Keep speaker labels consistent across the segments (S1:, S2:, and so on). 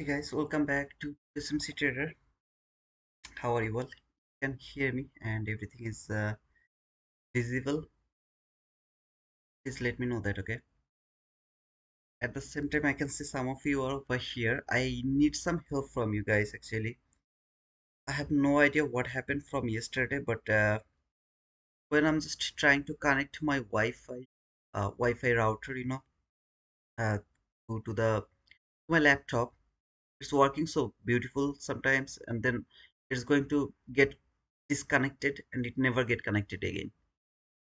S1: Hey guys, welcome back to SMC Trader. How are you all? You can hear me and everything is visible. Please let me know that, okay? At the same time, I can see some of you are over here. I need some help from you guys actually. I have no idea what happened from yesterday, but when I'm just trying to connect to my Wi-Fi router, uh, to the my laptop, it's working so beautiful sometimes, and then it's going to get disconnected and it never get connected again.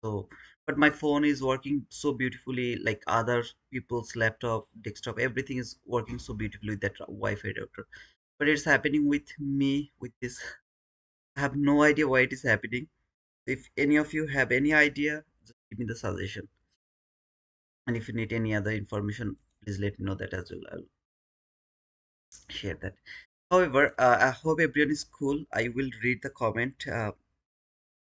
S1: So, but my phone is working so beautifully, like other people's laptop, desktop, everything is working so beautifully with that Wi-Fi router. But it's happening with me with this. I have no idea why it is happening. If any of you have any idea, just give me the suggestion. And if you need any other information, please let me know that as well. I'll share that. However, I hope everyone is cool. I will read the comment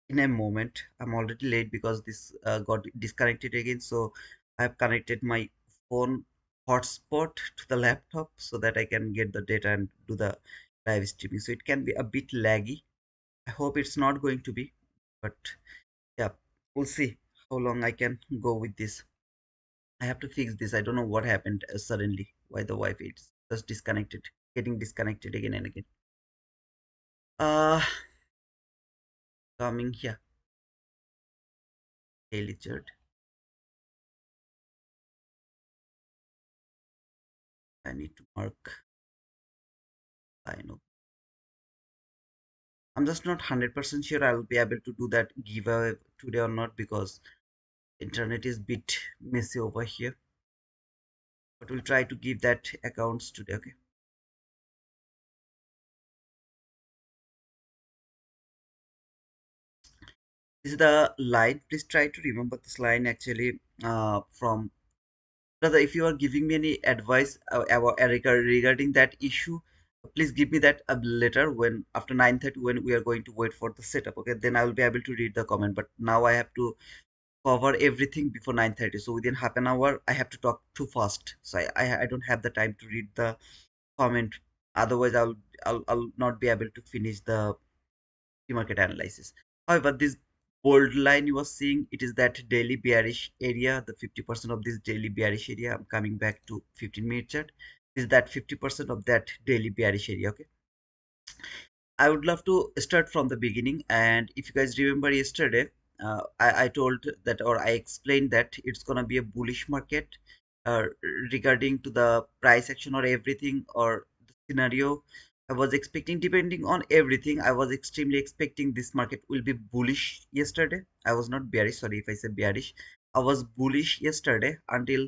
S1: in a moment. I'm already late because this got disconnected again. So I've connected my phone hotspot to the laptop so that I can get the data and do the live streaming. So it can be a bit laggy. I hope it's not going to be, but yeah, we'll see how long I can go with this. I have to fix this. I don't know what happened suddenly, why the Wi-Fi is just disconnected, getting disconnected again and again. Uh, coming here, daily chart. I need to mark. I know. I'm just not 100% sure I'll be able to do that giveaway today or not because internet is bit messy over here. But we'll try to give that accounts today. Okay. This is the line. Please try to remember this line actually from brother. If you are giving me any advice regarding that issue, please give me that later when after 9:30 when we are going to wait for the setup. Okay, then I will be able to read the comment. But now I have to cover everything before 9:30, so within half an hour I have to talk too fast, so I don't have the time to read the comment. Otherwise I'll not be able to finish the market analysis. However, this bold line you are seeing, it is that daily bearish area, the 50% of this daily bearish area. I'm coming back to 15-minute chart. Is that 50% of that daily bearish area? Okay, I would love to start from the beginning. And if you guys remember yesterday, I told that, or I explained that it's gonna be a bullish market uh, regarding to the price action or everything or the scenario. I was expecting, depending on everything, I was extremely expecting this market will be bullish yesterday. I was not bearish. Sorry if I said bearish. I was bullish yesterday until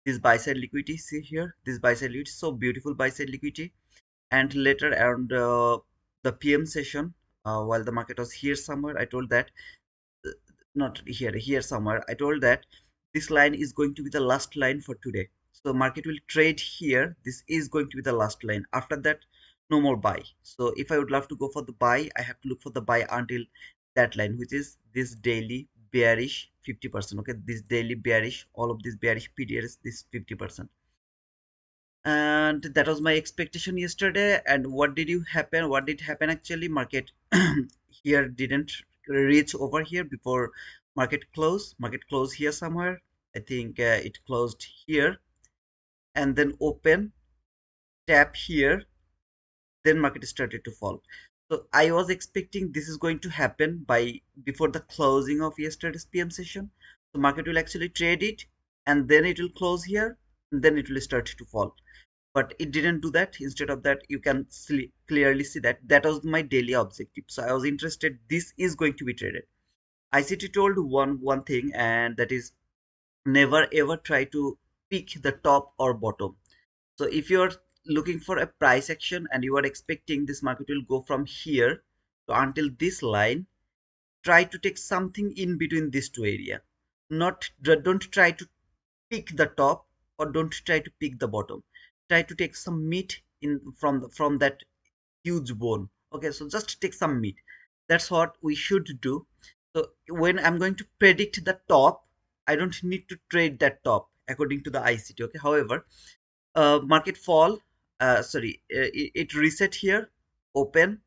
S1: this buy side liquidity. See here, this buy side liquidity, so beautiful buy side liquidity, and later around the PM session, while the market was here somewhere, I told that uh, not here somewhere, I told that this line is going to be the last line for today. So market will trade here. This is going to be the last line. After that, no more buy. So if I would love to go for the buy, I have to look for the buy until that line, which is this daily bearish 50%. Okay, this daily bearish, all of these bearish periods, this 50%. And that was my expectation yesterday. And what did happen actually? Market here didn't reach over here before market close here somewhere. I think it closed here and then open, tap here, then market started to fall. So I was expecting this is going to happen by before the closing of yesterday's PM session. So market will actually trade it and then it will close here and then it will start to fall, but it didn't do that. Instead of that, you can clearly see that that was my daily objective. So I was interested this is going to be traded. ICT told one thing, and that is never ever try to pick the top or bottom. So if you're looking for a price action and you are expecting this market will go from here to until this line, try to take something in between these two area. Not don't try to pick the top or don't try to pick the bottom. Try to take some meat in from that huge bone. Okay, so just take some meat. That's what we should do. So when I'm going to predict the top, I don't need to trade that top according to the ICT. Okay, however, market fall, sorry, it reset here, open,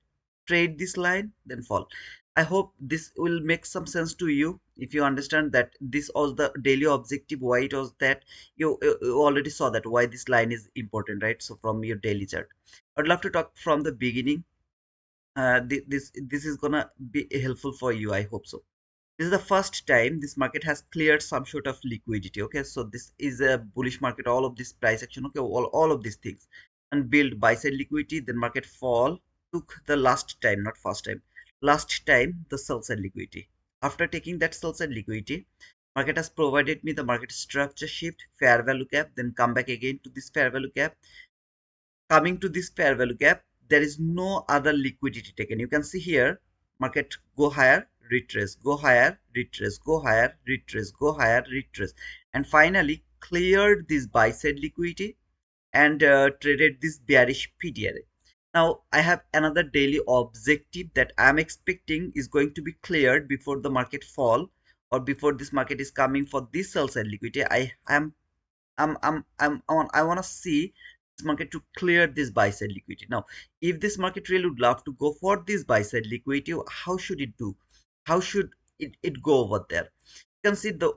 S1: trade this line, then fall. I hope this will make some sense to you. If you understand that this was the daily objective, why it was that, you already saw that why this line is important, right? So from your daily chart, I'd love to talk from the beginning. This is gonna be helpful for you, I hope so. This is the first time this market has cleared some sort of liquidity. Okay, so this is a bullish market, all of this price action, okay, all of these things, and build buy side liquidity, then market fall, took the last time, not first time, last time the sell side liquidity. After taking that sell side liquidity, market has provided me the market structure shift, fair value gap, then come back again to this fair value gap. Coming to this fair value gap, there is no other liquidity taken. You can see here, market go higher, retrace, go higher, retrace, go higher, retrace, go higher, retrace, and finally cleared this buy side liquidity and traded this bearish PDRA. Now I have another daily objective that I'm expecting is going to be cleared before the market fall, or before this market is coming for this sell side liquidity. I want to see this market to clear this buy side liquidity. Now, if this market really would love to go for this buy side liquidity, how should it do? How should it go over there? You can see the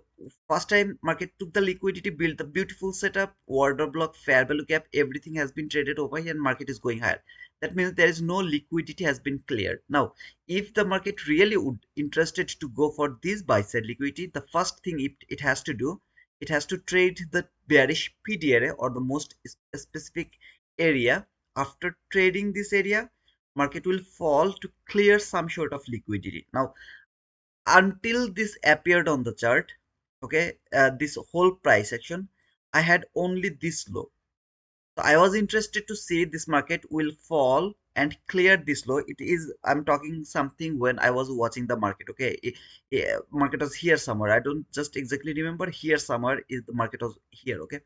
S1: first time market took the liquidity, built the beautiful setup, order block, fair value gap, everything has been traded over here, and market is going higher. That means there is no liquidity has been cleared. Now, if the market really would interested to go for this buy side liquidity, the first thing it has to do, it has to trade the bearish PDRA, or the most specific area. After trading this area, market will fall to clear some sort of liquidity. Now, until this appeared on the chart, okay, this whole price action, I had only this low. So I was interested to see this market will fall and clear this low. It is, I'm talking something when I was watching the market. Okay, market was here somewhere. I don't just exactly remember, here somewhere is the market was here. Okay,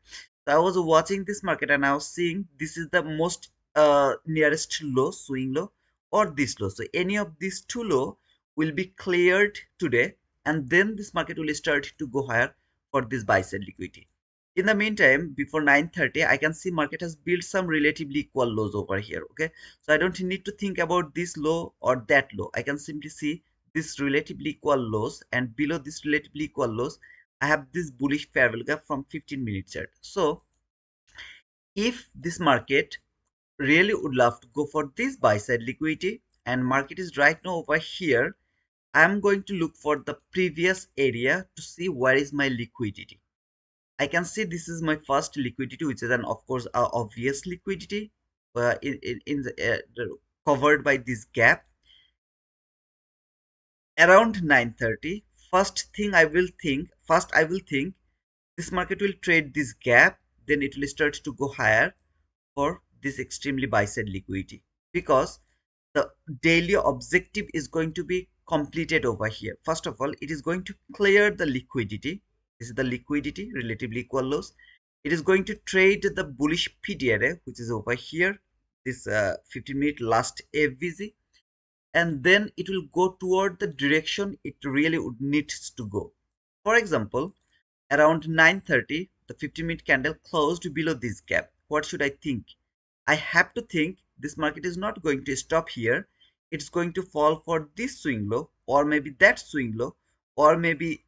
S1: so I was watching this market and I was seeing this is the most nearest low, swing low, or this low. So any of these two low will be cleared today, and then this market will start to go higher for this buy side liquidity. In the meantime, before 9:30, I can see market has built some relatively equal lows over here. Okay, so I don't need to think about this low or that low. I can simply see this relatively equal lows, and below this relatively equal lows, I have this bullish fair value gap from 15-minute chart. So if this market really would love to go for this buy side liquidity, and market is right now over here, I'm going to look for the previous area to see where is my liquidity. I can see this is my first liquidity, which is an, of course, obvious liquidity, covered by this gap around 9:30. First I will think this market will trade this gap, then it will start to go higher for this extremely buy side liquidity, because the daily objective is going to be completed over here. First of all, it is going to clear the liquidity. This is the liquidity, relatively equal lows. It is going to trade the bullish PDRA, which is over here, this 15-minute last FVG, and then it will go toward the direction it really would needs to go. For example, around 9:30, the 15-minute candle closed below this gap. What should I think? I have to think this market is not going to stop here. It's going to fall for this swing low, or maybe that swing low, or maybe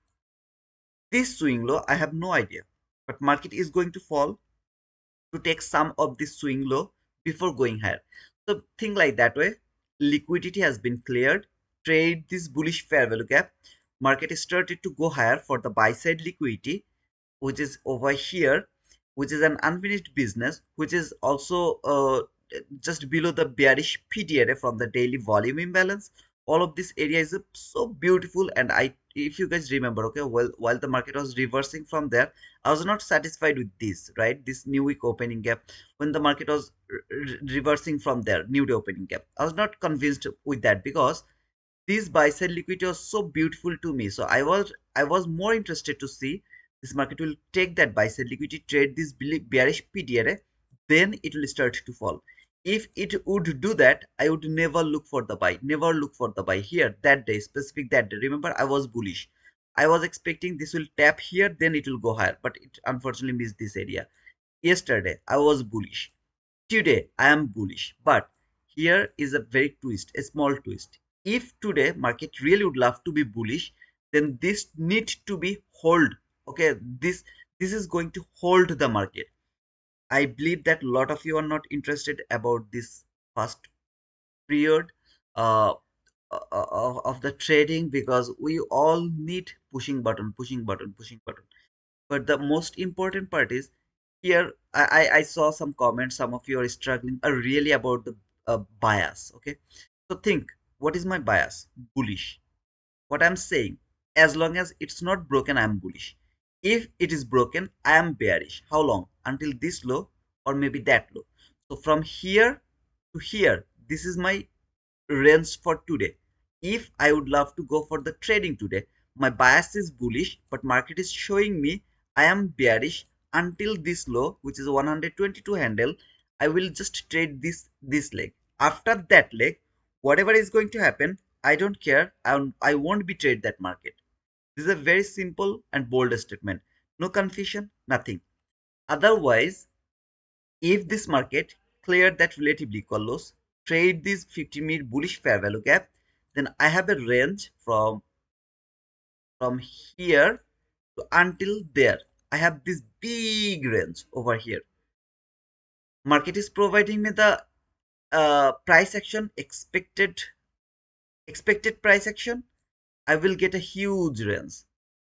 S1: this swing low. I have no idea. But market is going to fall to take some of this swing low before going higher. So think like that way. Liquidity has been cleared. Trade this bullish fair value gap. Market started to go higher for the buy side liquidity, which is over here, which is an unfinished business, which is also just below the bearish PDRA from the daily volume imbalance. All of this area is so beautiful, and if you guys remember, okay, well, while the market was reversing from there, I was not satisfied with this, right? This new week opening gap, when the market was reversing from there, new day opening gap, I was not convinced with that, because this buy side liquidity was so beautiful to me. So I was more interested to see this market will take that buy side liquidity, trade this bearish PDRA, then it will start to fall. If it would do that, I would never look for the buy, never look for the buy here that day, specific that day. Remember, I was bullish. I was expecting this will tap here, then it will go higher, but it unfortunately missed this area. Yesterday, I was bullish. Today I am bullish, but here is a very twist, a small twist. If today market really would love to be bullish, then this need to be hold. Okay, this is going to hold the market. I believe that a lot of you are not interested about this first period uh, of the trading, because we all need pushing button, pushing button, pushing button. But the most important part is here. I saw some comments. Some of you are struggling are really about the bias. Okay, so think, what is my bias? Bullish. What I'm saying, as long as it's not broken, I'm bullish. If it is broken, I am bearish. How long? Until this low or maybe that low. So from here to here, this is my range for today. If I would love to go for the trading today, my bias is bullish, but market is showing me I am bearish until this low, which is 122 handle. I will just trade this leg. After that leg, whatever is going to happen, I don't care. I won't be trade that market. This is a very simple and bold statement. No confusion, nothing. Otherwise, if this market cleared that relatively equal lows, trade this 50-minute bullish fair value gap, then I have a range from here to until there. I have this big range over here. Market is providing me the price action, expected price action. I will get a huge range.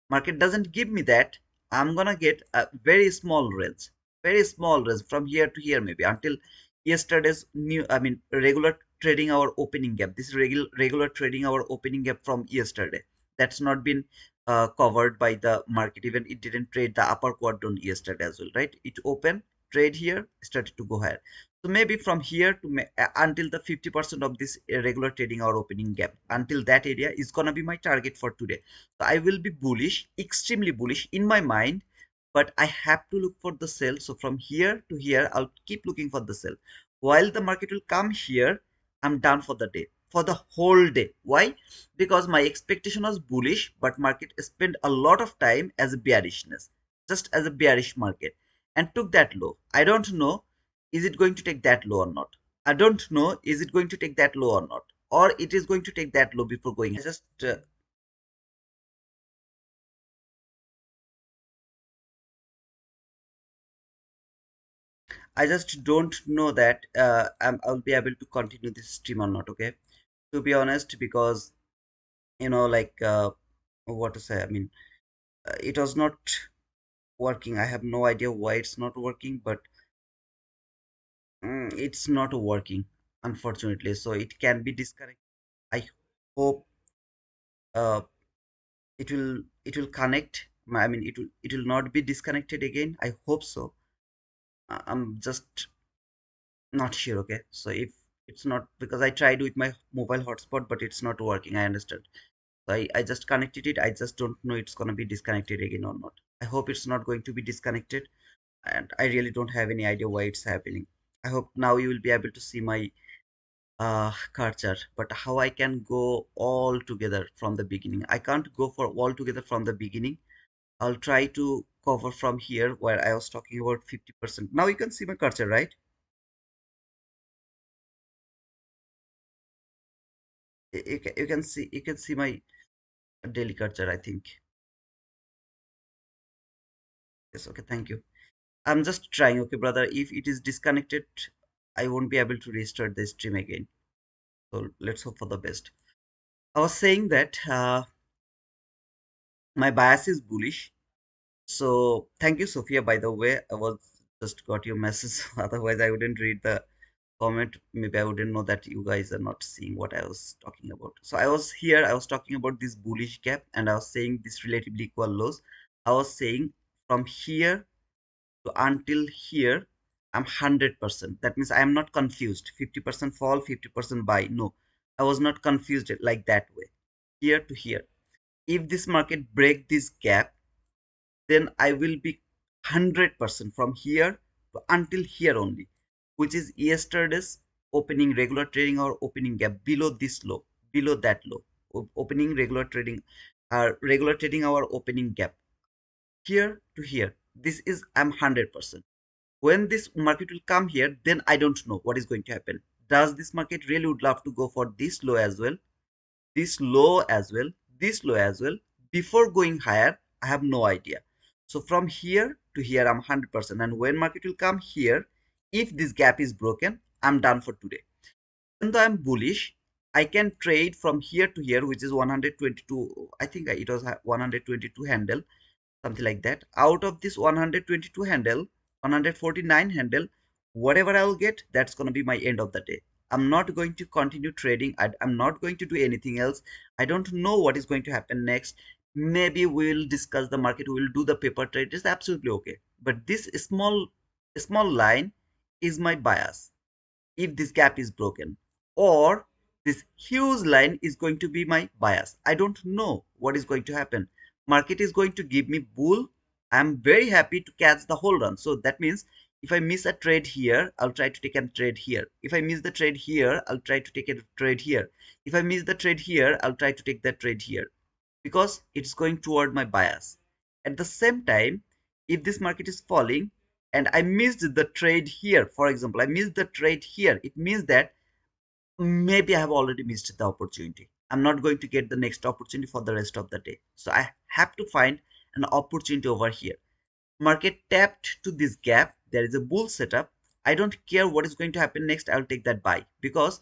S1: Market doesn't give me that. I'm gonna get a very small range from here to here, maybe until yesterday's new, I mean, regular trading hour opening gap. This is regular trading hour opening gap from yesterday. That's not been covered by the market. Even it didn't trade the upper quadrant yesterday as well, right? It opened, trade here, started to go higher. So maybe from here to until the 50% of this regular trading hour opening gap, until that area is gonna be my target for today. So I will be bullish, extremely bullish in my mind, but I have to look for the sell. So from here to here, I'll keep looking for the sell. While the market will come here, I'm done for the day, for the whole day. Why? Because my expectation was bullish, but market spent a lot of time as a bearishness, just as a bearish market, and took that low. I don't know, is it going to take that low or not? I don't know, is it going to take that low or not? Or it is going to take that low before going. I just don't know that I'll be able to continue this stream or not. Okay, to be honest, because like what to say. I mean, it was not working. I have no idea why it's not working, but it's not working, unfortunately. So it can be disconnected. I hope uh, it will connect. I mean, it will not be disconnected again. I hope so. I'm just not sure. Okay, so if it's not, because I tried with my mobile hotspot, but it's not working. I understand. So I just connected it. I just don't know it's gonna be disconnected again or not. I hope it's not going to be disconnected, and I really don't have any idea why it's happening. I hope now you will be able to see my cursor, but how I can go all together from the beginning? I can't go for all together from the beginning. I'll try to cover from here where I was talking about 50%. Now you can see my cursor, right? You can see my daily cursor, I think. Yes, okay, thank you. I'm just trying, okay, brother. If it is disconnected, I won't be able to restart the stream again. So let's hope for the best. I was saying that my bias is bullish. So thank you, Sophia. By the way, I was just got your message. Otherwise, I wouldn't read the comment. Maybe I wouldn't know that you guys are not seeing what I was talking about. So I was here. I was talking about this bullish gap, and I was saying this relatively equal lows. I was saying from here to until here, I'm 100%. That means I am not confused. 50% fall, 50% buy. No, I was not confused like that way. Here to here. If this market break this gap, then I will be 100% from here to until here only, which is yesterday's opening regular trading or opening gap below this low, below that low, opening regular trading our opening gap here to here. This is I'm 100%. When this market will come here, then I don't know what is going to happen. Does this market really would love to go for this low as well, this low as well, this low as well, before going higher? I have no idea. So from here to here, I'm 100%. And when market will come here, if this gap is broken, I'm done for today. Even though I'm bullish, I can trade from here to here, which is 122. I think it was 122 handle, something like that. Out of this 122 handle, 149 handle, whatever I'll get, that's going to be my end of the day. I'm not going to continue trading. I'm not going to do anything else. I don't know what is going to happen next. Maybe we'll discuss the market, we'll do the paper trade. It's absolutely okay. But this small line is my bias if this gap is broken, or this huge line is going to be my bias. I don't know what is going to happen. Market is going to give me bull. I'm very happy to catch the whole run. So that means if I miss a trade here, I'll try to take a trade here. If I miss the trade here, I'll try to take a trade here. If I miss the trade here, I'll try to take that trade here, because it's going toward my bias. At the same time, if this market is falling and I missed the trade here, for example, I missed the trade here, it means that maybe I have already missed the opportunity. I'm not going to get the next opportunity for the rest of the day. So I have to find an opportunity over here. Market tapped to this gap. There is a bull setup. I don't care what is going to happen next. I'll take that buy because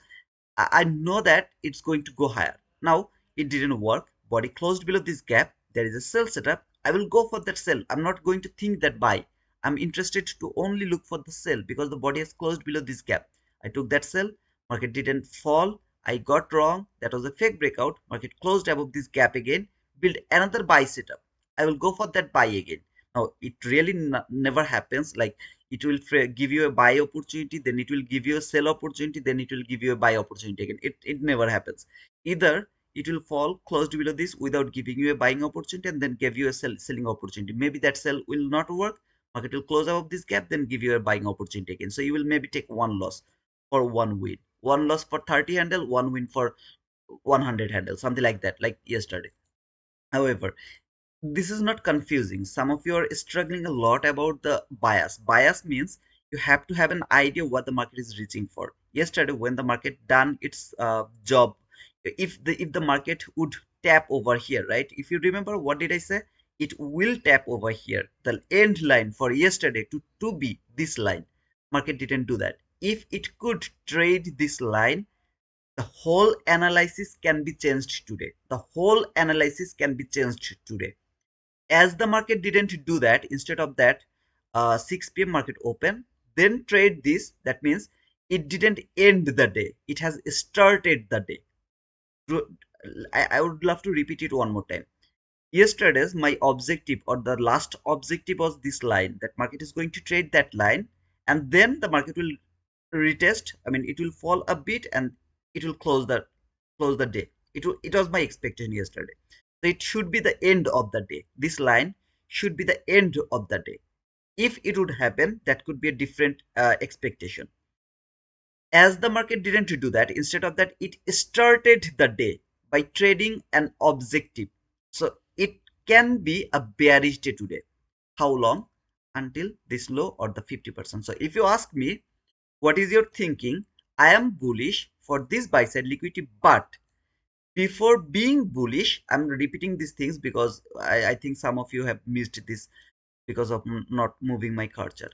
S1: I know that it's going to go higher. Now, it didn't work. Body closed below this gap. There is a sell setup. I will go for that sell. I'm not going to think that buy. I'm interested to only look for the sell because the body has closed below this gap. I took that sell. Market didn't fall. I got wrong. That was a fake breakout. Market closed above this gap again. Build another buy setup. I will go for that buy again. Now, it really never happens. Like, it will give you a buy opportunity, then it will give you a sell opportunity, then it will give you a buy opportunity again. It never happens. Either it will fall close to below this without giving you a buying opportunity and then give you a selling opportunity. Maybe that sell will not work. Market will close above this gap, then give you a buying opportunity again. So you will maybe take one loss for one win, one loss for 30 handle, one win for 100 handle, something like that, like yesterday. However, this is not confusing. Some of you are struggling a lot about the bias. Bias means you have to have an idea what the market is reaching for. Yesterday, when the market done its job, if the market would tap over here, right? If you remember, what did I say? It will tap over here. The end line for yesterday to be this line. Market didn't do that. If it could trade this line, the whole analysis can be changed today. The whole analysis can be changed today. As the market didn't do that, instead of that, 6 p.m. market open, then trade this. That means it didn't end the day, it has started the day. I would love to repeat it one more time. Yesterday's my objective, or the last objective, was this line, that market is going to trade that line, and then the market will retest. I mean, it will fall a bit and it will close the day. It was my expectation yesterday. So it should be the end of the day. This line should be the end of the day. If it would happen, that could be a different expectation. As the market didn't do that, instead of that, it started the day by trading an objective. So it can be a bearish day today. How long? Until this low or the 50%. So if you ask me, what is your thinking? I am bullish for this buy side liquidity, but before being bullish, I'm repeating these things because I think some of you have missed this because of not moving my cursor.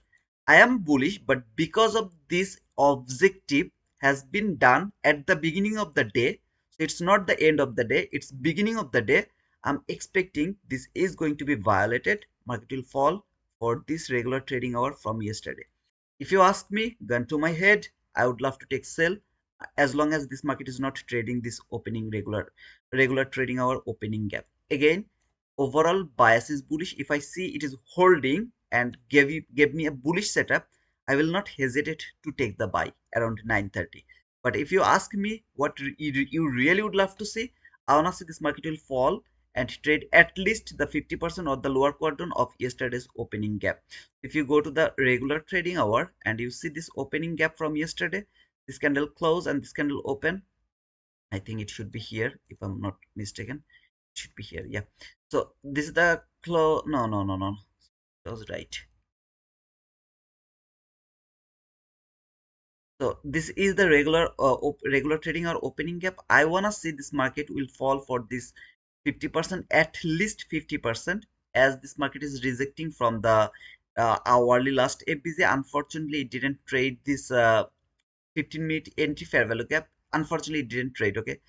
S1: I am bullish, but because of this objective has been done at the beginning of the day, so it's not the end of the day, it's beginning of the day. I'm expecting this is going to be violated. Market will fall for this regular trading hour from yesterday. If you ask me, gun to my head, I would love to take sell as long as this market is not trading this opening regular trading hour opening gap. Again, overall bias is bullish. If I see it is holding and gave me a bullish setup, I will not hesitate to take the buy around 9:30. But if you ask me what you really would love to see, I wanna see this market will fall and trade at least the 50% or the lower quadrant of yesterday's opening gap. If you go to the regular trading hour and you see this opening gap from yesterday, this candle close and this candle open, I think it should be here if I'm not mistaken. It should be here, yeah. So this is the close. No, no, no, no, that was right. So this is the regular trading or opening gap. I wanna see this market will fall for this 50%, at least 50%, as this market is rejecting from the hourly last FBC. Unfortunately, it didn't trade this 15-minute entry fair value gap. Unfortunately, it didn't trade. Okay,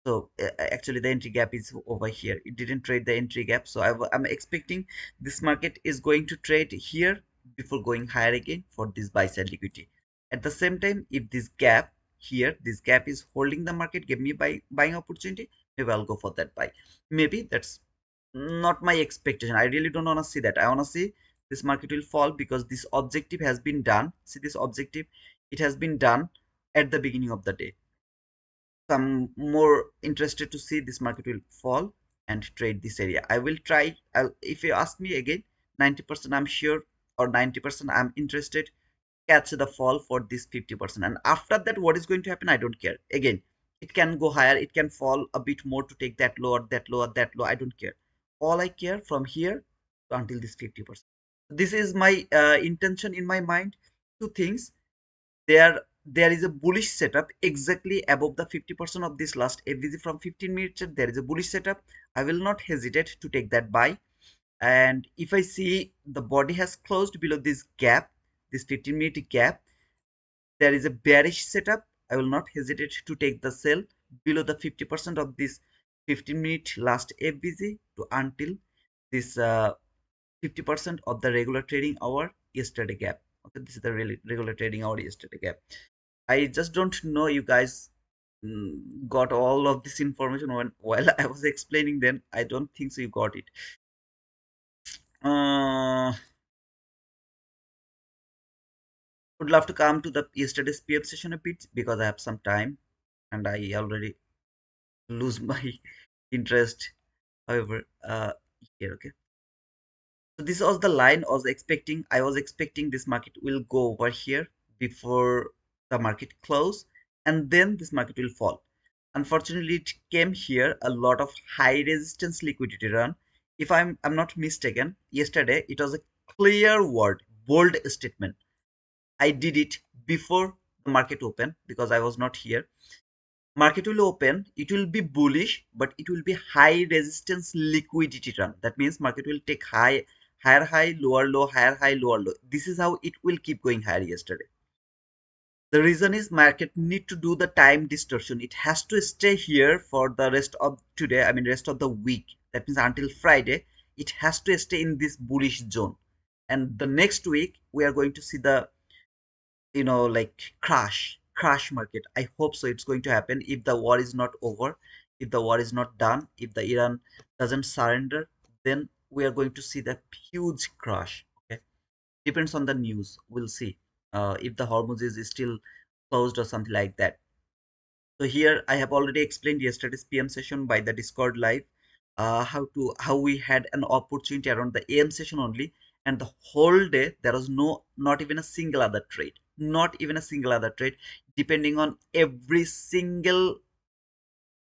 S1: so actually the entry gap is over here. It didn't trade the entry gap. So I'm expecting this market is going to trade here before going higher again for this buy side liquidity. At the same time, if this gap here, this gap is holding the market, give me buying opportunity, maybe I'll go for that buy. Maybe that's not my expectation. I really don't want to see that. I want to see this market will fall because this objective has been done. See this objective, it has been done at the beginning of the day. So I'm more interested to see this market will fall and trade this area. I will try. If you ask me again, 90% I'm sure, or 90% I'm interested, catch the fall for this 50%. And after that, what is going to happen? I don't care. Again, it can go higher, it can fall a bit more to take that low or that low or that low. I don't care. All I care from here until this 50%. This is my intention in my mind. Two things, there is a bullish setup exactly above the 50% of this last FVG from 15 minutes. There is a bullish setup. I will not hesitate to take that buy. And if I see the body has closed below this gap, this 15-minute gap, there is a bearish setup. I will not hesitate to take the sell below the 50% of this 15-minute last FVG to until this 50% of the regular trading hour yesterday gap. Okay, this is the really regular trading hour yesterday gap. I just don't know you guys got all of this information when while I was explaining. Then I don't think so you got it. Would love to come to the yesterday's PM session a bit because I have some time and I already lose my interest. However, here, okay. So this was the line I was expecting. I was expecting this market will go over here before the market close, and then this market will fall. Unfortunately, it came here a lot of high resistance liquidity run. If I'm not mistaken, yesterday it was a clear word, bold statement. I did it before the market opened because I was not here. Market will open, it will be bullish, but it will be high resistance liquidity run. That means market will take higher high, lower low, higher high, lower low. This is how it will keep going higher yesterday. The reason is market need to do the time distortion. It has to stay here for the rest of today, I mean rest of the week. That means until Friday, it has to stay in this bullish zone. And the next week, we are going to see the like crash market. I hope so it's going to happen if the war is not over, if the war is not done, if the Iran doesn't surrender, then we are going to see the huge crash. Okay, depends on the news, we'll see if the Hormuz is still closed or something like that. So here I have already explained yesterday's PM session by the Discord live, how we had an opportunity around the AM session only, and the whole day there was not even a single other trade, not even a single other trade, depending on every single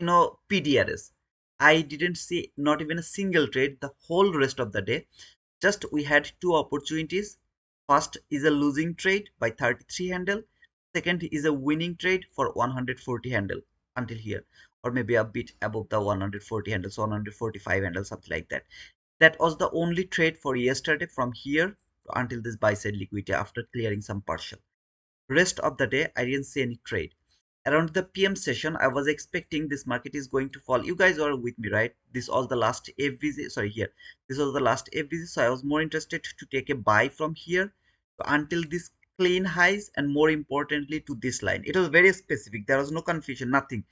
S1: PDRS. I didn't see not even a single trade the whole rest of the day. Just we had two opportunities. First is a losing trade by 33 handle. Second is a winning trade for 140 handle until here, or maybe a bit above the 140 handle, so 145 handle, something like that. That was the only trade for yesterday from here until this buy side liquidity after clearing some partial. Rest of the day, I didn't see any trade. Around the PM session, I was expecting this market is going to fall. You guys are with me, right? This was the last FVZ. Sorry, here. This was the last FVZ. So I was more interested to take a buy from here until this clean highs, and more importantly to this line. It was very specific. There was no confusion, nothing.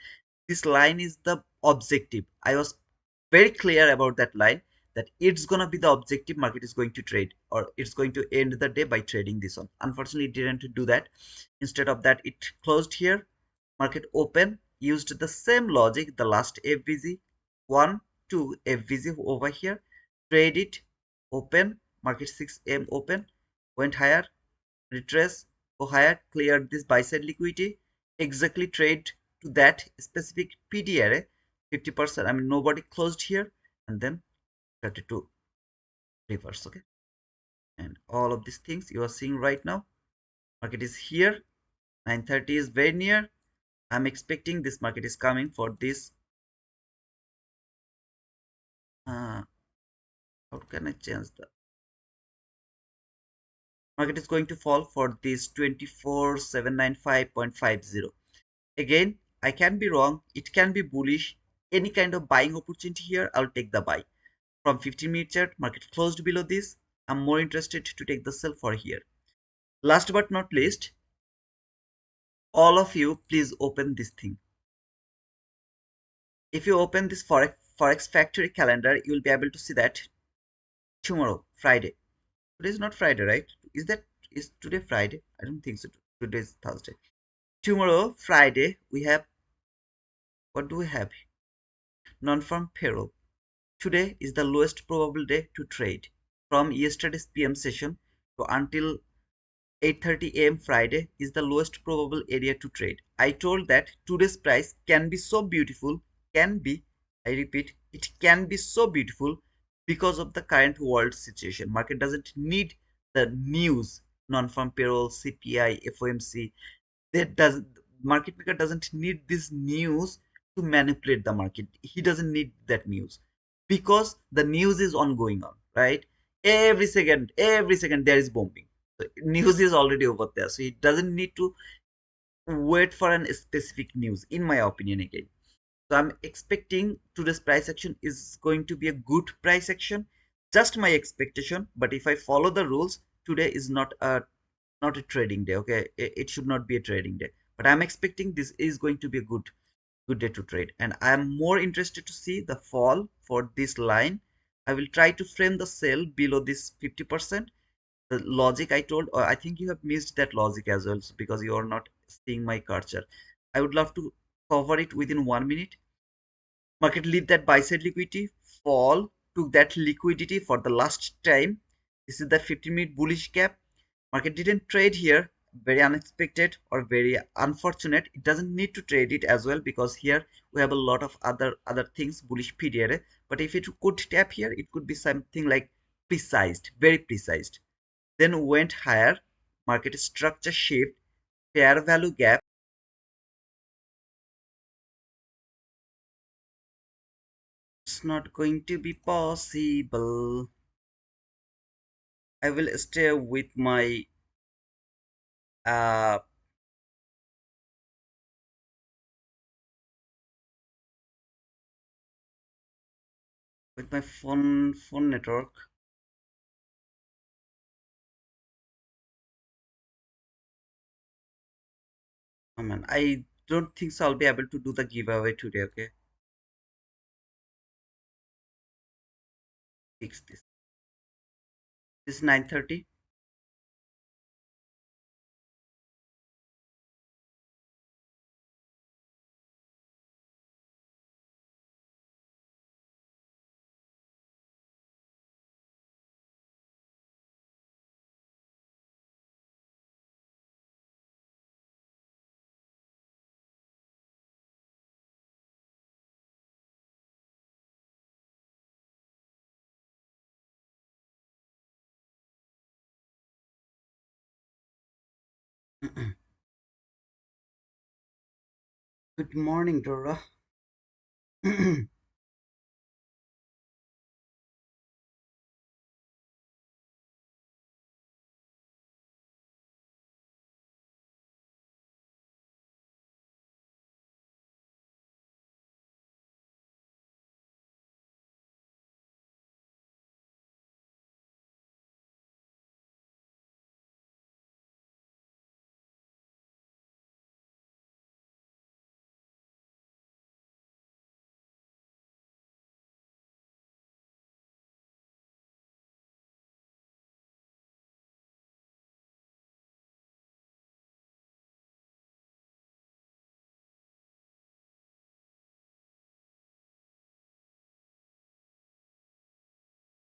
S1: This line is the objective. I was very clear about that line, that it's gonna be the objective market is going to trade, or it's going to end the day by trading this one. Unfortunately, it didn't do that. Instead of that, it closed here. Market open, used the same logic, the last FVG, 1 2 FVG over here, trade it, open, market 6 a.m. open, went higher, retrace, go higher, cleared this buy side liquidity, exactly trade to that specific PD array, 50%. I mean, nobody closed here, and then started to reverse. Okay, and all of these things you are seeing right now, market is here, 9:30 is very near. I'm expecting this market is coming for this. Uh, how can I change the market is going to fall for this 24795.50. Again, I can be wrong. It can be bullish. Any kind of buying opportunity here, I'll take the buy. From 15-minute chart, market closed below this. I'm more interested to take the sell for here. Last but not least, all of you, please open this thing. If you open this Forex Factory calendar, you will be able to see that tomorrow, Friday. Today is not Friday, right? Is today Friday? I don't think so. Today is Thursday. Tomorrow, Friday, we have what do we have? Non-farm payroll. Today is the lowest probable day to trade. From yesterday's PM session to until 8:30 a.m. Friday is the lowest probable area to trade. I told that today's price can be so beautiful, can be, I repeat, it can be so beautiful because of the current world situation. Market doesn't need the news, non-farm payroll, CPI, FOMC. That doesn't market maker doesn't need this news to manipulate the market. He doesn't need that news because the news is ongoing on, right? Every second there is bombing. So news is already over there, so he doesn't need to wait for an specific news, in my opinion. Again, so I'm expecting today's price action is going to be a good price action, just my expectation. But if I follow the rules, today is not a trading day. Okay, it should not be a trading day, but I'm expecting this is going to be a good day to trade, and I'm more interested to see the fall for this line. I will try to frame the sell below this 50%. The logic I told, I think you have missed that logic as well, because you are not seeing my cursor. I would love to cover it within 1 minute. Market leave that buy side liquidity, fall, took that liquidity for the last time. This is the 15-minute bullish gap. Market didn't trade here, very unexpected or very unfortunate. It doesn't need to trade it as well, because here we have a lot of other things, bullish period. But if it could tap here, it could be something like precised, very precised. Then went higher, market structure shift, fair value gap. It's not going to be possible. I will stay uh with my phone network. Oh man, I don't think so I'll be able to do the giveaway today. Okay, fix this. This is 9:30. Good morning, Dora.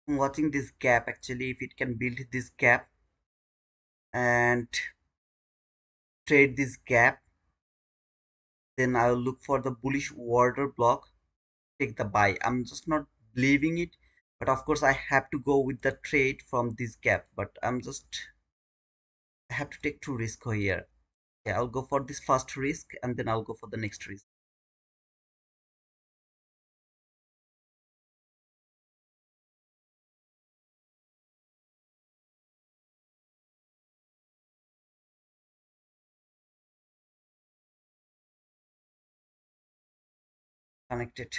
S1: With watching this gap, actually, if it can build this gap and trade this gap, then I'll look for the bullish order block, take the buy. I'm just not believing it, but of course I have to go with the trade from this gap. But I have to take two risk here. Okay, I'll go for this first risk and then I'll go for the next risk. Connected.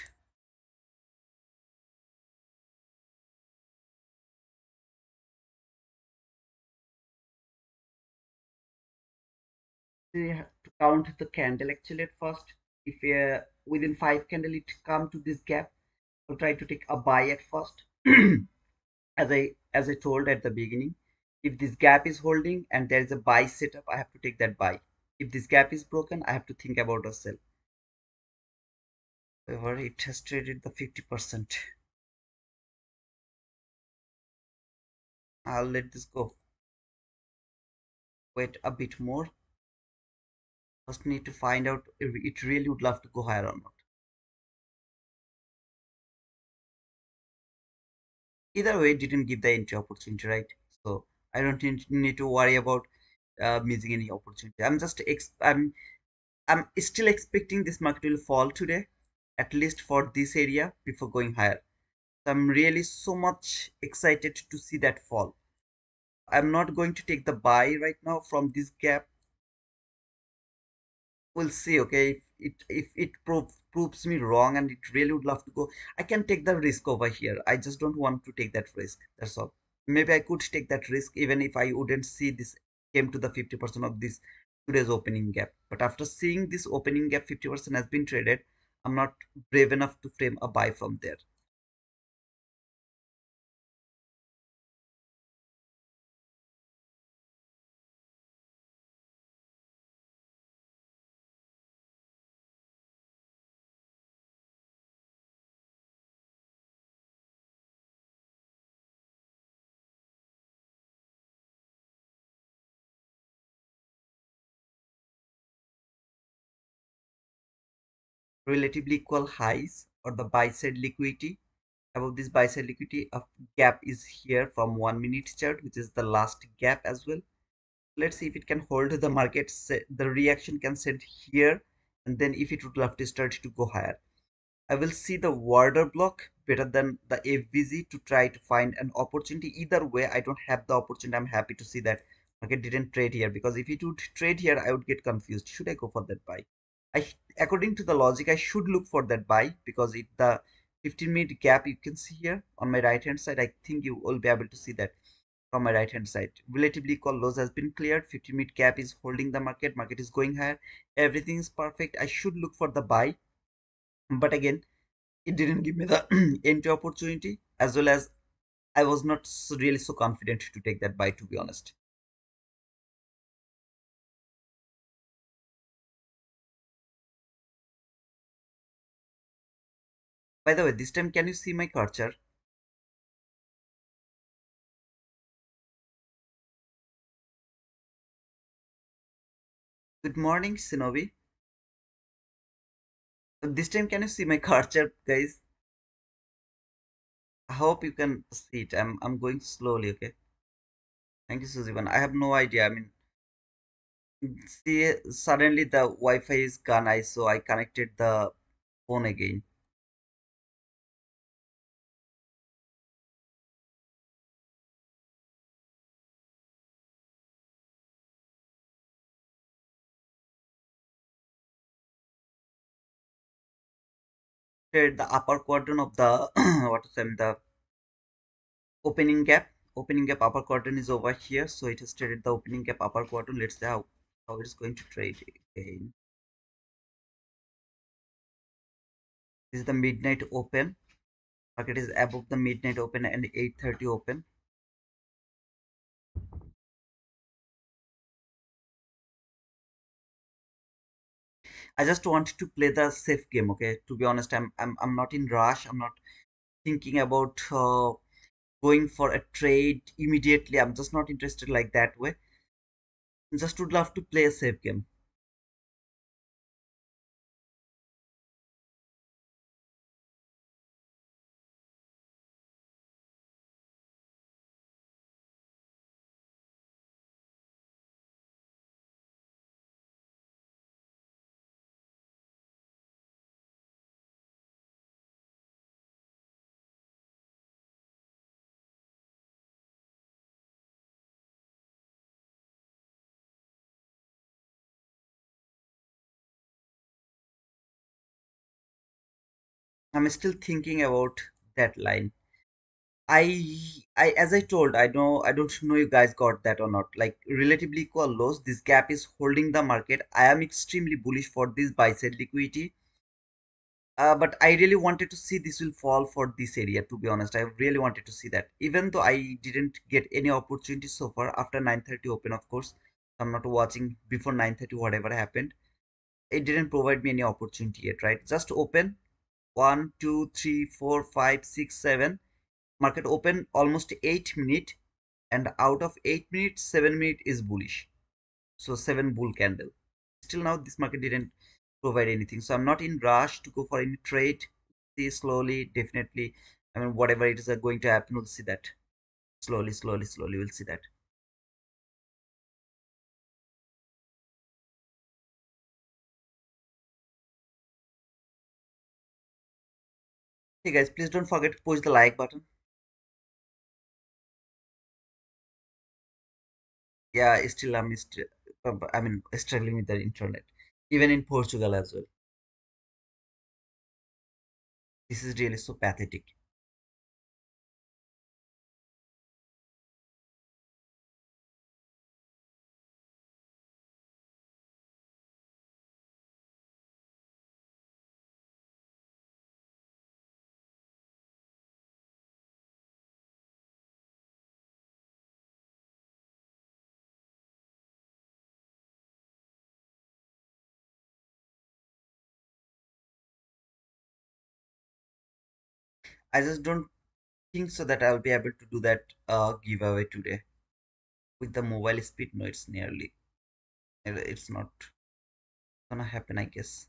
S1: So you have to count the candle actually at first. If within five candle it come to this gap, I'll try to take a buy at first. As I told at the beginning, if this gap is holding and there is a buy setup, I have to take that buy. If this gap is broken, I have to think about a sell. However, it has traded the 50%. I'll let this go. Wait a bit more. First need to find out if it really would love to go higher or not. Either way, it didn't give the entry opportunity, right? So I don't need to worry about missing any opportunity. I'm still expecting this market will fall today, at least for this area before going higher. So I'm really so much excited to see that fall. I'm not going to take the buy right now from this gap. We'll see. Okay, if it proves me wrong and it really would love to go, I can take the risk over here. I just don't want to take that risk, that's all. Maybe I could take that risk even if I wouldn't see this came to the 50% of this today's opening gap. But after seeing this opening gap 50% has been traded, I'm not brave enough to frame a buy from there. Relatively equal highs or the buy side liquidity. Above this buy side liquidity, a gap is here from 1 minute chart, which is the last gap as well. Let's see if it can hold the market. The reaction can set here, and then if it would love to start to go higher, I will see the water block better than the FVZ to try to find an opportunity. Either way, I don't have the opportunity. I'm happy to see that market didn't trade here, because if it would trade here, I would get confused. Should I go for that buy? According to the logic, I should look for that buy, because it the 15-minute gap you can see here on my right hand side. I think you will be able to see that from my right hand side. Relatively equal lows has been cleared. 15-minute gap is holding the market. Market is going higher. Everything is perfect. I should look for the buy, but again, it didn't give me the entry opportunity, as well as I was not really so confident to take that buy, to be honest. By the way, this time can you see my cursor? Good morning, Shinobi. This time can you see my cursor, guys? I hope you can see it. I'm going slowly, okay? Thank you, Suzivan. I have no idea. I mean, see, suddenly the Wi-Fi is gone. So I connected the phone again. The upper quadrant of the what to say, the opening gap. Opening gap upper quadrant is over here, so it has traded the opening gap upper quadrant. Let's see how it's going to trade again. This is the midnight open. Market is above the midnight open and 8:30 open. I just want to play the safe game. Okay, to be honest, I'm not in rush. I'm not thinking about going for a trade immediately. I'm just not interested like that way. Just would love to play a safe game. I'm still thinking about that line. I as I told, I don't know you guys got that or not. Like relatively equal lows, this gap is holding the market. I am extremely bullish for this buy side liquidity. But I really wanted to see this will fall for this area. To be honest, I really wanted to see that. Even though I didn't get any opportunity so far after 9:30 open, of course, I'm not watching before 9:30 whatever happened. It didn't provide me any opportunity yet, right? Just open 1, 2, 3, 4, 5, 6, 7. Market open almost 8 minutes, and out of 8 minutes, 7 minutes is bullish. So seven bull candle. Still now this market didn't provide anything. So I'm not in rush to go for any trade. See slowly, definitely. I mean, whatever it is going to happen, we'll see that. Slowly, slowly, slowly, we'll see that. Hey guys, please don't forget to push the like button. Yeah, still I mean, struggling with the internet, even in Portugal as well. This is really so pathetic. I just don't think so that I'll be able to do that giveaway today with the mobile speed. No, it's nearly. It's not gonna happen, I guess.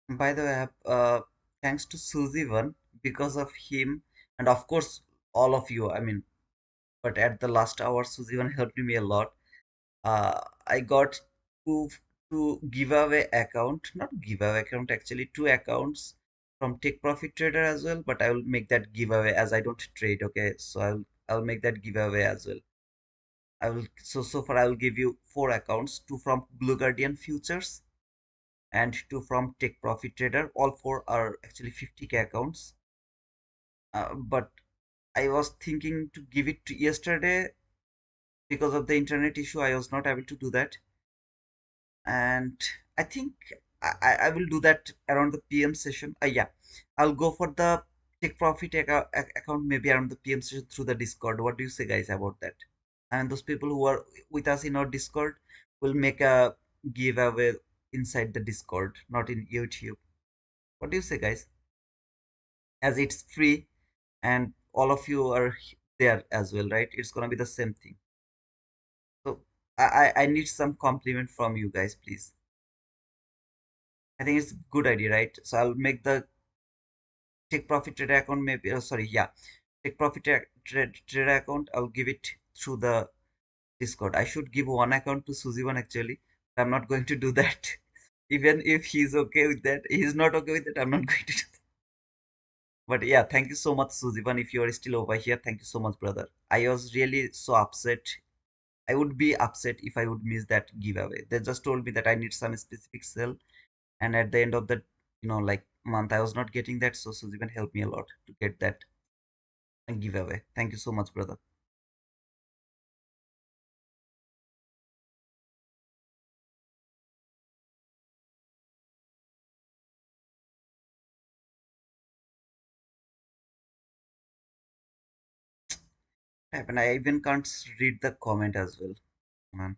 S1: By the way, thanks to Suzy one, because of him, and of course all of you. I mean, but at the last hour, Suzy one helped me a lot. I got two giveaway account, not giveaway account actually, two accounts from Take Profit Trader as well. But I will make that giveaway as I don't trade. Okay, so I'll make that giveaway as well. I will so far I will give you four accounts, two from Blue Guardian Futures and two from Take Profit Trader. All four are actually 50K accounts. But I was thinking to give it to yesterday because of the internet issue. I was not able to do that, and I think I will do that around the PM session. Yeah, I'll go for the Take Profit account maybe around the PM session through the Discord. What do you say, guys, about that? And those people who are with us in our Discord will make a giveaway inside the Discord, not in YouTube. What do you say, guys? As it's free and all of you are there as well, right? It's gonna be the same thing. So I need some compliment from you guys, please. I think it's a good idea, right? So I'll make the Take Profit Trader account maybe. Oh, sorry, yeah, Take Profit Trader account. I'll give it through the Discord. I should give one account to Suzy one actually. I'm not going to do that. Even if he's okay with that, he's not okay with it. I'm not going to do that. But yeah, thank you so much, Suzivan. If you are still over here, thank you so much, brother. I was really so upset. I would be upset if I would miss that giveaway. They just told me that I need some specific sell, and at the end of the like month, I was not getting that. So Suzivan helped me a lot to get that giveaway. Thank you so much, brother. And I even can't read the comment as well, man.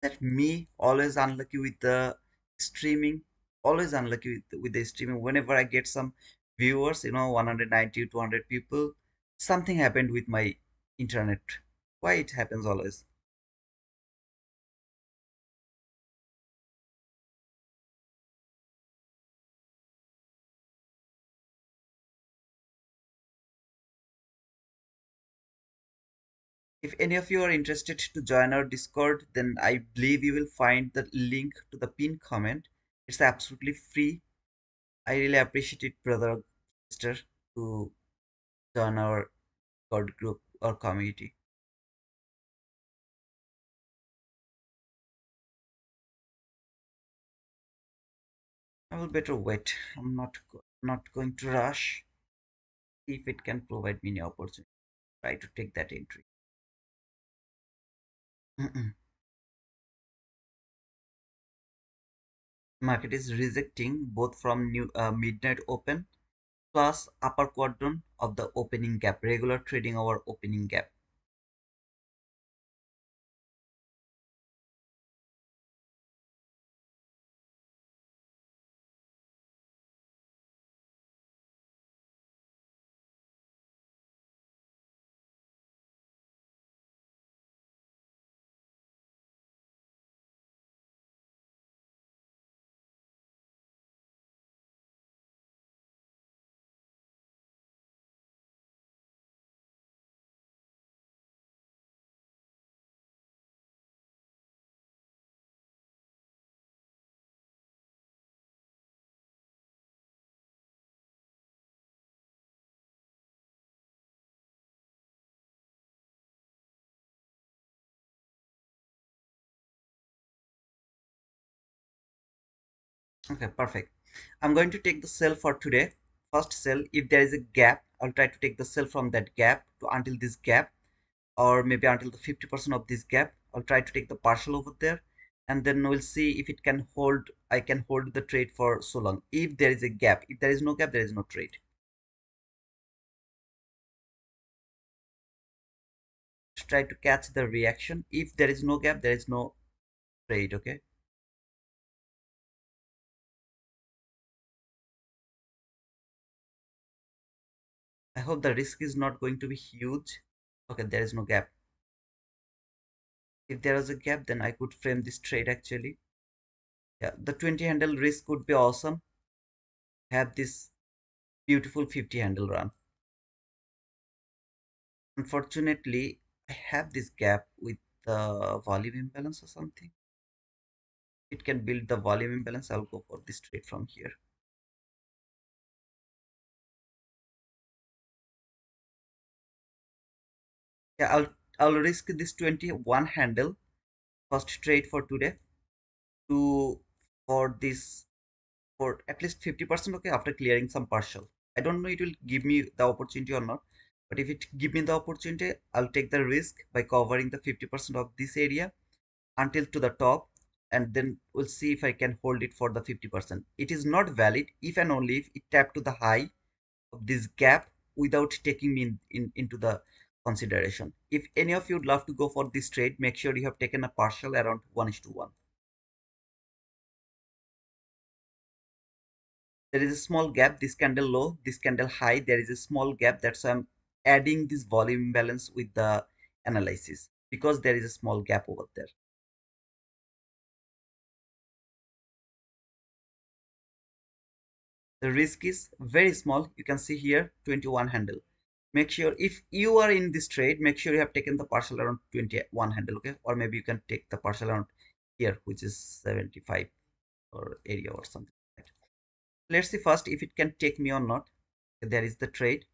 S1: That me always unlucky with the streaming, always unlucky with the streaming. Whenever I get some viewers, 190, 200 people, something happened with my internet. Why it happens always? If any of you are interested to join our Discord, then I believe you will find the link to the pinned comment. It's absolutely free. I really appreciate it, brother, sister, to join our God group or community. I will better wait. I'm not going to rush. If it can provide me any opportunity, try to take that entry. Market is rejecting both from new midnight open plus upper quadrant of the opening gap. Regular trading our opening gap. Okay, perfect. I'm going to take the sell for today. First sell, if there is a gap, I'll try to take the sell from that gap to until this gap, or maybe until the 50% of this gap. I'll try to take the partial over there, and then we'll see if it can hold. I can hold the trade for so long. If there is a gap, if there is no gap, there is no trade. Try to catch the reaction. If there is no gap, there is no trade. Okay. I hope the risk is not going to be huge. Okay, there is no gap. If there is a gap, then I could frame this trade actually. Yeah, the 20 handle risk would be awesome. Have this beautiful 50 handle run. Unfortunately, I have this gap with the volume imbalance or something. It can build the volume imbalance. I'll go for this trade from here. Yeah, I'll risk this 21 handle first trade for today to for this for at least 50%. Okay, after clearing some partial. I don't know it will give me the opportunity or not, but if it give me the opportunity, I'll take the risk by covering the 50% of this area until to the top, and then we'll see if I can hold it for the 50%. It is not valid if and only if it tap to the high of this gap without taking me into the consideration. If any of you would love to go for this trade, make sure you have taken a partial around 1:1. There is a small gap, this candle low, this candle high, there is a small gap. That's why I'm adding this volume imbalance with the analysis, because there is a small gap over there. The risk is very small. You can see here 21 handle. Make sure if you are in this trade, make sure you have taken the partial around 21 handle. Okay, or maybe you can take the partial around here, which is 75 or area or something like that. Let's see first if it can take me or not. There is the trade.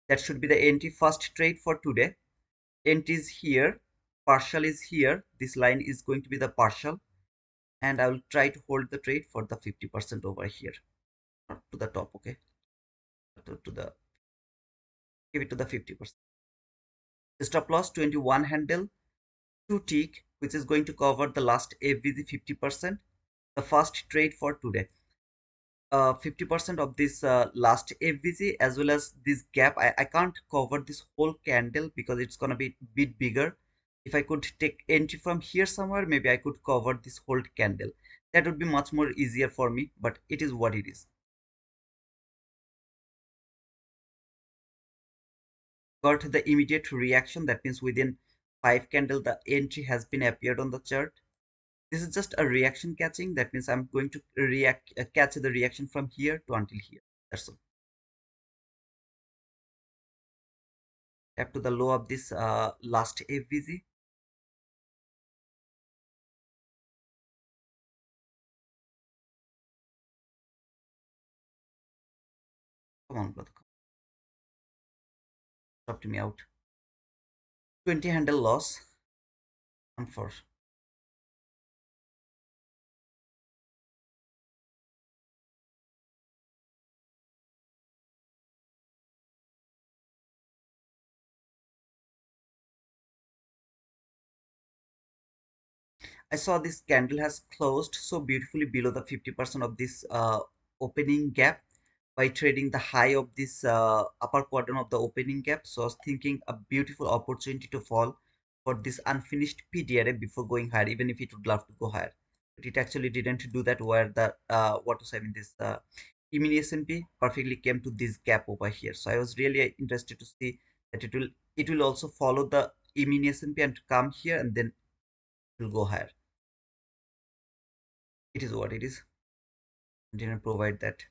S1: That should be the entry first trade for today. Entry is here, partial is here. This line is going to be the partial, and I will try to hold the trade for the 50% over here, not to the top. Okay, to the give it to the 50%. Stop loss 21 handle, 2 tick, which is going to cover the last FVG 50%. The first trade for today. 50% of this last FVG as well as this gap. I can't cover this whole candle because it's gonna be a bit bigger. If I could take entry from here somewhere, maybe I could cover this whole candle. That would be much more easier for me, but it is what it is. Got the immediate reaction. That means within 5 candle, the entry has been appeared on the chart. This is just a reaction catching. That means I'm going to catch the reaction from here to until here. That's all. tap to the low of this last FVG. Come on, brother, stop to me out. 20 handle loss on for. I saw this candle has closed so beautifully below the 50% of this opening gap by trading the high of this upper quadrant of the opening gap. So I was thinking a beautiful opportunity to fall for this unfinished PDRA before going higher, even if it would love to go higher. But it actually didn't do that, where the what was I mean this mini S&P perfectly came to this gap over here. So I was really interested to see that it will also follow the mini S&P and come here, and then it will go higher. It is what it is. Didn't provide that.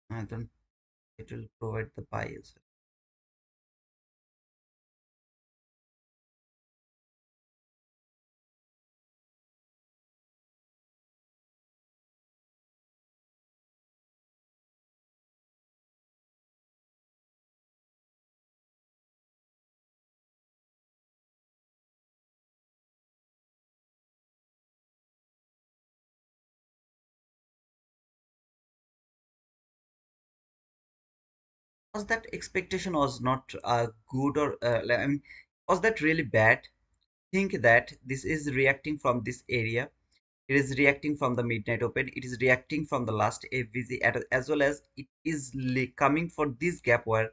S1: I don't. It will provide the buy as well. Was that expectation was not good, or I mean, was that really bad? Think that this is reacting from this area. It is reacting from the midnight open. It is reacting from the last FVG, as well as it is coming for this gap where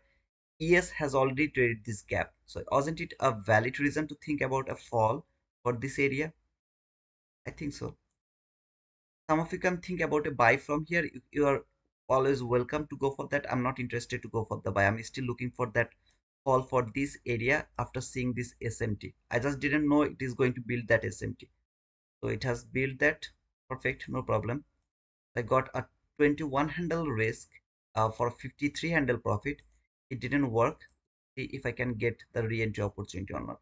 S1: ES has already traded this gap. So wasn't it a valid reason to think about a fall for this area? I think so. Some of you can think about a buy from here. You are always welcome to go for that. I'm not interested to go for the buy. I'm still looking for that fall for this area after seeing this SMT. I just didn't know it is going to build that SMT. So it has built that. Perfect, no problem. I got a 21 handle risk for 53 handle profit. It didn't work. See if I can get the re-entry opportunity or not.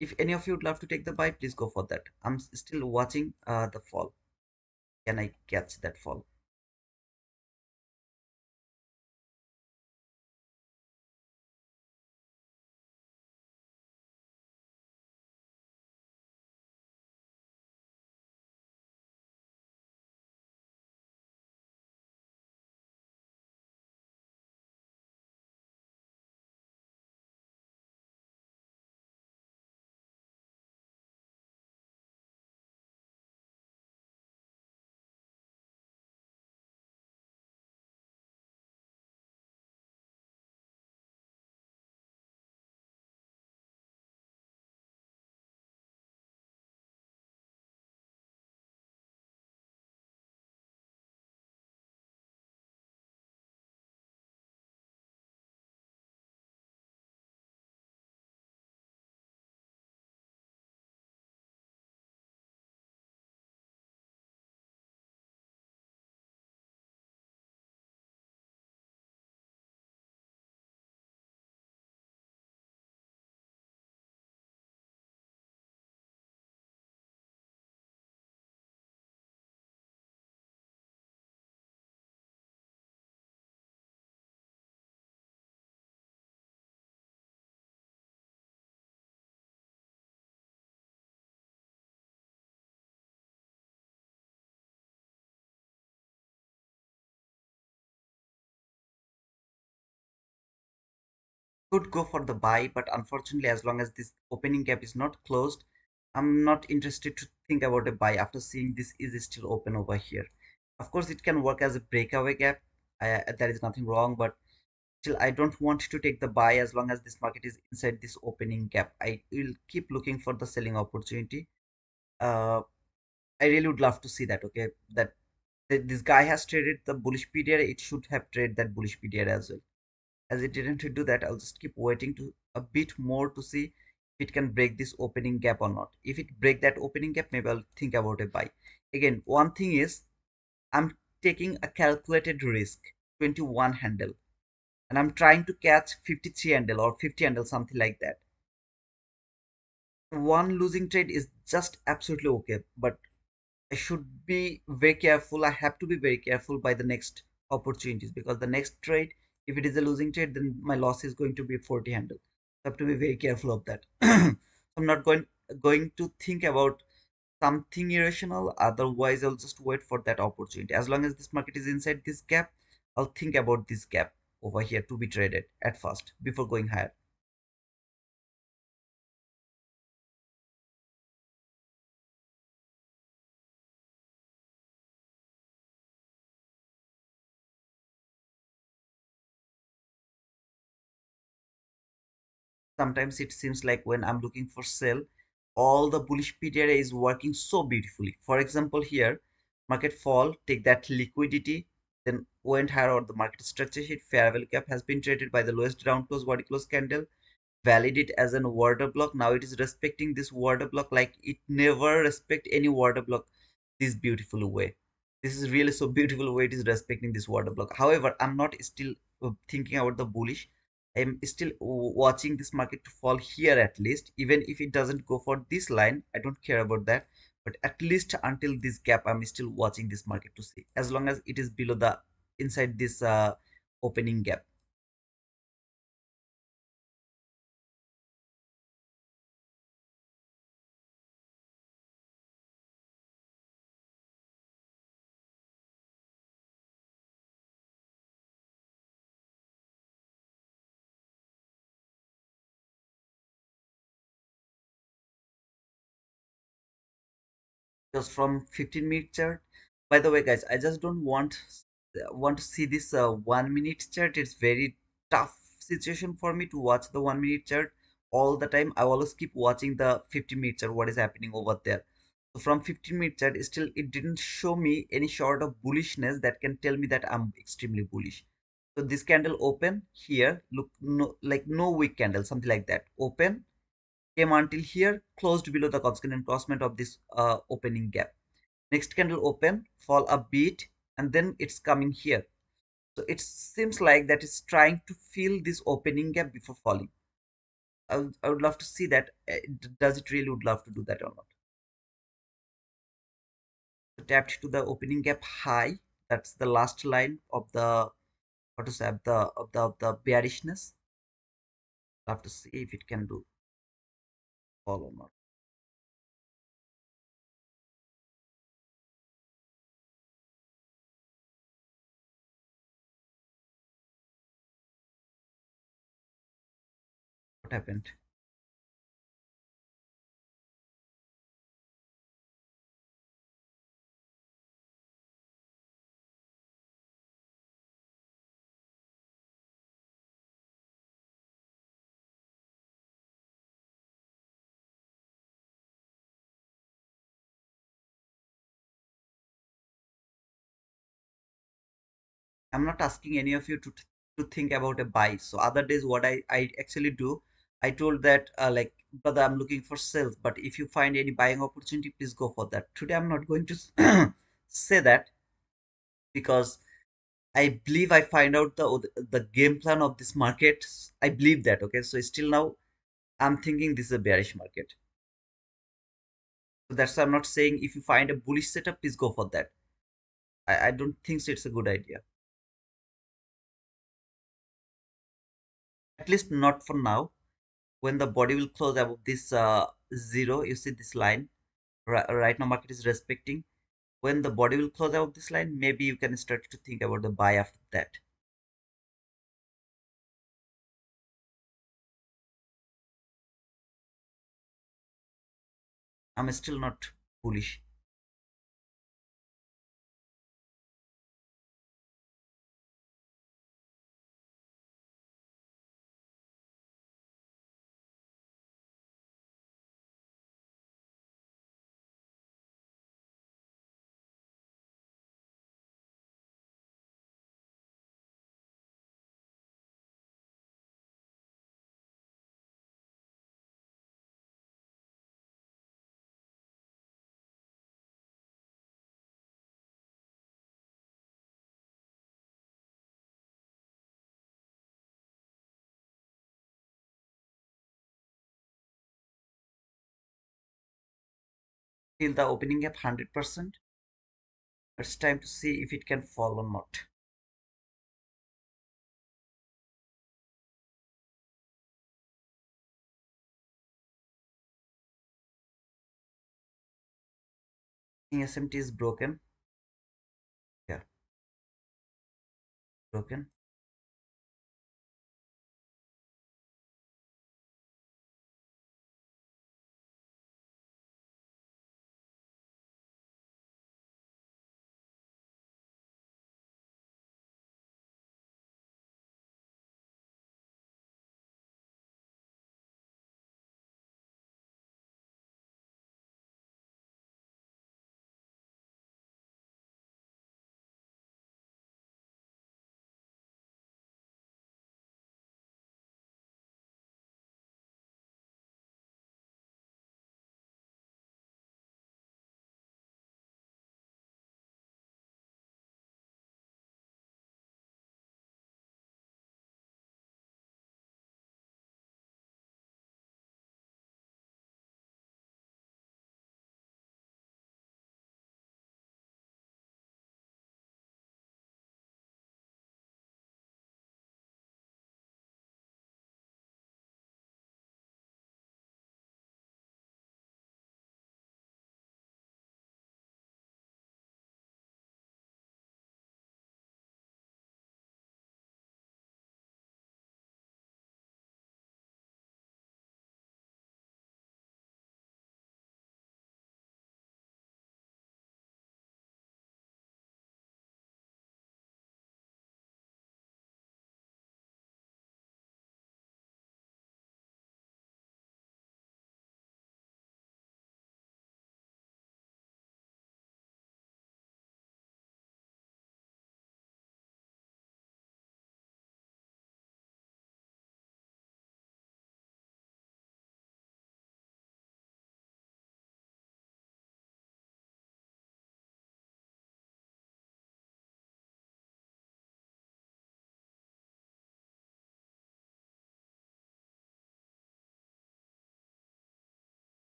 S1: If any of you would love to take the buy, please go for that. I'm still watching the fall. Can I catch that fall? Could go for the buy, but unfortunately, as long as this opening gap is not closed, I'm not interested to think about a buy after seeing this is still open over here. Of course, it can work as a breakaway gap. There is nothing wrong, but still, I don't want to take the buy as long as this market is inside this opening gap. I will keep looking for the selling opportunity. uh, I really would love to see that. Okay, that this guy has traded the bullish period, it should have traded that bullish period as well. As it didn't do that, I'll just keep waiting to a bit more to see if it can break this opening gap or not. If it break that opening gap, maybe I'll think about a buy. Again, one thing is I'm taking a calculated risk, 21 handle, and I'm trying to catch 53 handle or 50 handle, something like that. One losing trade is just absolutely okay, but I should be very careful. I have to be very careful by the next opportunities, because the next trade, if it is a losing trade, then my loss is going to be 40 handle. I have to be very careful of that. I'm not going to think about something irrational. Otherwise, I'll just wait for that opportunity. As long as this market is inside this gap, I'll think about this gap over here to be traded at first before going higher. Sometimes it seems like when I'm looking for sell, all the bullish P area is working so beautifully. For example, here, market fall, take that liquidity, then went higher, or the market structure sheet, fair value gap has been traded by the lowest round close body close candle, valid it as an order block. Now it is respecting this order block like it never respect any order block this beautiful way. This is really so beautiful way it is respecting this order block. However, I'm not still thinking about the bullish. I'm still watching this market to fall here at least. Even if it doesn't go for this line, I don't care about that. But at least until this gap, I'm still watching this market to see. As long as it is below the inside this opening gap. Just from 15-minute chart. By the way, guys, I just don't want to see this 1 minute chart. It's very tough situation for me to watch the 1 minute chart all the time. I always keep watching the 15-minute chart, what is happening over there. So from 15-minute chart, still it didn't show me any sort of bullishness that can tell me that I'm extremely bullish. So this candle open here, look, no, like no weak candle, something like that. Open, came until here, closed below the consequent crossment of this opening gap. Next candle open, fall a bit, and then it's coming here. So it seems like that is trying to fill this opening gap before falling. I would love to see that. Does it really would love to do that or not? So tapped to the opening gap high. That's the last line of the, what to say, of the bearishness. Love to see if it can do fall or not. What happened? I'm not asking any of you to think about a buy. So other days, what I actually do, I told that like, brother, I'm looking for sales, but if you find any buying opportunity, please go for that. Today, I'm not going to say that, because I believe I find out the game plan of this market. I believe that. Okay, so still now I'm thinking this is a bearish market. So that's why I'm not saying if you find a bullish setup, please go for that. I don't think so it's a good idea. At least not for now. When the body will close above this zero, you see this line, right now market is respecting. When the body will close above this line, maybe you can start to think about the buy after that. I'm still not bullish. till the opening gap 100%. It's time to see if it can fall or not. SMT is broken. Yeah, broken.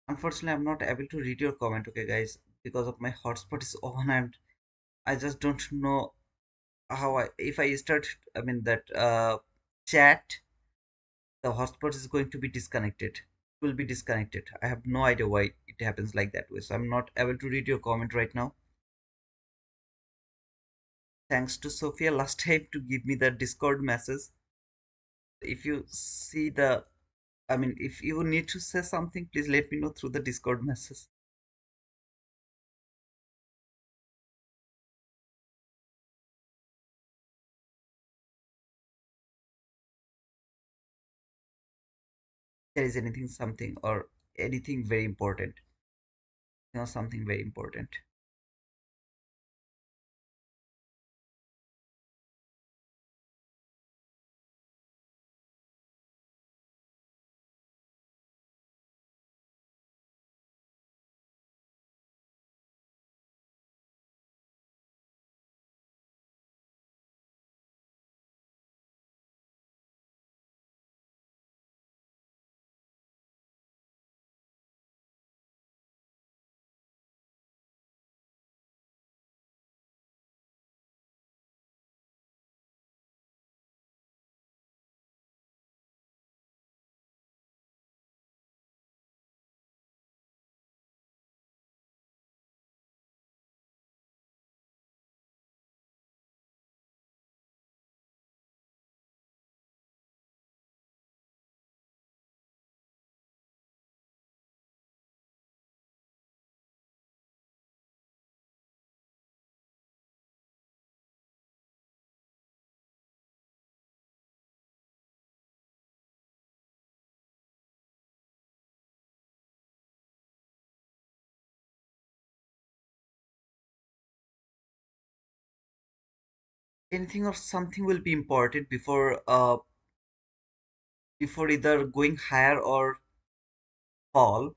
S1: Unfortunately, I'm not able to read your comment, okay, guys, because of my hotspot is on and I just don't know how if I start, I mean, that chat, the hotspot is going to be disconnected. Will be disconnected. I have no idea why it happens like that way. So I'm not able to read your comment right now. Thanks to Sophia last time to give me the Discord message. If you see the, I mean, if you need to say something, please let me know through the Discord message. There is anything, something, or anything very important. Something very important. anything or something will be important before either going higher or fall.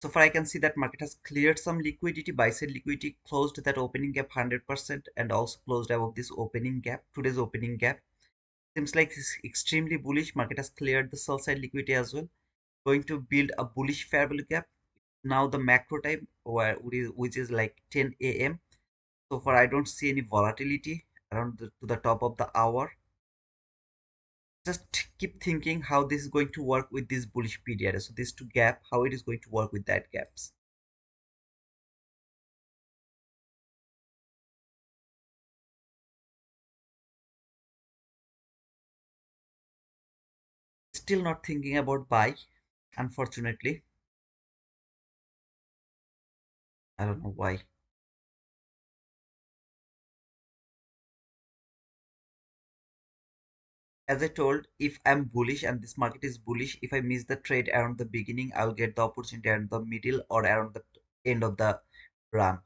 S1: So far, I can see that market has cleared some liquidity. Buy side liquidity closed that opening gap 100% and also closed above this opening gap, today's opening gap. Seems like it's extremely bullish. Market has cleared the sell side liquidity as well. Going to build a bullish fair value gap. Now the macro time, which is like 10 a.m. So far, I don't see any volatility around to the top of the hour. Just keep thinking how this is going to work with this bullish period. So this two gap, how it is going to work with that gaps. Still not thinking about buy, unfortunately. I don't know why. As I told, if I'm bullish and this market is bullish, if I miss the trade around the beginning, I'll get the opportunity around the middle or around the end of the run.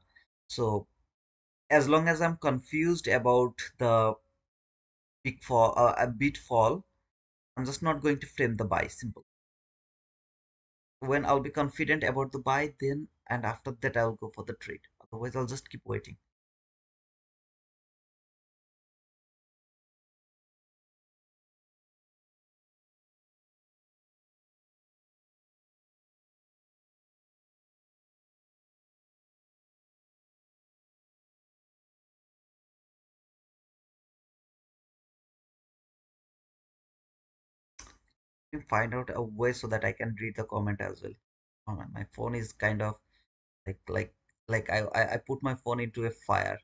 S1: So as long as I'm confused about the big fall, a bit fall, I'm just not going to frame the buy. Simple. When I'll be confident about the buy, then and after that I'll go for the trade. Otherwise, I'll just keep waiting. Find out a way so that I can read the comment as well. Oh man, my phone is kind of like like like I put my phone into a fire.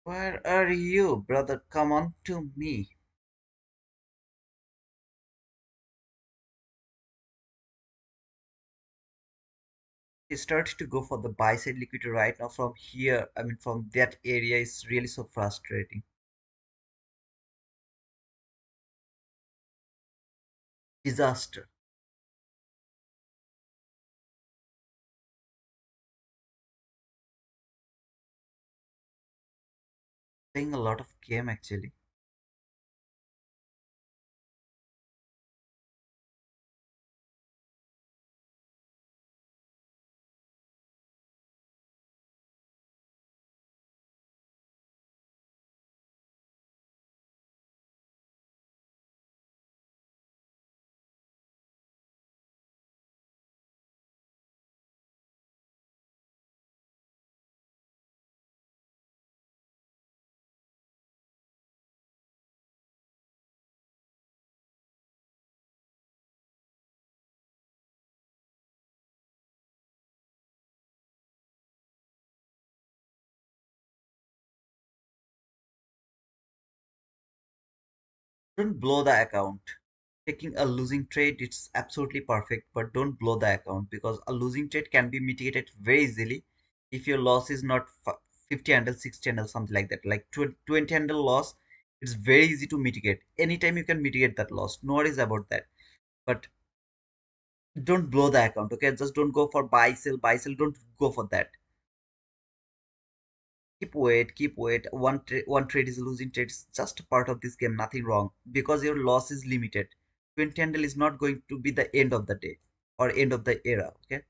S1: Where are you, brother? Come on to me. He started to go for the buy side liquidity right now from here. I mean, from that area is really so frustrating. Disaster. Playing a lot of game actually. Don't blow the account. Taking a losing trade, it's absolutely perfect, but don't blow the account because a losing trade can be mitigated very easily if your loss is not 50 handle, 60 handle, something like that. Like 20 handle loss, it's very easy to mitigate. Anytime you can mitigate that loss. No worries about that. but don't blow the account. Okay, just don't go for buy sell. Don't go for that. Keep wait. One trade is losing trade. It's just a part of this game. Nothing wrong because your loss is limited. 20 handle is not going to be the end of the day or end of the era. Okay.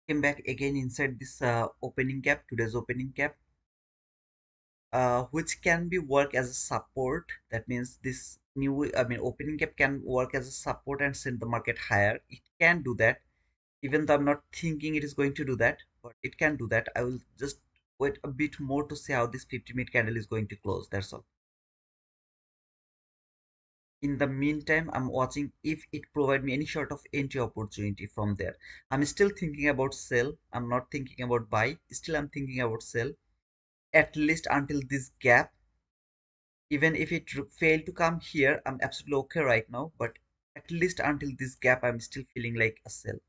S1: Came back again inside this opening gap, today's opening gap, which can be work as a support. That means this new, I mean, opening gap can work as a support and send the market higher. It can do that, even though I'm not thinking it is going to do that, but it can do that. I will just wait a bit more to see how this 50-minute candle is going to close. That's all. In the meantime, I'm watching if it provide me any sort of entry opportunity from there. I'm still thinking about sell. I'm not thinking about buy. Still, I'm thinking about sell at least until this gap. Even if it failed to come here, I'm absolutely okay right now, but at least until this gap I'm still feeling like a sell.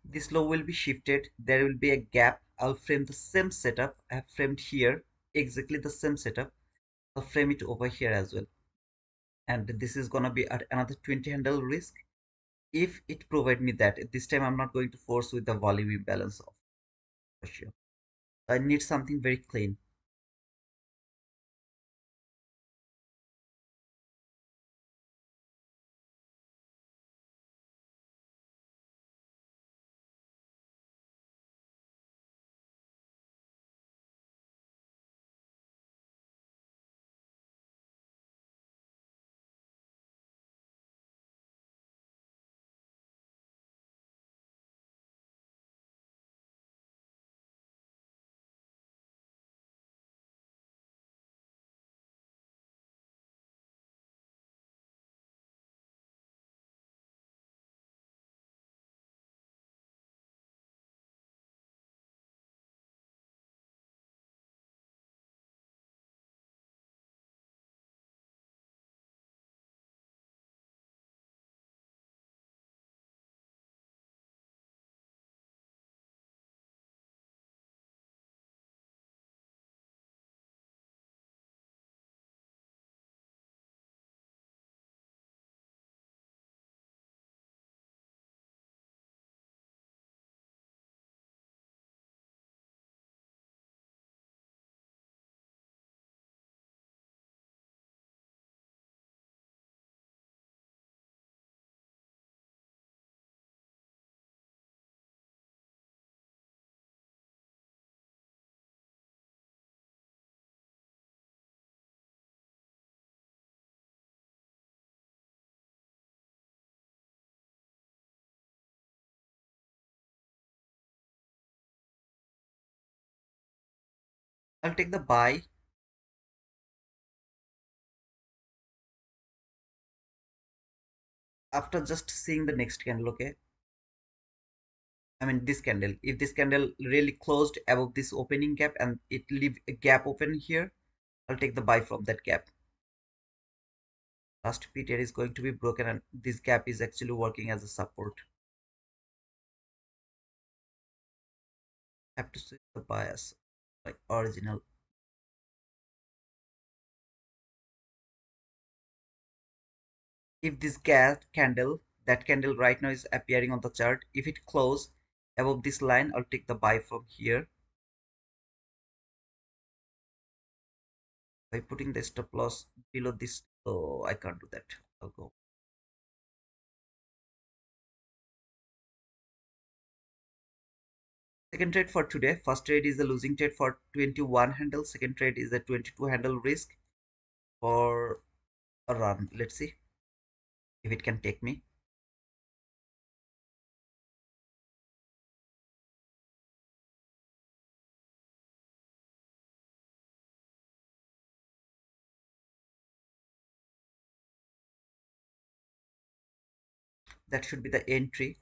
S1: This low will be shifted. There will be a gap. I'll frame the same setup I have framed here, exactly the same setup. I'll frame it over here as well. And this is gonna be at another 20 handle risk. If it provide me that, this time I'm not going to force with the volume imbalance of for sure. I need something very clean. I'll take the buy after just seeing the next candle. Okay, I mean this candle. If this candle really closed above this opening gap and it leave a gap open here, I'll take the buy from that gap. Last period is going to be broken and this gap is actually working as a support. Have to switch the bias like original. If this gas candle, that candle right now is appearing on the chart, if it close above this line, I'll take the buy from here by putting the stop loss below this. Oh, I can't do that. I'll go. Second trade for today. First trade is a losing trade for 21 handle. Second trade is a 22 handle risk for a run. Let's see if it can take me. That should be the entry.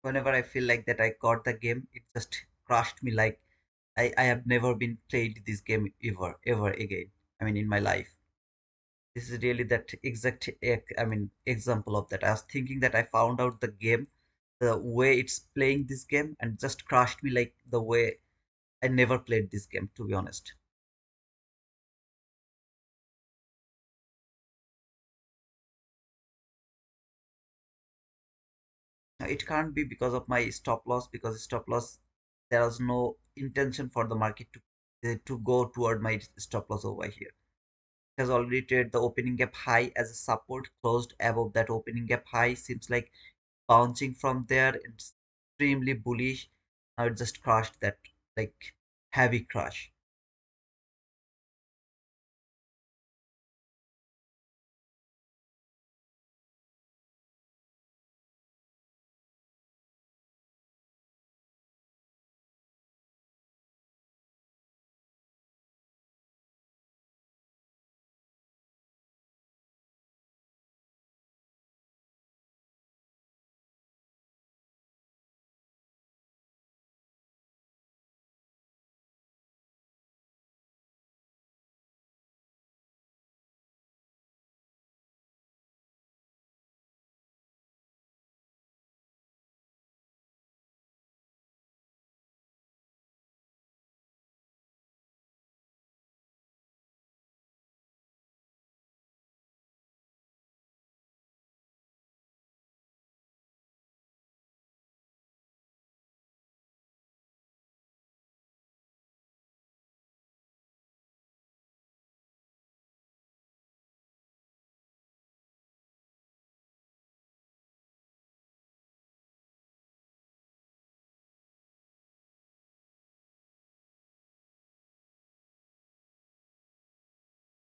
S1: Whenever I feel like that I got the game, it just crushed me like I have never been played this game ever again. I mean in my life. This is really that exact I mean example of that. I was thinking that I found out the game, the way it's playing this game, and just crushed me like the way I never played this game, to be honest. Now, it can't be because of my stop loss, because stop loss there was no intention for the market to go toward my stop loss over here. It has already traded the opening gap high as a support, closed above that opening gap high. Seems like bouncing from there. It's extremely bullish. Now it just crashed that like heavy crash.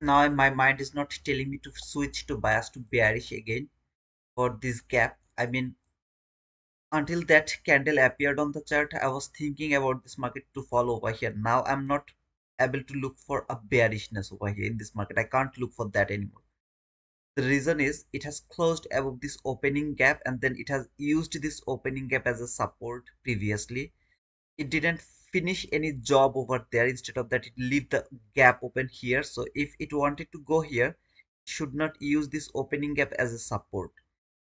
S1: Now my mind is not telling me to switch to bias to bearish again for this gap. I mean, until that candle appeared on the chart, I was thinking about this market to fall over here. Now I'm not able to look for a bearishness over here in this market. I can't look for that anymore. The reason is it has closed above this opening gap and then it has used this opening gap as a support previously. It didn't finish any job over there. Instead of that, it leave the gap open here. So if it wanted to go here, should not use this opening gap as a support.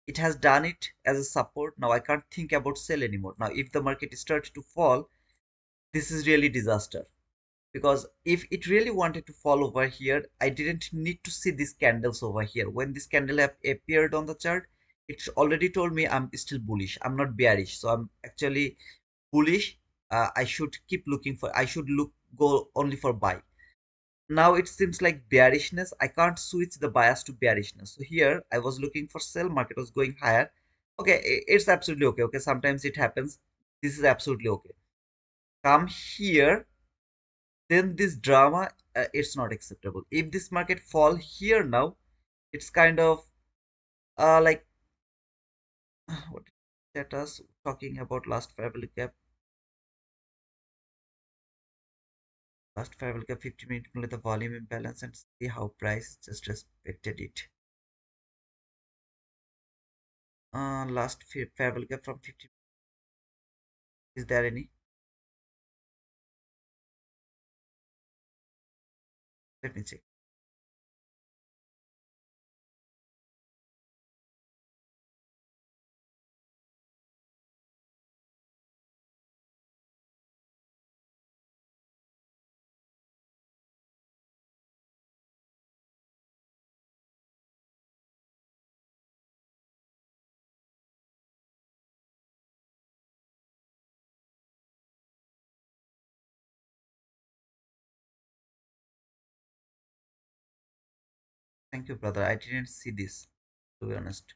S1: It has done it as a support. Now I can't think about sell anymore. Now if the market starts to fall, this is really disaster, because if it really wanted to fall over here, I didn't need to see these candles over here. When this candle have appeared on the chart, it's already told me I'm still bullish, I'm not bearish, so I'm actually bullish. I should keep looking for, I should look, go only for buy. Now it seems like bearishness, I can't switch the bias to bearishness. So here I was looking for sell, market was going higher. Okay, it's absolutely okay. Okay, sometimes it happens. This is absolutely okay. Come here, then this drama, it's not acceptable. If this market fall here now, it's kind of like what that us talking about last fair gap. Last fair gap 50-minute only the volume imbalance, and see how price just respected it. Last fair gap from 50. Is there any? Let me check. Thank you, brother. I didn't see this, to be honest.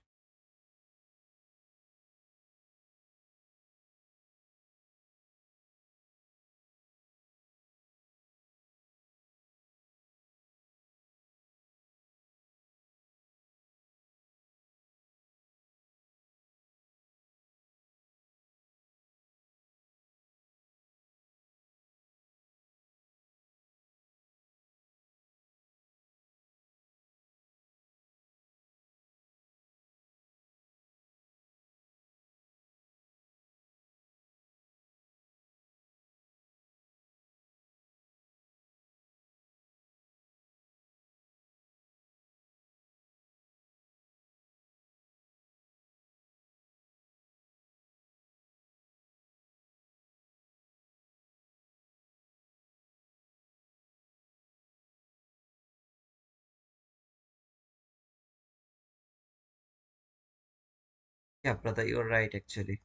S1: Yeah, brother, you're right, actually.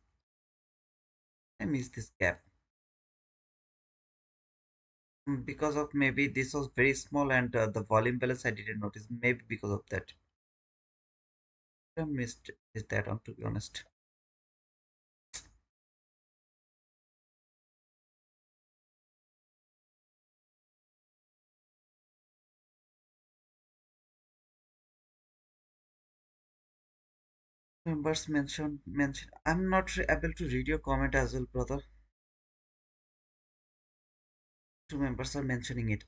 S1: I missed this gap. Because of maybe this was very small, and the volume balance I didn't notice. Maybe because of that. I missed is that on, to be honest. Members mention. I'm not able to read your comment as well, brother. Two members are mentioning it.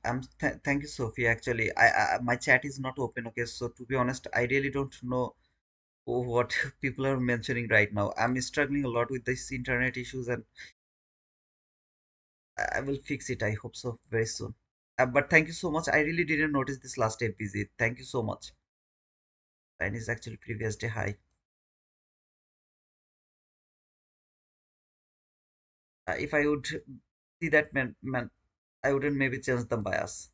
S1: Thank you, Sophie. Actually, my chat is not open. Okay, so to be honest, I really don't know what people are mentioning right now. I'm struggling a lot with this internet issues, and I will fix it. I hope so very soon. But thank you so much. I really didn't notice this last day visit. Thank you so much. And is actually previous day high. If I would see that man, I wouldn't maybe change the bias.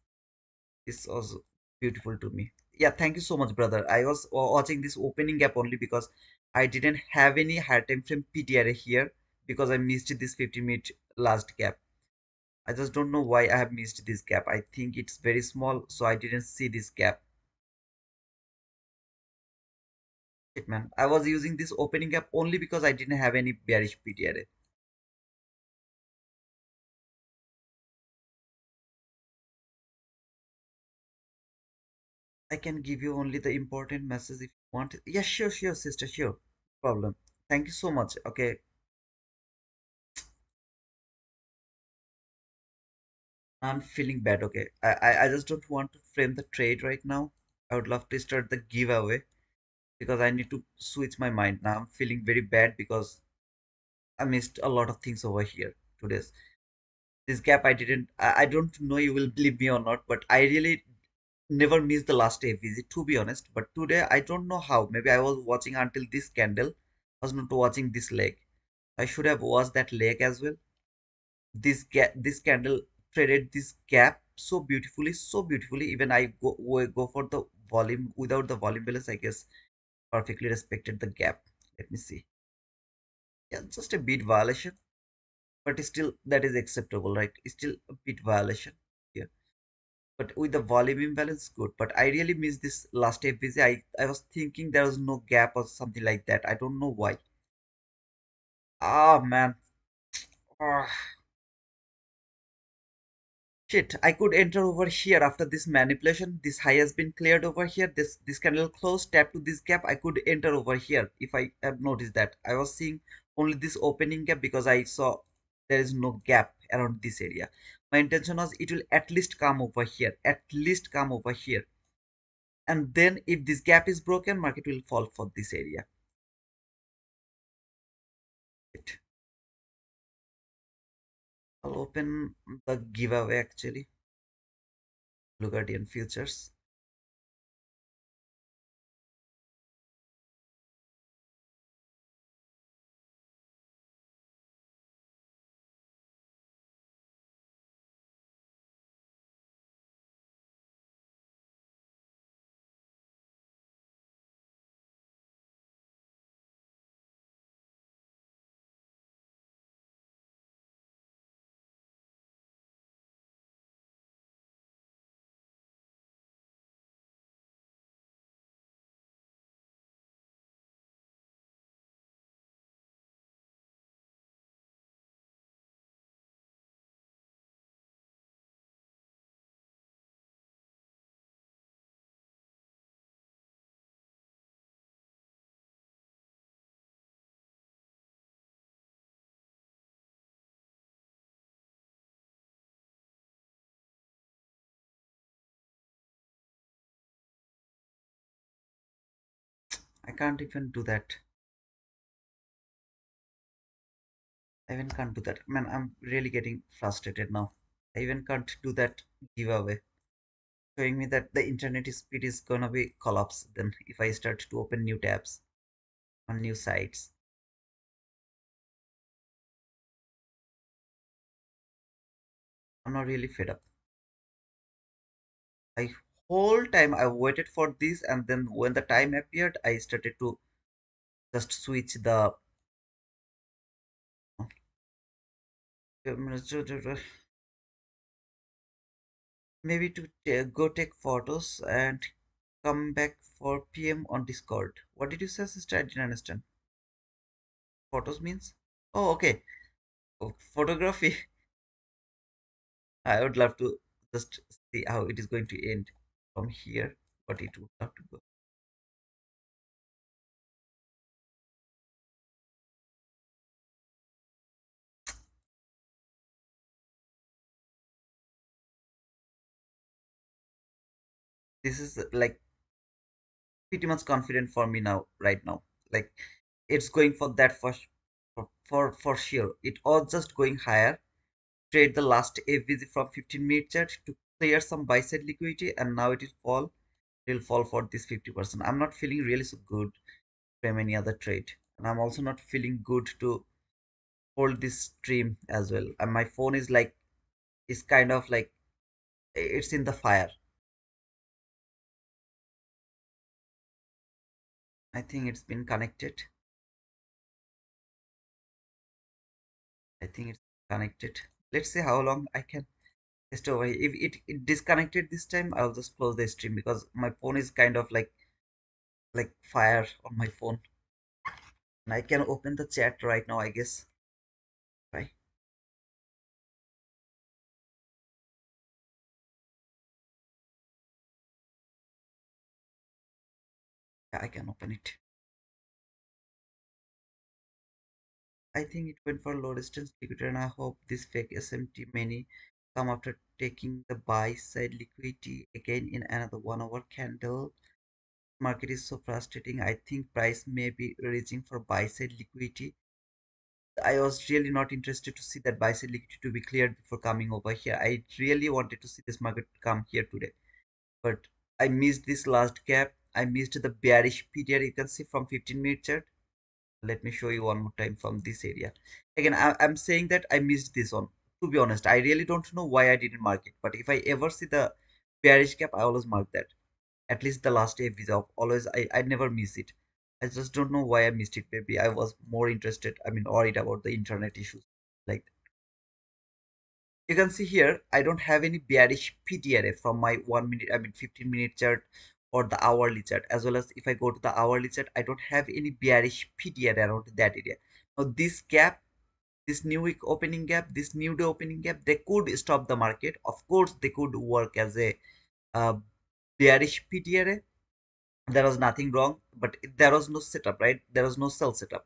S1: This was beautiful to me. Yeah, thank you so much, brother. I was watching this opening gap only because I didn't have any high time frame PTR here, because I missed this 50-minute last gap. I just don't know why I have missed this gap. I think it's very small, so I didn't see this gap. Shit, man. I was using this opening gap only because I didn't have any bearish PTR. I can give you only the important message if you want. Yeah, sure, sure, sister, sure. Problem. Thank you so much. Okay, I'm feeling bad. Okay, I just don't want to frame the trade right now. I would love to start the giveaway because I need to switch my mind now. I'm feeling very bad because I missed a lot of things over here today. This gap I didn't. I don't know you will believe me or not, but I really never miss the last day visit, to be honest. But today I don't know how. Maybe I was watching until this candle. I was not watching this leg. I should have watched that leg as well. This candle traded this gap so beautifully. Even I go for the volume without the volume balance. I guess perfectly respected the gap. Let me see. Yeah, just a bit violation, but still that is acceptable, right? Still a bit violation. Yeah. But with the volume imbalance, good. But I really miss this last FBC. I was thinking there was no gap or something like that. I don't know why. Ah man. Ah, shit. I could enter over here after this manipulation. This high has been cleared over here. This candle closed. Tap to this gap. I could enter over here if I have noticed that. I was seeing only this opening gap because I saw there is no gap around this area. My intention was it will at least come over here. At least come over here. And then if this gap is broken, market will fall for this area. It. I'll open the giveaway actually. Lugardian futures. I can't even do that. I even can't do that. Man, I'm really getting frustrated now. I even can't do that giveaway. Showing me that the internet speed is gonna be collapse then if I start to open new tabs on new sites. I'm not really fed up. I whole time I waited for this, and then when the time appeared, I started to just switch the maybe to go take photos and come back for PM on Discord. What did you say, sister? I didn't understand. Photos means? Oh, okay. Oh, photography. I would love to just see how it is going to end from here, but it would have to go. This is like pretty much confident for me now, right now. Like it's going for that for sure. It was just going higher. Trade the last FVG from 15-minute chart to clear some buy side liquidity, and now it will fall. It will fall for this 50%. I'm not feeling really so good from any other trade, and I'm also not feeling good to hold this stream as well. And my phone is like is kind of like it's in the fire. I think it's been connected. I think it's connected. Let's see how long I can test over here. If it disconnected this time, I'll just close the stream because my phone is kind of like fire on my phone. And I can open the chat right now, I guess. Right? Yeah, I can open it. I think it went for low distance liquidity, and I hope this fake SMT many come after taking the buy side liquidity again in another 1 hour candle. Market is so frustrating. I think price may be reaching for buy side liquidity. I was really not interested to see that buy side liquidity to be cleared before coming over here. I really wanted to see this market come here today, but I missed this last gap. I missed the bearish period. You can see from 15-minute chart. Let me show you one more time from this area. Again, I'm saying that I missed this one. To be honest, I really don't know why I didn't mark it. But if I ever see the bearish gap, I always mark that. At least the last day visa always I never miss it. I just don't know why I missed it. Maybe I was more interested, I mean worried about the internet issues. Like you can see here, I don't have any bearish PTRA from my 1 minute, I mean 15-minute chart or the hourly chart. As well as if I go to the hourly chart, I don't have any bearish PTRA around that area. Now this gap, this new week opening gap, this new day opening gap, they could stop the market. Of course they could work as a uh, bearish PTRA. There was nothing wrong, but there was no setup, right? There was no sell setup.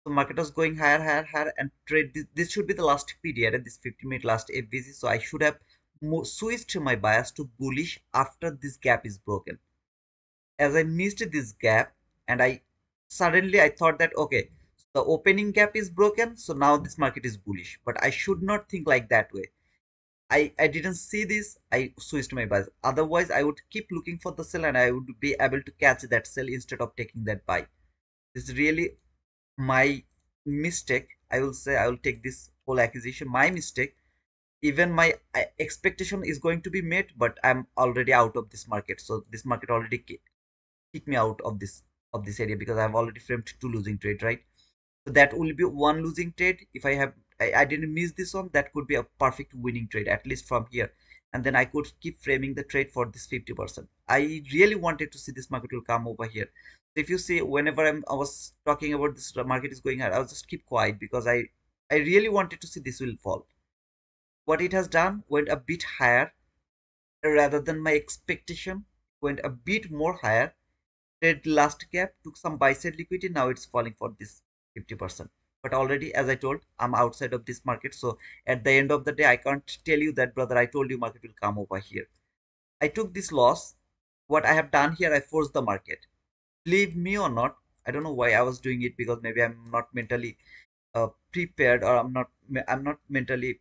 S1: So market was going higher, higher, higher, and trade. This should be the last period, this 50-minute last FVC. So I should have switched my bias to bullish after this gap is broken. As I missed this gap, and I thought that okay, the opening gap is broken, so now this market is bullish. But I should not think like that way. I didn't see this. I switched my bias. Otherwise, I would keep looking for the sell and I would be able to catch that sell instead of taking that buy. This is really my mistake. I will say I will take this whole accusation. My mistake. Even my expectation is going to be met, but I'm already out of this market. So this market already kicked me out of this area because I've already framed two losing trade, right? So that will be one losing trade. If I didn't miss this one, that could be a perfect winning trade, at least from here. And then I could keep framing the trade for this 50%. I really wanted to see this market will come over here. So if you see, whenever I was talking about this market is going higher, I was just keep quiet because I really wanted to see this will fall. What it has done went a bit higher rather than my expectation, went a bit more higher. Trade last gap, took some buy side liquidity. Now it's falling for this 50%. But already, as I told, I'm outside of this market. So at the end of the day, I can't tell you that, brother, I told you market will come over here. I took this loss. What I have done here, I forced the market. Believe me or not, I don't know why I was doing it, because maybe I'm not mentally prepared, or I'm not mentally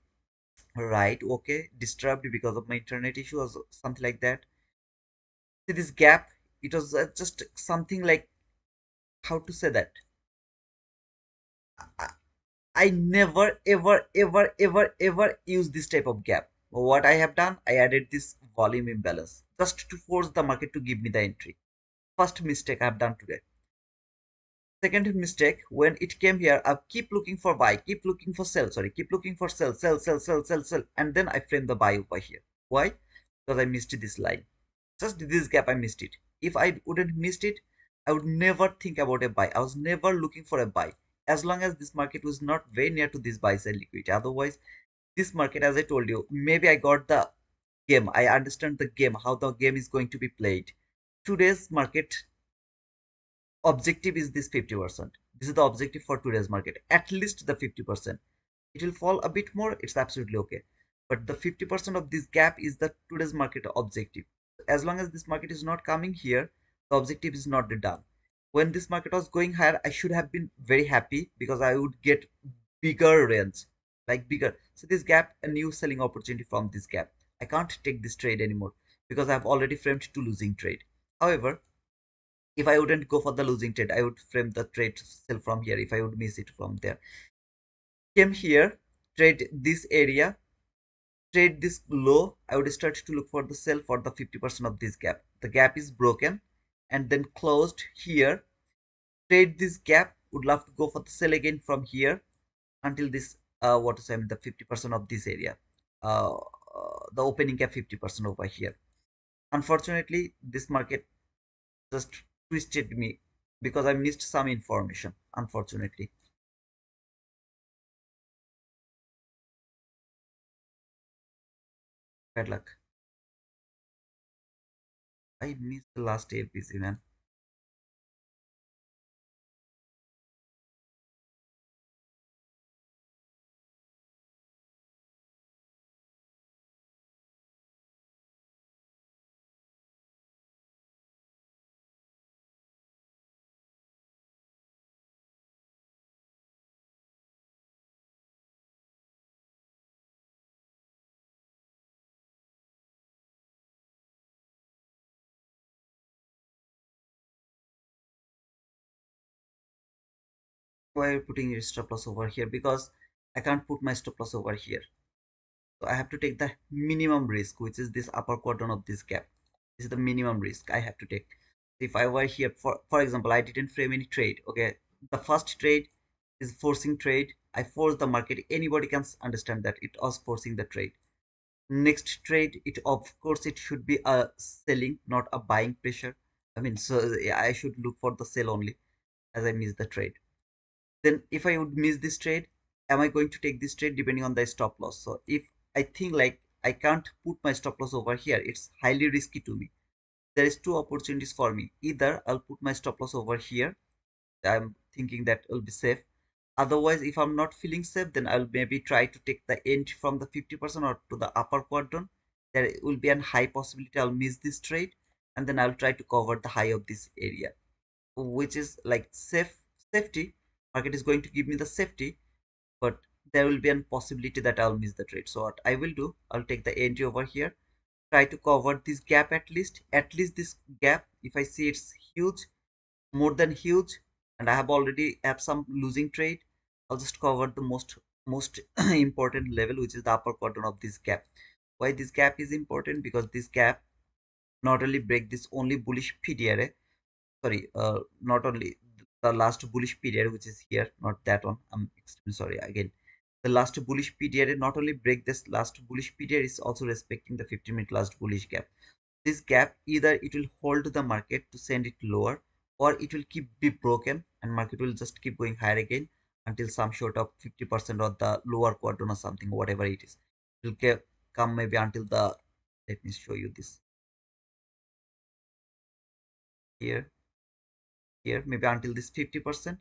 S1: right, okay, disturbed because of my internet issue or something like that. See this gap, it was just something like, how to say that, I never ever use this type of gap. What I have done, I added this volume imbalance just to force the market to give me the entry. First mistake I have done today. Second mistake, when it came here, I keep looking for buy, keep looking for sell, sorry, keep looking for sell, sell, sell, sell, sell, sell, and then I frame the buy over here. Why? Because I missed this line. Just this gap, I missed it. If I wouldn't missed it, I would never think about a buy. I was never looking for a buy. As long as this market was not very near to this buy side liquidity. Otherwise, this market, as I told you, maybe I got the game. I understand the game, how the game is going to be played. Today's market objective is this 50%. This is the objective for today's market. At least the 50%. It will fall a bit more, it's absolutely okay. But the 50% of this gap is the today's market objective. As long as this market is not coming here, the objective is not done. When this market was going higher, I should have been very happy because I would get bigger range, like bigger. So this gap, a new selling opportunity from this gap. I can't take this trade anymore because I've already framed two losing trade. However, if I wouldn't go for the losing trade, I would frame the trade sell from here if I would miss it from there. Came here, trade this area, trade this low, I would start to look for the sell for the 50% of this gap. The gap is broken and then closed here. Trade this gap, would love to go for the sell again from here until this what to say, I mean the 50% of this area. The opening gap 50% over here. Unfortunately, this market just twisted me because I missed some information, unfortunately. Bad luck. I missed the last APC, man. why are you putting your stop loss over here? Because I can't put my stop loss over here. So I have to take the minimum risk, which is this upper quadrant of this gap. This is the minimum risk I have to take. If I were here, for example, I didn't frame any trade. Okay, the first trade is forcing trade. I force the market. Anybody can understand that it was forcing the trade. Next trade, it of course it should be a selling, not a buying pressure. I mean, so yeah, I should look for the sell only as I miss the trade. Then if I would miss this trade, am I going to take this trade depending on the stop loss? So if I think like I can't put my stop loss over here, it's highly risky to me. There is two opportunities for me. Either I'll put my stop loss over here. I'm thinking that will be safe. Otherwise, if I'm not feeling safe, then I'll maybe try to take the end from the 50% or to the upper quadrant. There will be a high possibility I'll miss this trade, and then I'll try to cover the high of this area, which is like safety. Market is going to give me the safety, but there will be a possibility that I'll miss the trade. So what I will do, I'll take the entry over here, try to cover this gap at least this gap. If I see it's huge, more than huge, and I have already have some losing trade, I'll just cover the most important level, which is the upper quadrant of this gap. Why this gap is important? Because this gap not only break this only bullish PDRA, sorry, not only the last bullish period, which is here, not that one. I'm extremely sorry again. The last bullish period not only break this last bullish period, is also respecting the 50-minute last bullish gap. This gap, either it will hold the market to send it lower, or it will keep be broken and market will just keep going higher again until some sort of 50% of the lower quadrant or something, whatever it is. It will come maybe until the, let me show you this here, maybe until this 50%,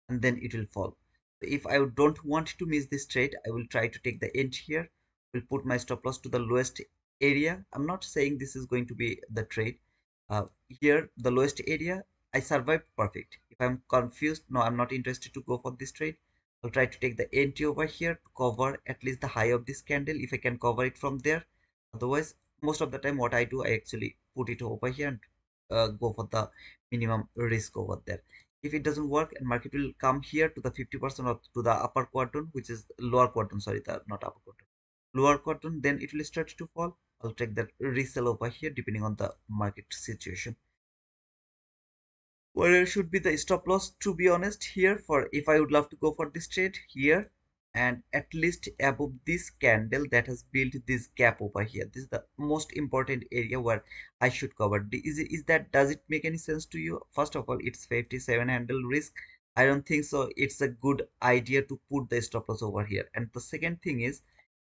S1: and then it will fall. So if I don't want to miss this trade, I will try to take the end here, will put my stop loss to the lowest area. I'm not saying this is going to be the trade. Here the lowest area, I survived perfect. If I'm confused, no, I'm not interested to go for this trade, I'll try to take the entry over here to cover at least the high of this candle if I can cover it from there. Otherwise, most of the time what I do, I actually put it over here and go for the minimum risk over there. If it doesn't work and market will come here to the 50% or to the upper quadrant, which is lower quadrant, sorry, the not upper quadrant, lower quadrant, then it will start to fall. I'll take that resell over here depending on the market situation. Where should be the stop loss, to be honest, here, for if I would love to go for this trade here, and at least above this candle that has built this gap over here. This is the most important area where I should cover. Is that, does it make any sense to you? First of all, it's 57 handle risk. I don't think so it's a good idea to put the stop loss over here. And the second thing is,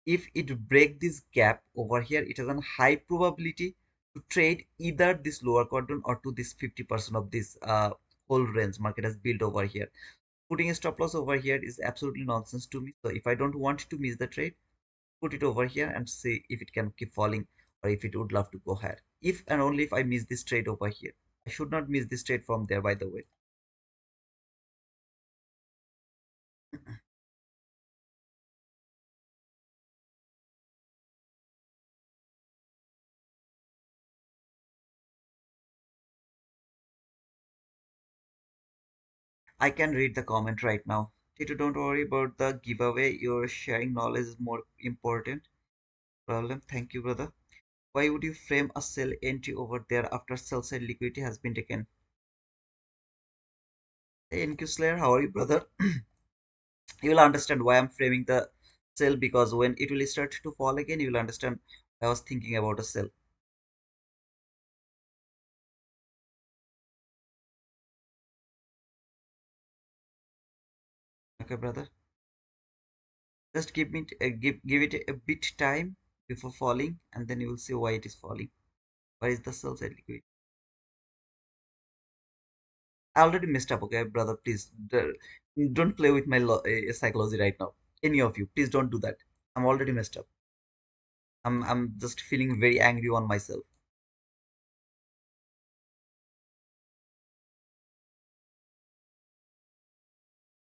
S1: if it break this gap over here, it has a high probability to trade either this lower quadrant or to this 50% of this whole range market has built over here. Putting a stop loss over here is absolutely nonsense to me. So if I don't want to miss the trade, put it over here and see if it can keep falling or if it would love to go higher. If and only if I miss this trade over here, I should not miss this trade from there, by the way. I can read the comment right now. Tito, don't worry about the giveaway. Your sharing knowledge is more important. Problem. Thank you, brother. Why would you frame a sell entry over there after sell side liquidity has been taken? Hey, NQ Slayer, how are you, brother? You will understand why I'm framing the sell, because when it will start to fall again, you will understand I was thinking about a sell. Okay, brother. Just give it a bit time before falling, and then you will see why it is falling. Why is the sell side liquidity? I already messed up. Okay, brother. Please don't play with my psychology right now. Any of you, please don't do that. I'm already messed up. I'm just feeling very angry on myself.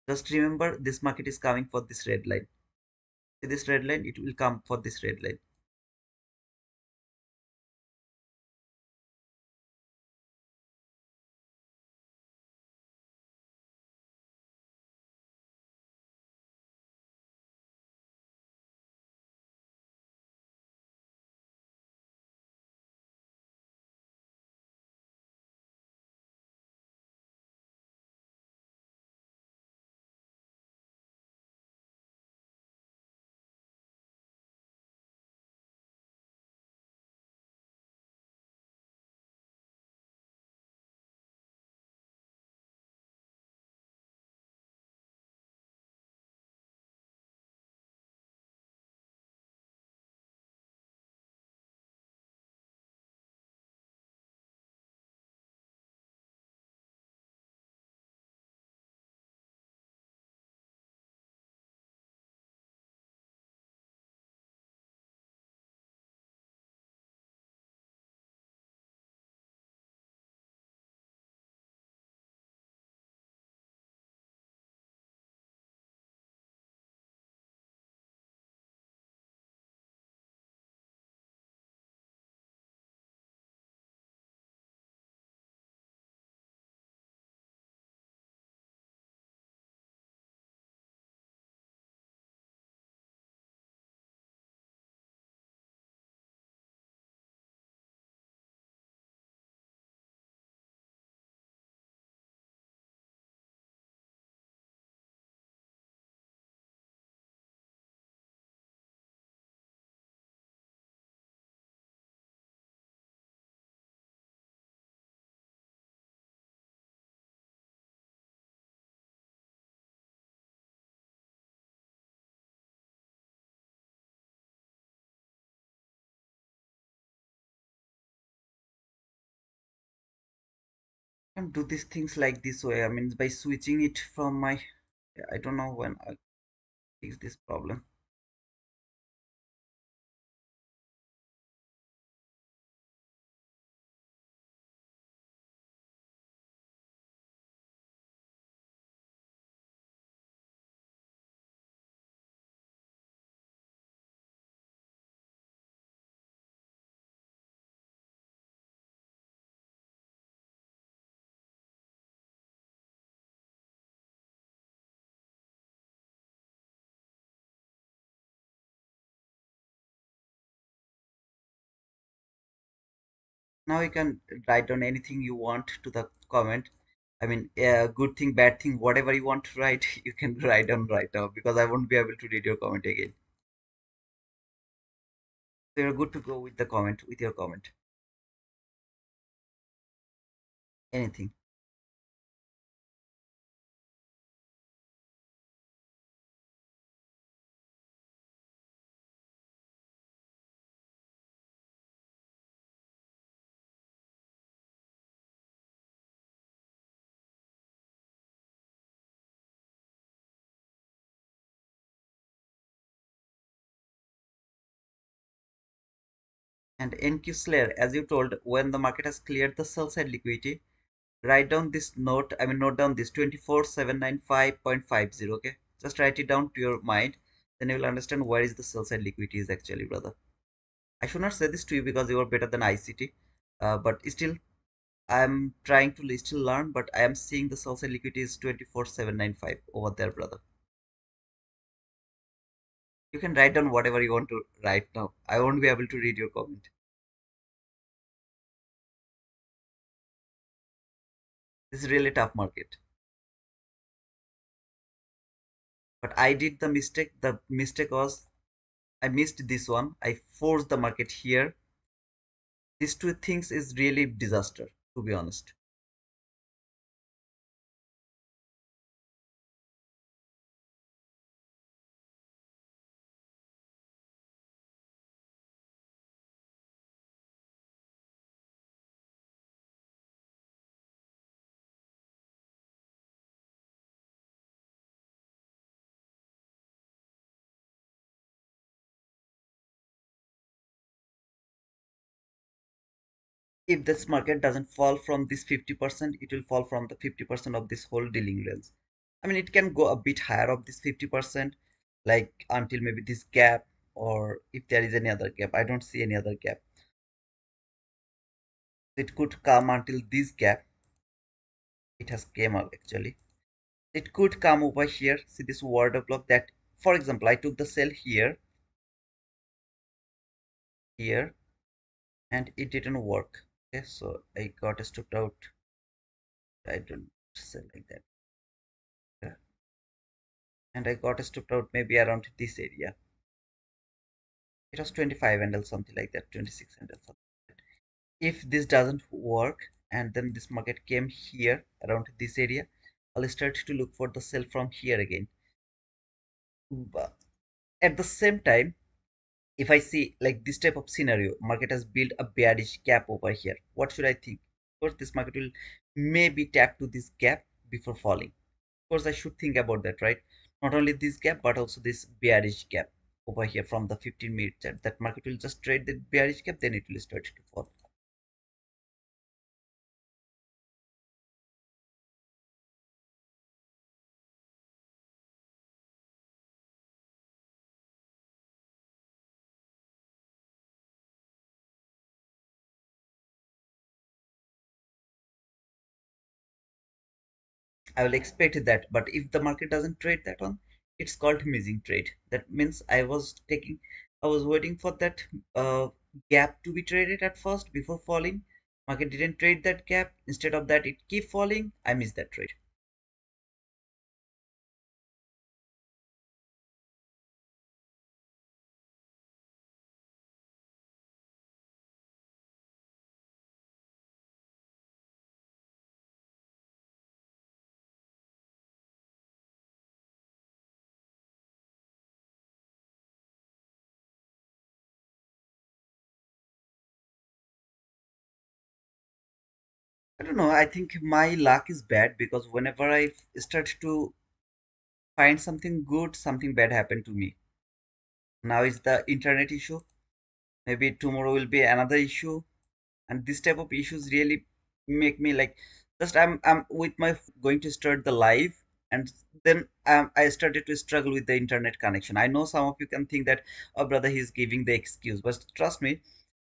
S1: Just remember, this market is coming for this red line. See this red line? It will come for this red line. Can do these things like this way. I mean, by switching it from my, I don't know when I fix this problem. Now you can write down anything you want to the comment. I mean, good thing, bad thing, whatever you want to write, you can write down right now because I won't be able to read your comment again. So you're good to go with the comment, with your comment. Anything. And NQ Slayer, as you told, when the market has cleared the sell side liquidity, write down this note. I mean, note down this 24795.50. Okay, just write it down to your mind. Then you will understand where is the sell side liquidity is actually, brother. I should not say this to you because you are better than ICT, but still, I am trying to still learn. But I am seeing the sell side liquidity is 24795 over there, brother. You can write down whatever you want to write now. I won't be able to read your comment. This is really tough market. But I did the mistake. The mistake was I missed this one. I forced the market here. These two things is really disaster, to be honest. If this market doesn't fall from this 50%, it will fall from the 50% of this whole dealing range. I mean, it can go a bit higher of this 50%, like until maybe this gap, or if there is any other gap. I don't see any other gap. It could come until this gap. It has came up actually. It could come over here. See this order block that, for example, I took the sell here, here, and it didn't work. Okay, so I got stopped out. I don't sell like that. Yeah. And I got stopped out maybe around this area. It was 25 handle, something like that, 26 handle, something like that. If this doesn't work and then this market came here around this area, I'll start to look for the sell from here again. But at the same time, if I see like this type of scenario, market has built a bearish gap over here. What should I think? Of course, this market will maybe tap to this gap before falling. Of course, I should think about that, right? Not only this gap, but also this bearish gap over here from the 15-minute chart. That market will just trade the bearish gap, then it will start to fall. I will expect that. But if the market doesn't trade that one, it's called missing trade. That means I was waiting for that gap to be traded at first before falling. Market didn't trade that gap. Instead of that, it keep falling. I missed that trade. I don't know. I think my luck is bad because whenever I start to find something good, something bad happened to me. Now is the internet issue. Maybe tomorrow will be another issue, and this type of issues really make me like just I'm with my going to start the live, and then I started to struggle with the internet connection. I know some of you can think that, oh brother, he's giving the excuse, but trust me,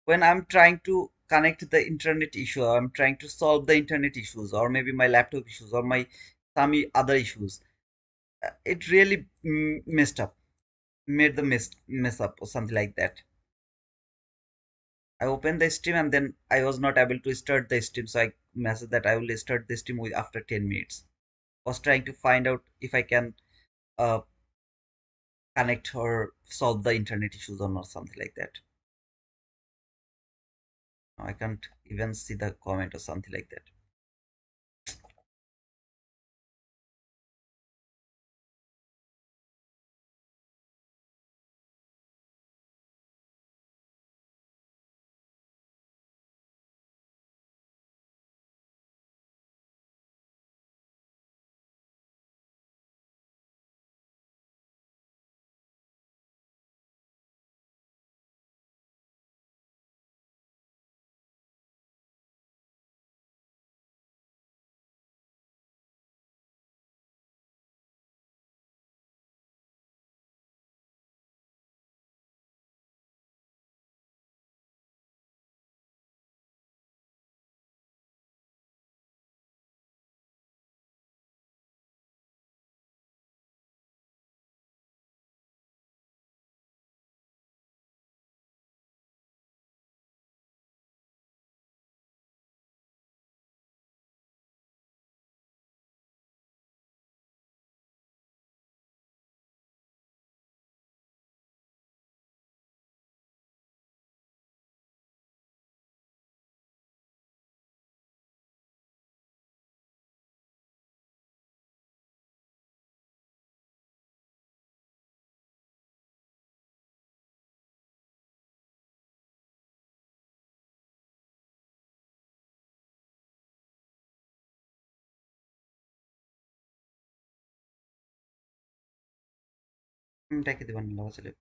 S1: when I'm trying to connect the internet issue, or I'm trying to solve the internet issues, or maybe my laptop issues, or my some other issues, it really messed up, made the mess up or something like that. I opened the stream and then I was not able to start the stream, so I messaged that I will start the stream with after 10 minutes. Was trying to find out if I can uh, connect or solve the internet issues or not, something like that. I can't even see the comment or something like that. এটাকে দিবেন না আসলে।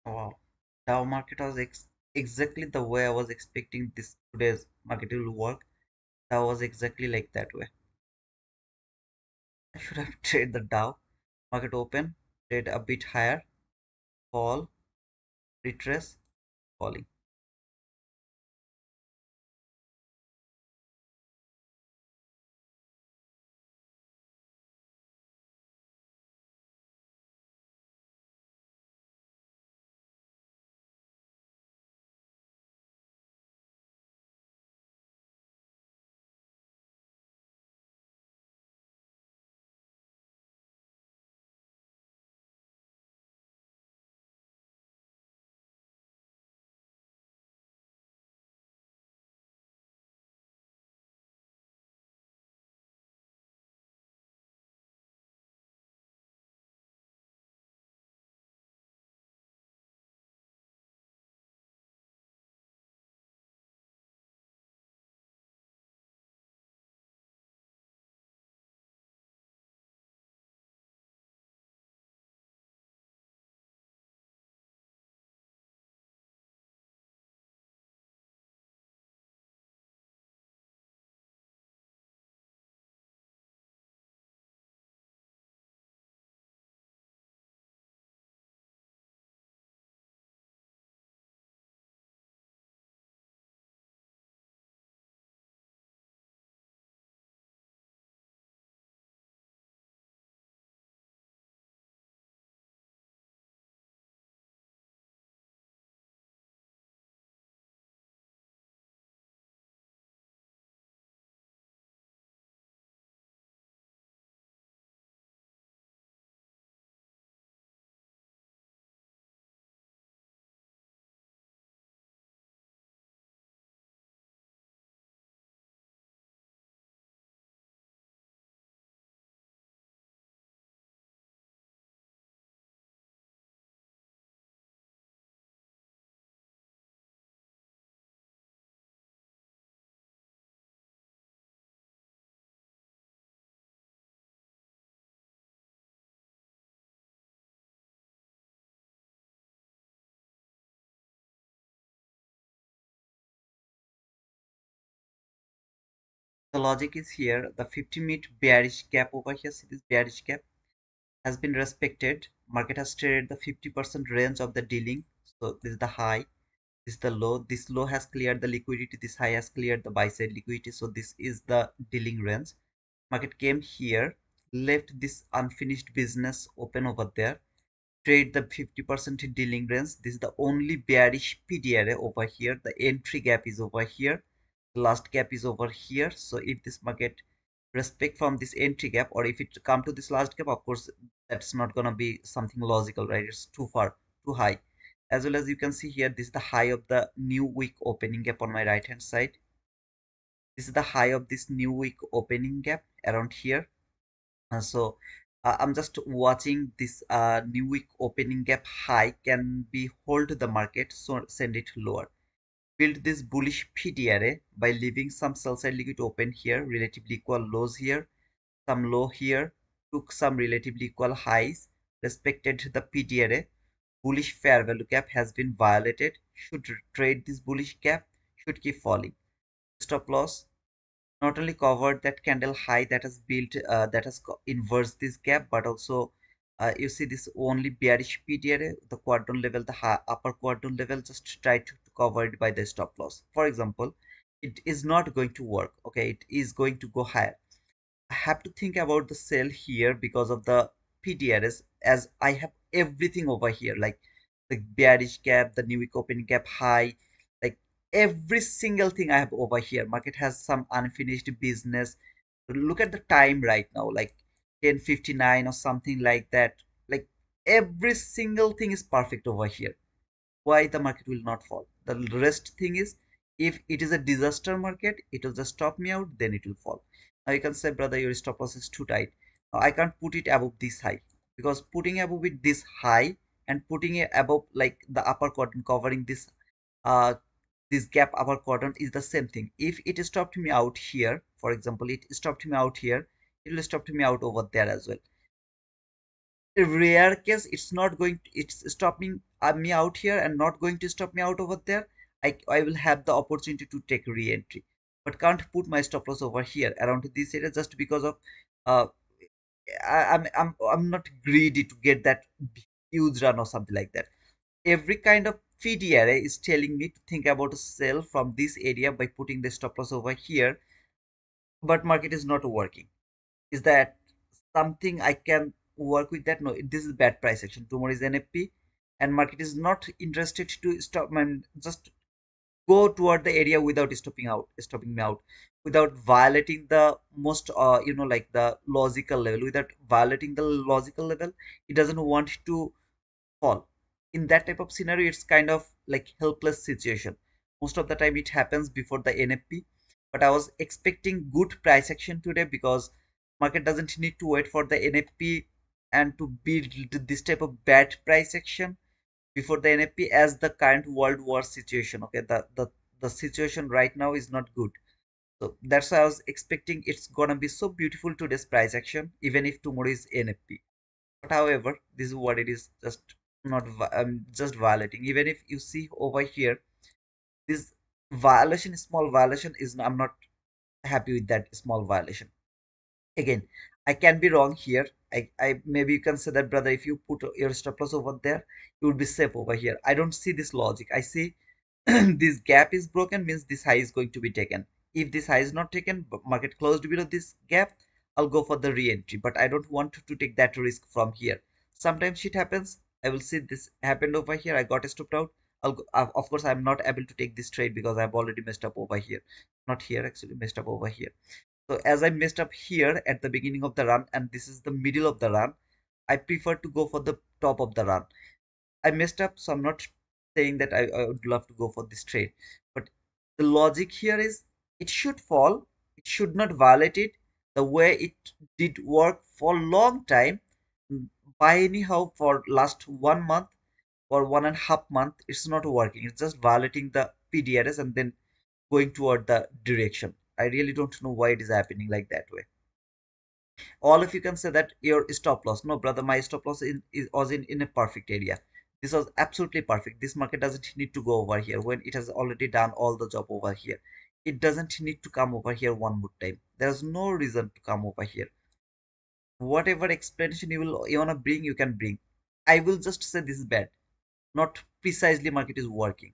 S1: Wow. Dow market was exactly the way I was expecting this today's market will work. That was exactly like that way. I should have traded the Dow. Market open, trade a bit higher, fall, retrace, falling. The logic is here. The 50-minute bearish gap over here, see this bearish gap has been respected. Market has traded the 50% range of the dealing. So this is the high, this is the low. This low has cleared the liquidity. This high has cleared the buy side liquidity. So this is the dealing range. Market came here, left this unfinished business open over there, trade the 50% dealing range. This is the only bearish PDRA over here. The entry gap is over here. The last gap is over here. So if this market respect from this entry gap, or if it come to this last gap, of course that's not gonna be something logical, right? It's too far, too high. As well as you can see here, this is the high of the new week opening gap on my right hand side. This is the high of this new week opening gap around here. So I'm just watching this new week opening gap high can be hold the market, so send it lower. Build this bullish PDRA by leaving some sell side liquid open here, relatively equal lows here, some low here, took some relatively equal highs, respected the PDRA. Bullish fair value gap has been violated. Should trade this bullish gap, should keep falling. Stop loss not only covered that candle high that has built that has inverse this gap, but also you see this only bearish PDRA, the quadrant level, the upper quadrant level, just try to cover it by the stop loss. For example, it is not going to work. Okay, it is going to go higher. I have to think about the sell here because of the PDRS, as I have everything over here, like the bearish gap, the new week opening gap high, like every single thing I have over here. Market has some unfinished business. Look at the time right now, like 10:59 or something like that. Like every single thing is perfect over here. Why the market will not fall? The rest thing is If it is a disaster market, it will just stop me out, then it will fall. Now you can say, brother, your stop loss is too tight. I can't put it above this high, because putting above it this high and putting it above like the upper quadrant covering uh this gap upper quadrant is the same thing. If it stopped me out here, for example, it stopped me out here, it will stop me out over there as well. A rare case, it's not going to, it's stopping me out here and not going to stop me out over there. I will have the opportunity to take re-entry, but can't put my stop loss over here around this area just because of uh I'm not greedy to get that huge run or something like that. Every kind of feed area is telling me to think about a sell from this area by putting the stop loss over here, but market is not working. Is that something I can work with that? No, this is bad price action. Tomorrow is NFP and market is not interested to stop and just go toward the area without stopping me out, without violating the most like the logical level, without violating the logical level. It doesn't want to fall. In that type of scenario, it's kind of like helpless situation. Most of the time it happens before the NFP, but I was expecting good price action today because market doesn't need to wait for the NFP and to build this type of bad price action before the NFP, as the current world war situation. Okay, the situation right now is not good. So that's why I was expecting it's gonna be so beautiful today's price action, even if tomorrow is NFP. But however, this is what it is, just not just violating. Even if you see over here, this violation, small violation is, I'm not happy with that small violation. Again, I can be wrong here. I maybe you can say that, brother, if you put your stop loss over there, you would be safe over here. I don't see this logic. I see this gap is broken, means this high is going to be taken. If this high is not taken, but market closed below this gap, I'll go for the re-entry. But I don't want to take that risk from here. Sometimes shit happens. I will see this happened over here. I got stopped out. I'll go, of course, I'm not able to take this trade because I've already messed up over here. Not here, actually, messed up over here. So as I messed up here at the beginning of the run and this is the middle of the run, I prefer to go for the top of the run. I messed up, so I'm not saying that I would love to go for this trade. But the logic here is it should fall, it should not violate it the way it did work for a long time. By anyhow, for last 1 month or 1.5 month, it's not working. It's just violating the PDRS and then going toward the direction. I really don't know why it is happening like that way. All of you can say that your stop loss, no brother, my stop loss was in a perfect area. This was absolutely perfect. This market doesn't need to go over here when it has already done all the job over here. It doesn't need to come over here one more time. There's no reason to come over here. Whatever explanation you wanna bring, you can bring. I will just say this is bad, not precisely market is working.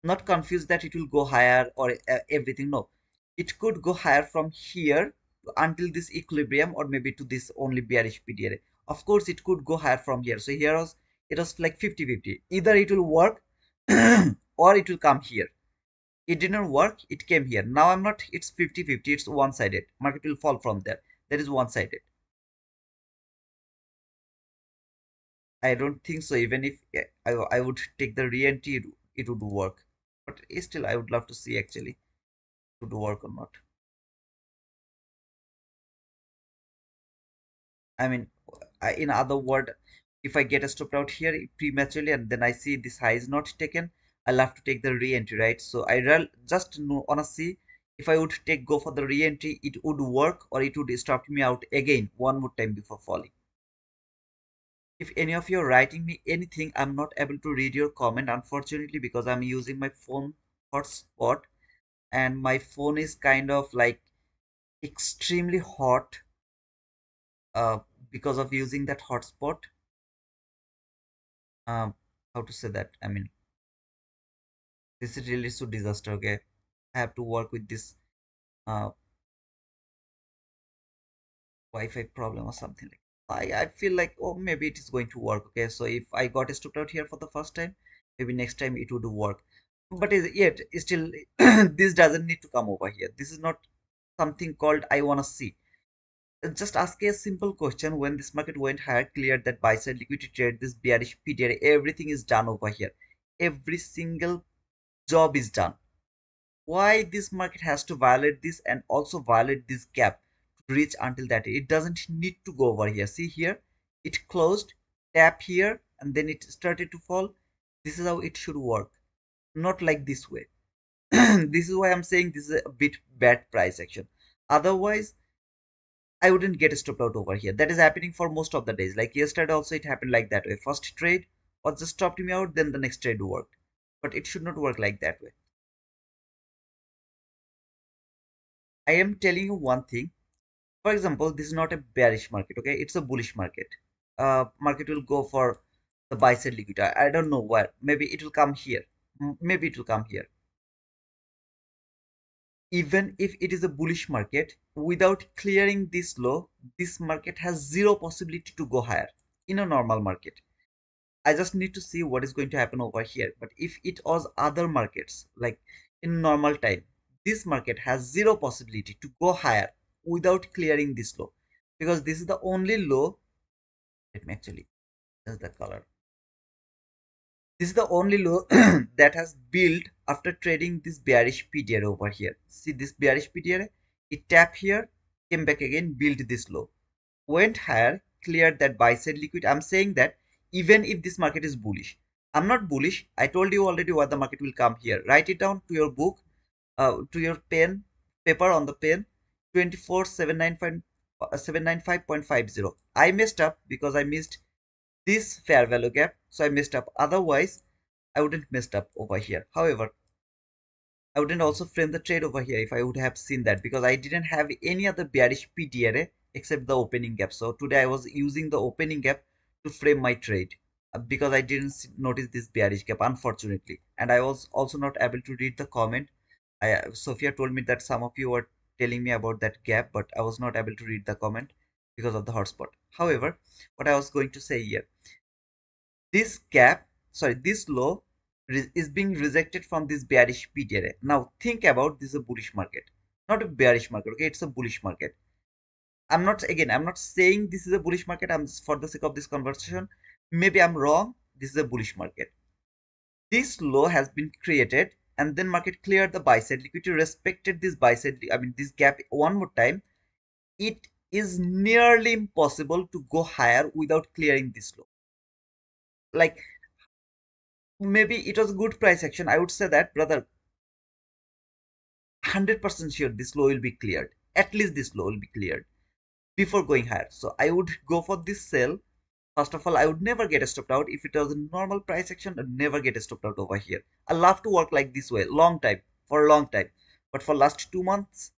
S1: Not confused that it will go higher or everything. No, it could go higher from here until this equilibrium, or maybe to this only bearish PDRA. Of course it could go higher from here. So here was, it was like 50-50, either it will work or it will come here. It didn't work, it came here. Now I'm not, it's 50-50, it's one-sided. Market will fall from there. That is one-sided. I don't think so. Even if I would take the re-entry, it would work. But still, I would love to see actually it would work or not. I mean, in other word, if I get a stopped out here prematurely and then I see this high is not taken, I'll have to take the re-entry, right? So just wanna see if I would go for the re-entry, it would work or it would stop me out again one more time before falling. If any of you are writing me anything, I'm not able to read your comment, unfortunately, because I'm using my phone hotspot and my phone is kind of like extremely hot uh, because of using that hotspot. um how to say that, I mean, this is really so disaster. Okay, I have to work with this uh wi-fi problem or something like I feel like, oh, maybe it is going to work. Okay, so if I got stopped out here for the first time, maybe next time it would work. But yet still this doesn't need to come over here. This is not something called I want to see. Just ask a simple question: when this market went higher, cleared that buy side liquidity trade, this bearish PDR, everything is done over here. Every single job is done. why this market has to violate this and also violate this gap to reach until that. It doesn't need to go over here. See here, it closed, tap here, and then it started to fall. This is how it should work, not like this way. This is why I'm saying this is a bit bad price action. Otherwise, I wouldn't get stopped out over here. That is happening for most of the days. Like yesterday also it happened like that way. First trade was just stopped me out, then the next trade worked. But it should not work like that way. I am telling you one thing. For example, this is not a bearish market, okay? It's a bullish market. Market will go for the buy side liquidity. I don't know where. Maybe it will come here. Maybe it will come here. Even if it is a bullish market, without clearing this low, this market has zero possibility to go higher in a normal market. I just need to see what is going to happen over here. But if it was other markets, like in normal time, this market has zero possibility to go higher without clearing this low, because this is the only low. Let me actually adjust the color. This is the only low that has built after trading this bearish PDR over here. See this bearish PDR? It tapped here, came back again, built this low, went higher, cleared that buy side liquid. I'm saying that even if this market is bullish, I'm not bullish. I told you already what the market will come here. Write it down to your book, to your pen, paper on the pen. 24795.50. I messed up because I missed this fair value gap, so I messed up. Otherwise, I wouldn't messed up over here. However, I wouldn't also frame the trade over here if I would have seen that, because I didn't have any other bearish PTRA except the opening gap. So today I was using the opening gap to frame my trade, because I didn't notice this bearish gap, unfortunately. And I was also not able to read the comment. Sophia told me that some of you were telling me about that gap, but I was not able to read the comment because of the hotspot. However, what I was going to say here, this gap, sorry, this low is being rejected from this bearish PTRA. Now think about this is a bullish market, not a bearish market. Okay, it's a bullish market. I'm not saying this is a bullish market. I'm just, for the sake of this conversation, maybe I'm wrong. This is a bullish market. This low has been created, and then market cleared the buy side liquidity, respected this buy side, I mean this gap one more time. It is nearly impossible to go higher without clearing this low. Like, maybe it was a good price action. I would say that, brother, 100% sure this low will be cleared. At least this low will be cleared before going higher. So I would go for this sell. First of all, I would never get stopped out. If it was a normal price action, I'd never get stopped out over here. I love to work like this way, long time, for a long time. But for last 2 months,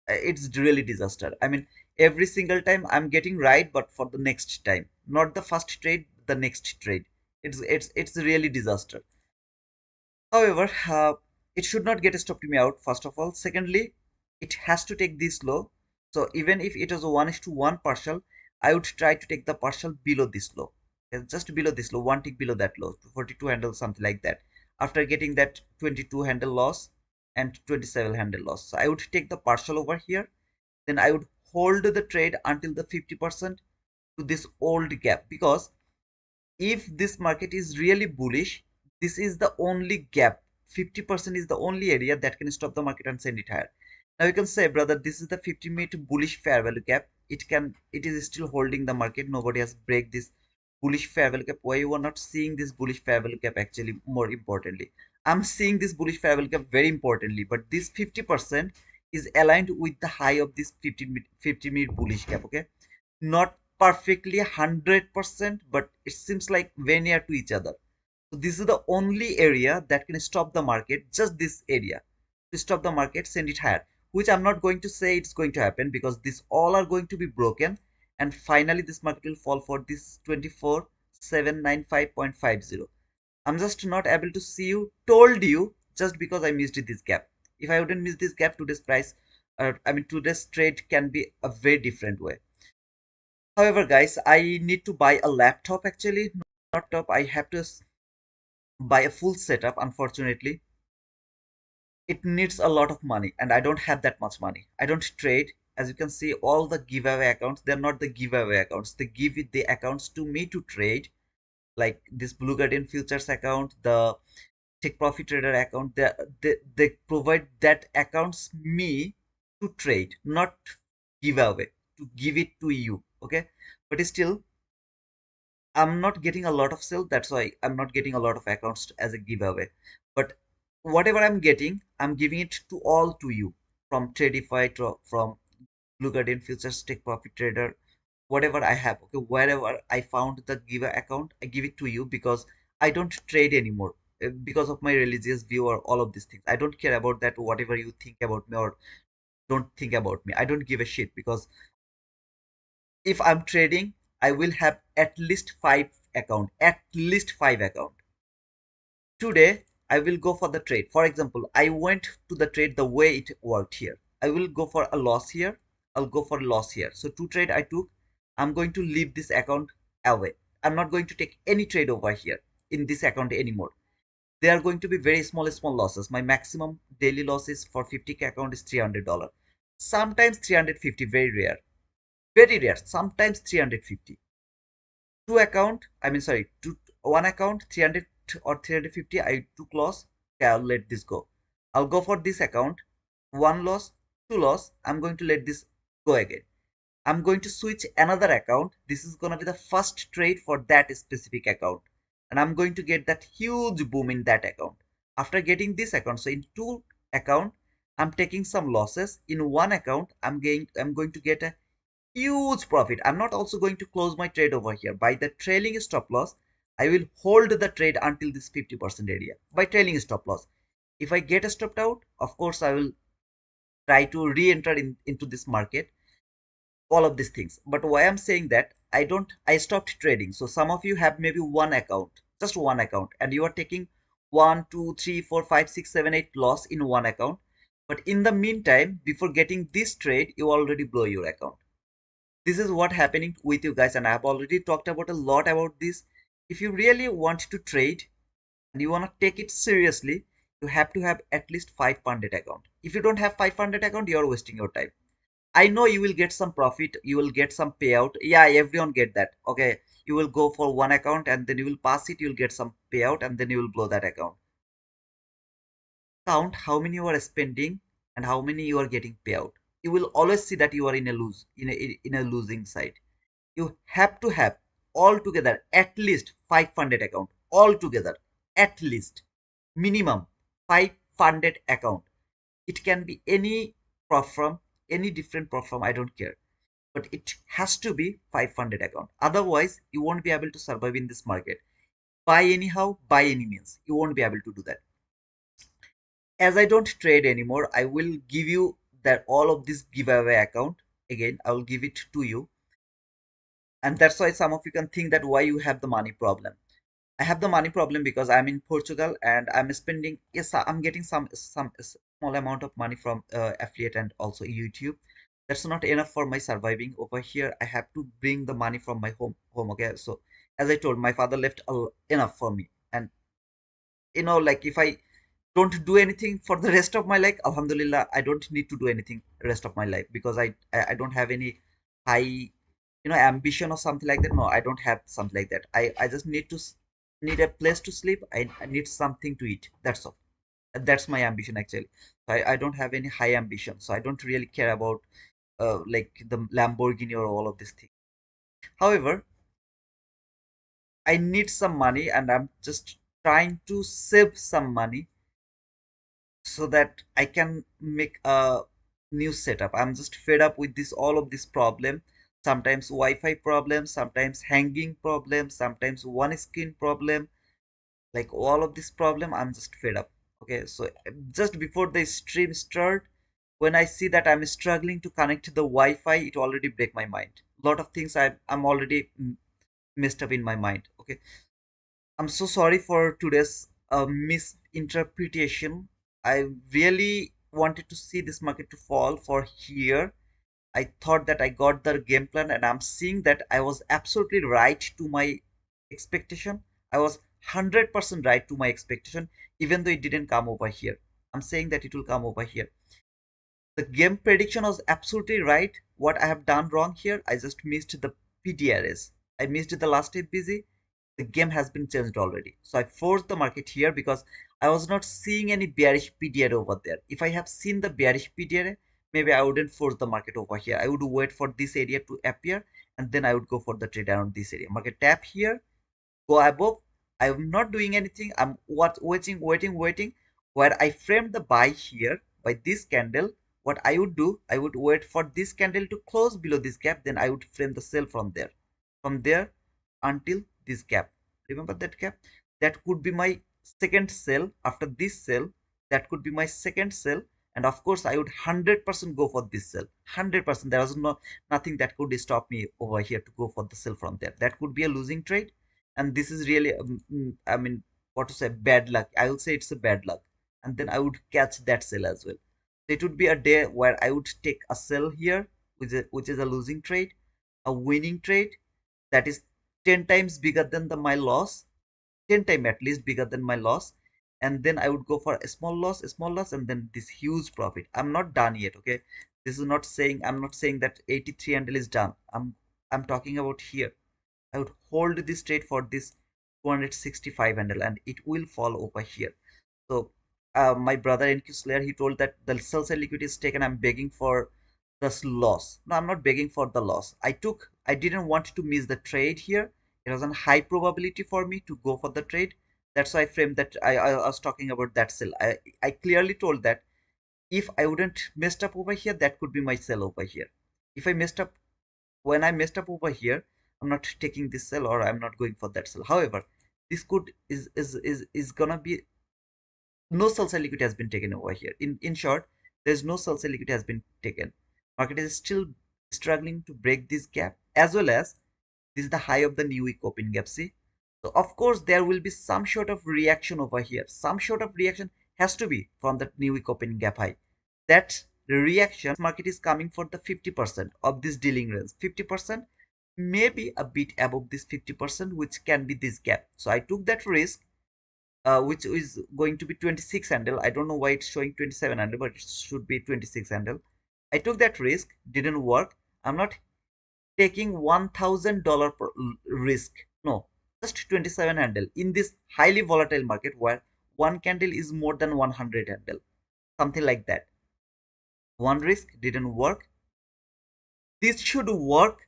S1: it's really disaster. I mean, every single time I'm getting right, but for the next time, not the first trade, the next trade. It's really disaster. However, it should not get stopped me out, first of all. Secondly, it has to take this low. So even if it is a 1:1 partial, I would try to take the partial below this low. Just below this low, one tick below that low, 42 handle, something like that. After getting that 22 handle loss and 27 handle loss. So I would take the partial over here. Then I would hold the trade until the 50% to this old gap, because if this market is really bullish, this is the only gap. 50% is the only area that can stop the market and send it higher. Now you can say, brother, this is the 50-minute bullish fair value gap. It is still holding the market. Nobody has break this bullish fair value gap. Why you are not seeing this bullish fair value gap? Actually, more importantly, I'm seeing this bullish fair value gap very importantly, but this 50% is aligned with the high of this 50-minute bullish gap. Okay, not perfectly 100%, but it seems like very near to each other. So this is the only area that can stop the market, just this area to stop the market, send it higher, which I'm not going to say it's going to happen, because this all are going to be broken, and finally this market will fall for this 24795.50. I'm just not able to see you, told you, just because I missed this gap. If I wouldn't miss this gap, today's price, I mean today's trade can be a very different way. However, guys, I need to buy a laptop actually, not laptop. I have to buy a full setup. Unfortunately, it needs a lot of money, and I don't have that much money. I don't trade. As you can see, all the giveaway accounts, they're not the giveaway accounts. They give it the accounts to me to trade, like this Blue Guardian Futures account, the take profit trader account, they provide that accounts me to trade, not give away, to give it to you. Okay, but still I'm not getting a lot of sale. That's why I'm not getting a lot of accounts as a giveaway. But whatever I'm getting, I'm giving it to all to you, from Tradify to from Blue Guardian Futures, Take Profit Trader, whatever I have. Okay, wherever I found the giver account, I give it to you because I don't trade anymore because of my religious view or all of these things. I don't care about that. Whatever you think about me or don't think about me, I don't give a shit because if I'm trading, I will have at least five account, at least five account. Today, I will go for the trade. For example, I went to the trade the way it worked here. I will go for a loss here. I'll go for a loss here. So two trade I took, I'm going to leave this account away. I'm not going to take any trade over here in this account anymore. They are going to be very small losses. My maximum daily losses for 50k account is $300. Sometimes 350, very rare. Very rare. Sometimes 350. Two account, I mean, sorry, one account, 300 or 350, I took loss. Okay, I'll let this go. I'll go for this account. One loss, two loss. I'm going to let this go again. I'm going to switch another account. This is going to be the first trade for that specific account. And I'm going to get that huge boom in that account. After getting this account, so in two account, I'm taking some losses. In one account, I'm going to get a huge profit. I'm not also going to close my trade over here. By the trailing stop loss, I will hold the trade until this 50% area by trailing stop loss. If I get stopped out, of course, I will try to re-enter into this market, all of these things. But why I'm saying that, I stopped trading. So some of you have maybe one account, just one account, and you are taking 1, 2, 3, 4, 5, 6, 7, 8 loss in one account. But in the meantime, before getting this trade, you already blow your account. This is what happening with you guys, and I have already talked about a lot about this. If you really want to trade and you want to take it seriously, you have to have at least 500 account. If you don't have 500 account, you are wasting your time. I know you will get some profit, you will get some payout. Yeah, everyone get that. Okay, you will go for one account and then you will pass it, you'll get some payout, and then you will blow that account. Count how many you are spending and how many you are getting payout. You will always see that you are in a losing side. You have to have altogether at least 500 account altogether, at least minimum 500 account. It can be any prop firm, any different prop firm, I don't care, but it has to be 500 account. Otherwise you won't be able to survive in this market. Buy anyhow, by any means, you won't be able to do that. As I don't trade anymore, I will give you that all of this giveaway account. Again, I will give it to you, and that's why some of you can think that why you have the money problem. I have the money problem because I'm in Portugal and I'm spending, yes, I'm getting some small amount of money from affiliate and also YouTube. That's not enough for my surviving over here. I have to bring the money from my home. Okay, so as I told, my father left enough for me, and like if I don't do anything for the rest of my life, alhamdulillah, I don't need to do anything rest of my life because I don't have any high ambition or something like that. No, I don't have something like that. I just need a place to sleep. I need something to eat, that's all. And that's my ambition actually. I don't have any high ambition, so I don't really care about like the Lamborghini or all of these things. However, I need some money and I'm just trying to save some money so that I can make a new setup. I'm just fed up with this all of this problem. Sometimes Wi-Fi problem, sometimes hanging problem, sometimes one screen problem. Like all of this problem, I'm just fed up. Okay, so just before the stream start, when I see that I'm struggling to connect to the Wi-Fi, it already break my mind. A lot of things I'm already messed up in my mind. Okay, I'm so sorry for today's misinterpretation. I really wanted to see this market to fall for here. I thought that I got the game plan, and I'm seeing that I was absolutely right to my expectation. I was 100% right to my expectation, even though it didn't come over here. I'm saying that it will come over here. The game prediction was absolutely right. What I have done wrong here, I just missed the PDRS. I missed the last FBZ. the game has been changed already. So I forced the market here because I was not seeing any bearish PDR over there. If I have seen the bearish PDR, maybe I wouldn't force the market over here. I would wait for this area to appear and then I would go for the trade around this area. Market tap here, go above. I'm not doing anything. I'm waiting. Where I framed the buy here by this candle, what I would do, I would wait for this candle to close below this gap, then I would frame the sell from there. From there until this gap. Remember that gap? That could be my second sell after this sell. That could be my second sell. And of course, I would 100% go for this sell. 100%. There was nothing that could stop me over here to go for the sell from there. That could be a losing trade, and this is really I mean, what to say, bad luck. I will say it's a bad luck, and then I would catch that sell as well. So it would be a day where I would take a sell here, which is a losing trade, a winning trade that is 10 times bigger than my loss, 10 times at least bigger than my loss, and then I would go for a small loss, and then this huge profit. I'm not done yet, okay? This is not saying, I'm not saying that 83 handle is done. I'm talking about here. I would hold this trade for this 265 handle and it will fall over here. So my brother NQ Slayer, he told that the sell side liquidity is taken. I'm begging for this loss. No, I'm not begging for the loss. I didn't want to miss the trade here. It was a high probability for me to go for the trade. That's why I framed that. I was talking about that sell. I clearly told that if I wouldn't messed up over here, that could be my sell over here. If I messed up when I messed up over here, I'm not taking this sell or I'm not going for that sell. However, this could is gonna be no sell side liquidity has been taken over here. In short, there's no sell side liquidity has been taken. Market is still struggling to break this gap, as well as this is the high of the new week open gap. See, so of course there will be some sort of reaction over here. Some sort of reaction has to be from that new week open gap high. That reaction market is coming for the 50% of this dealing range. 50%, maybe a bit above this 50%, which can be this gap. So I took that risk, which is going to be 26 handle. I don't know why it's showing 27 handle, but it should be 26 handle. I took that risk, didn't work. I'm not taking $1,000 per risk. No, just 27 handle in this highly volatile market where one candle is more than 100 handle, something like that. One risk didn't work. This should work,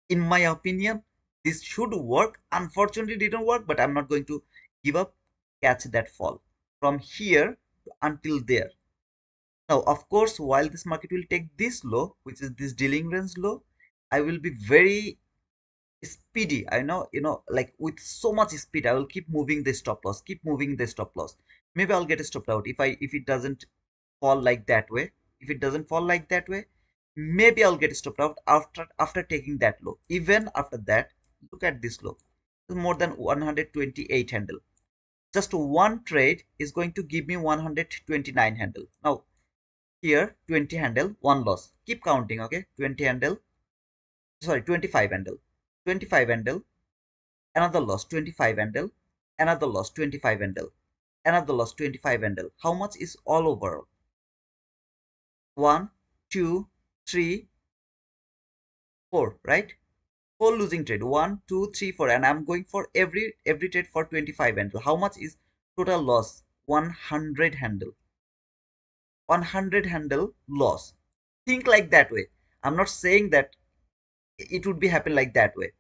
S1: in my opinion. This should work. Unfortunately, didn't work, but I'm not going to give up. Catch that fall from here until there. Now, of course, while this market will take this low, which is this dealing range low, I will be very speedy. I know, like with so much speed, I will keep moving the stop loss, keep moving the stop loss. Maybe I'll get stopped out if it doesn't fall like that way. If it doesn't fall like that way, maybe I'll get stopped out after taking that low. Even after that, look at this low. It's more than 128 handle. Just one trade is going to give me 129 handle. Now here 20 handle, one loss. Keep counting, okay? 20 handle, sorry, 25 handle, 25 handle, another loss, 25 handle, another loss, 25 handle, another loss, 25 handle. How much is all over? 1, 2, 3, 4, right? 4 losing trade. 1, 2, 3, 4, and I'm going for every trade for 25 handle. How much is total loss? 100 handle. 100 handle loss. Think like that way. I'm not saying that it would be happen like that way.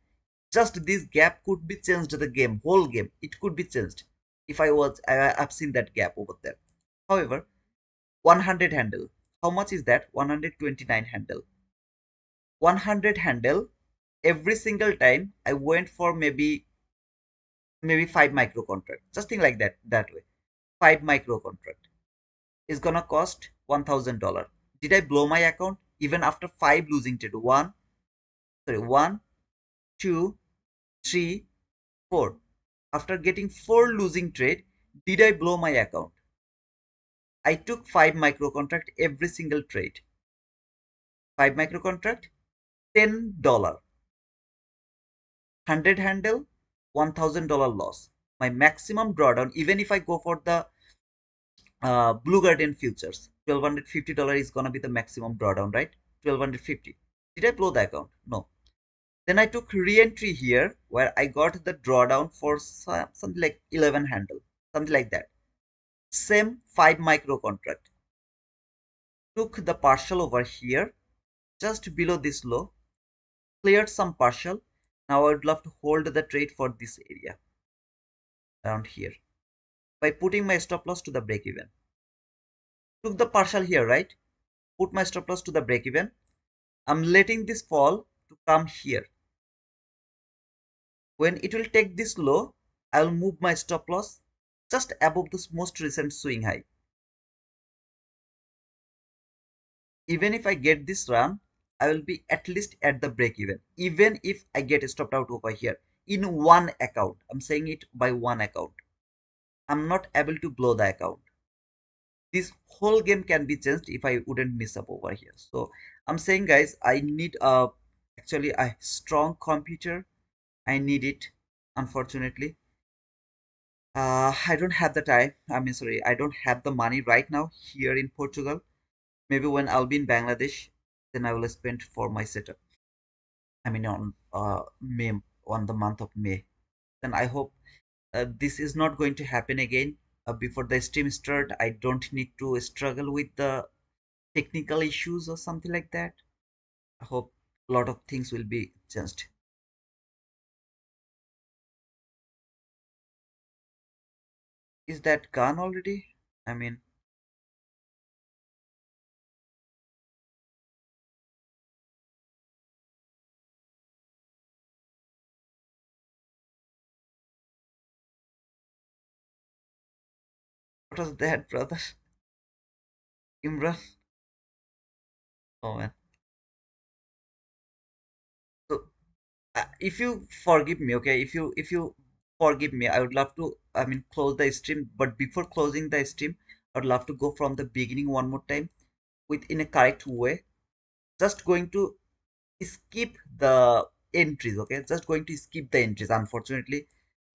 S1: Just this gap could be changed the game, whole game. It could be changed if I've seen that gap over there. However, 100 handle. How much is that? 129 handle. 100 handle. Every single time I went for maybe 5 micro contract. Just think like that way. 5 micro contract is gonna cost $1,000. Did I blow my account even after 5 losing trade? One, two, three, 4. After getting 4 losing trade, did I blow my account? I took 5 micro contract every single trade. 5 micro contract, $10. 100 handle, $1,000 loss. My maximum drawdown, even if I go for the Blue Guardian futures, $1,250 is gonna be the maximum drawdown, right? 1,250. Did I blow the account? No. Then I took re-entry here where I got the drawdown for something like 11 handle, something like that. Same 5 micro contract. Took the partial over here, just below this low, cleared some partial. Now I would love to hold the trade for this area around here by putting my stop loss to the break even. Took the partial here, right? Put my stop loss to the break even. I'm letting this fall to come here. When it will take this low, I will move my stop loss just above this most recent swing high. Even if I get this run, I will be at least at the break even. Even if I get stopped out over here in one account, I'm saying it by one account. I'm not able to blow the account. This whole game can be changed if I wouldn't miss up over here. So I'm saying, guys, I need actually a strong computer. I need it, unfortunately. I don't have the time. I mean, sorry, I don't have the money right now here in Portugal. Maybe when I'll be in Bangladesh, then I will spend for my setup. I mean, on May, on the month of May. Then I hope this is not going to happen again. Before the stream start, I don't need to struggle with the technical issues or something like that. I hope a lot of things will be changed. Is that gone already? I mean, what was that, brother? Imran? Oh man. So if you forgive me, okay, if you forgive me, I would love to, I mean, close the stream. But before closing the stream, I would love to go from the beginning one more time with in a correct way. Just going to skip the entries, okay, just going to skip the entries. Unfortunately,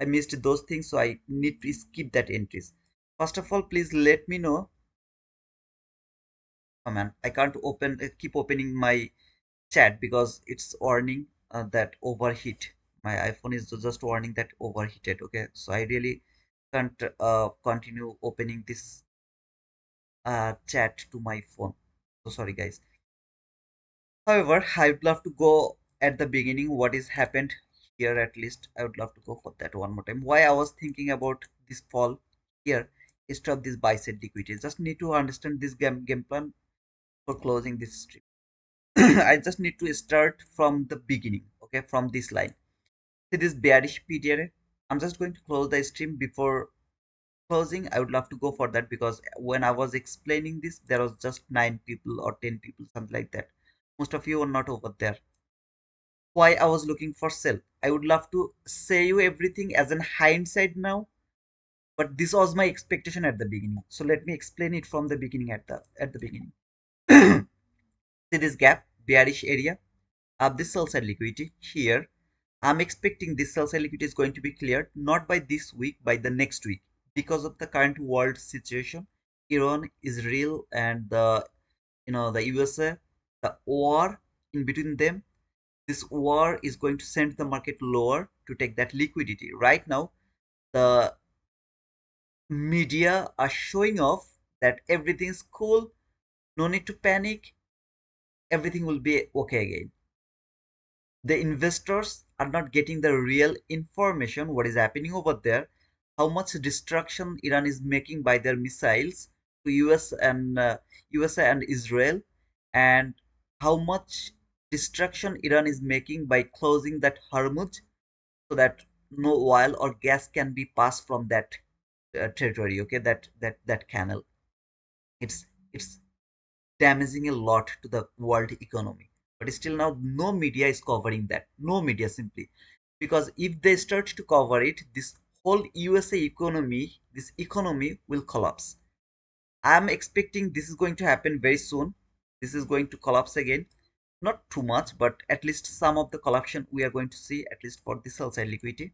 S1: I missed those things, so I need to skip that entries. First of all, please let me know. Oh man, I can't open keep opening my chat because it's warning that overheat. My iPhone is just warning that overheated, okay, so I really can't continue opening this chat to my phone. So sorry, guys. However, I would love to go at the beginning what is happened here. At least I would love to go for that one more time. Why I was thinking about this fall here instead of this buy side liquidity. Just need to understand this game plan for closing this stream. I just need to start from the beginning, okay, from this line. See this bearish PDRA. I'm just going to close the stream before closing. I would love to go for that because when I was explaining this, there was just 9 people or 10 people, something like that. Most of you are not over there. Why I was looking for sell. I would love to say you everything as an hindsight now, but this was my expectation at the beginning. So let me explain it from the beginning at the beginning. See this gap, bearish area of this sell side liquidity here. I'm expecting this sell side liquidity is going to be cleared not by this week, by the next week, because of the current world situation, Iran, Israel, and the USA, the war in between them. This war is going to send the market lower to take that liquidity. Right now, the media are showing off that everything's cool, no need to panic, everything will be okay again. The investors are not getting the real information what is happening over there, how much destruction Iran is making by their missiles to USA and Israel, and how much destruction Iran is making by closing that Hormuz so that no oil or gas can be passed from that territory, okay, that canal. It's damaging a lot to the world economy, but still now no media is covering that, no media, simply because if they start to cover it, this whole USA economy, this economy will collapse. I'm expecting this is going to happen very soon. This is going to collapse again, not too much, but at least some of the collapse we are going to see, at least for the sell side liquidity.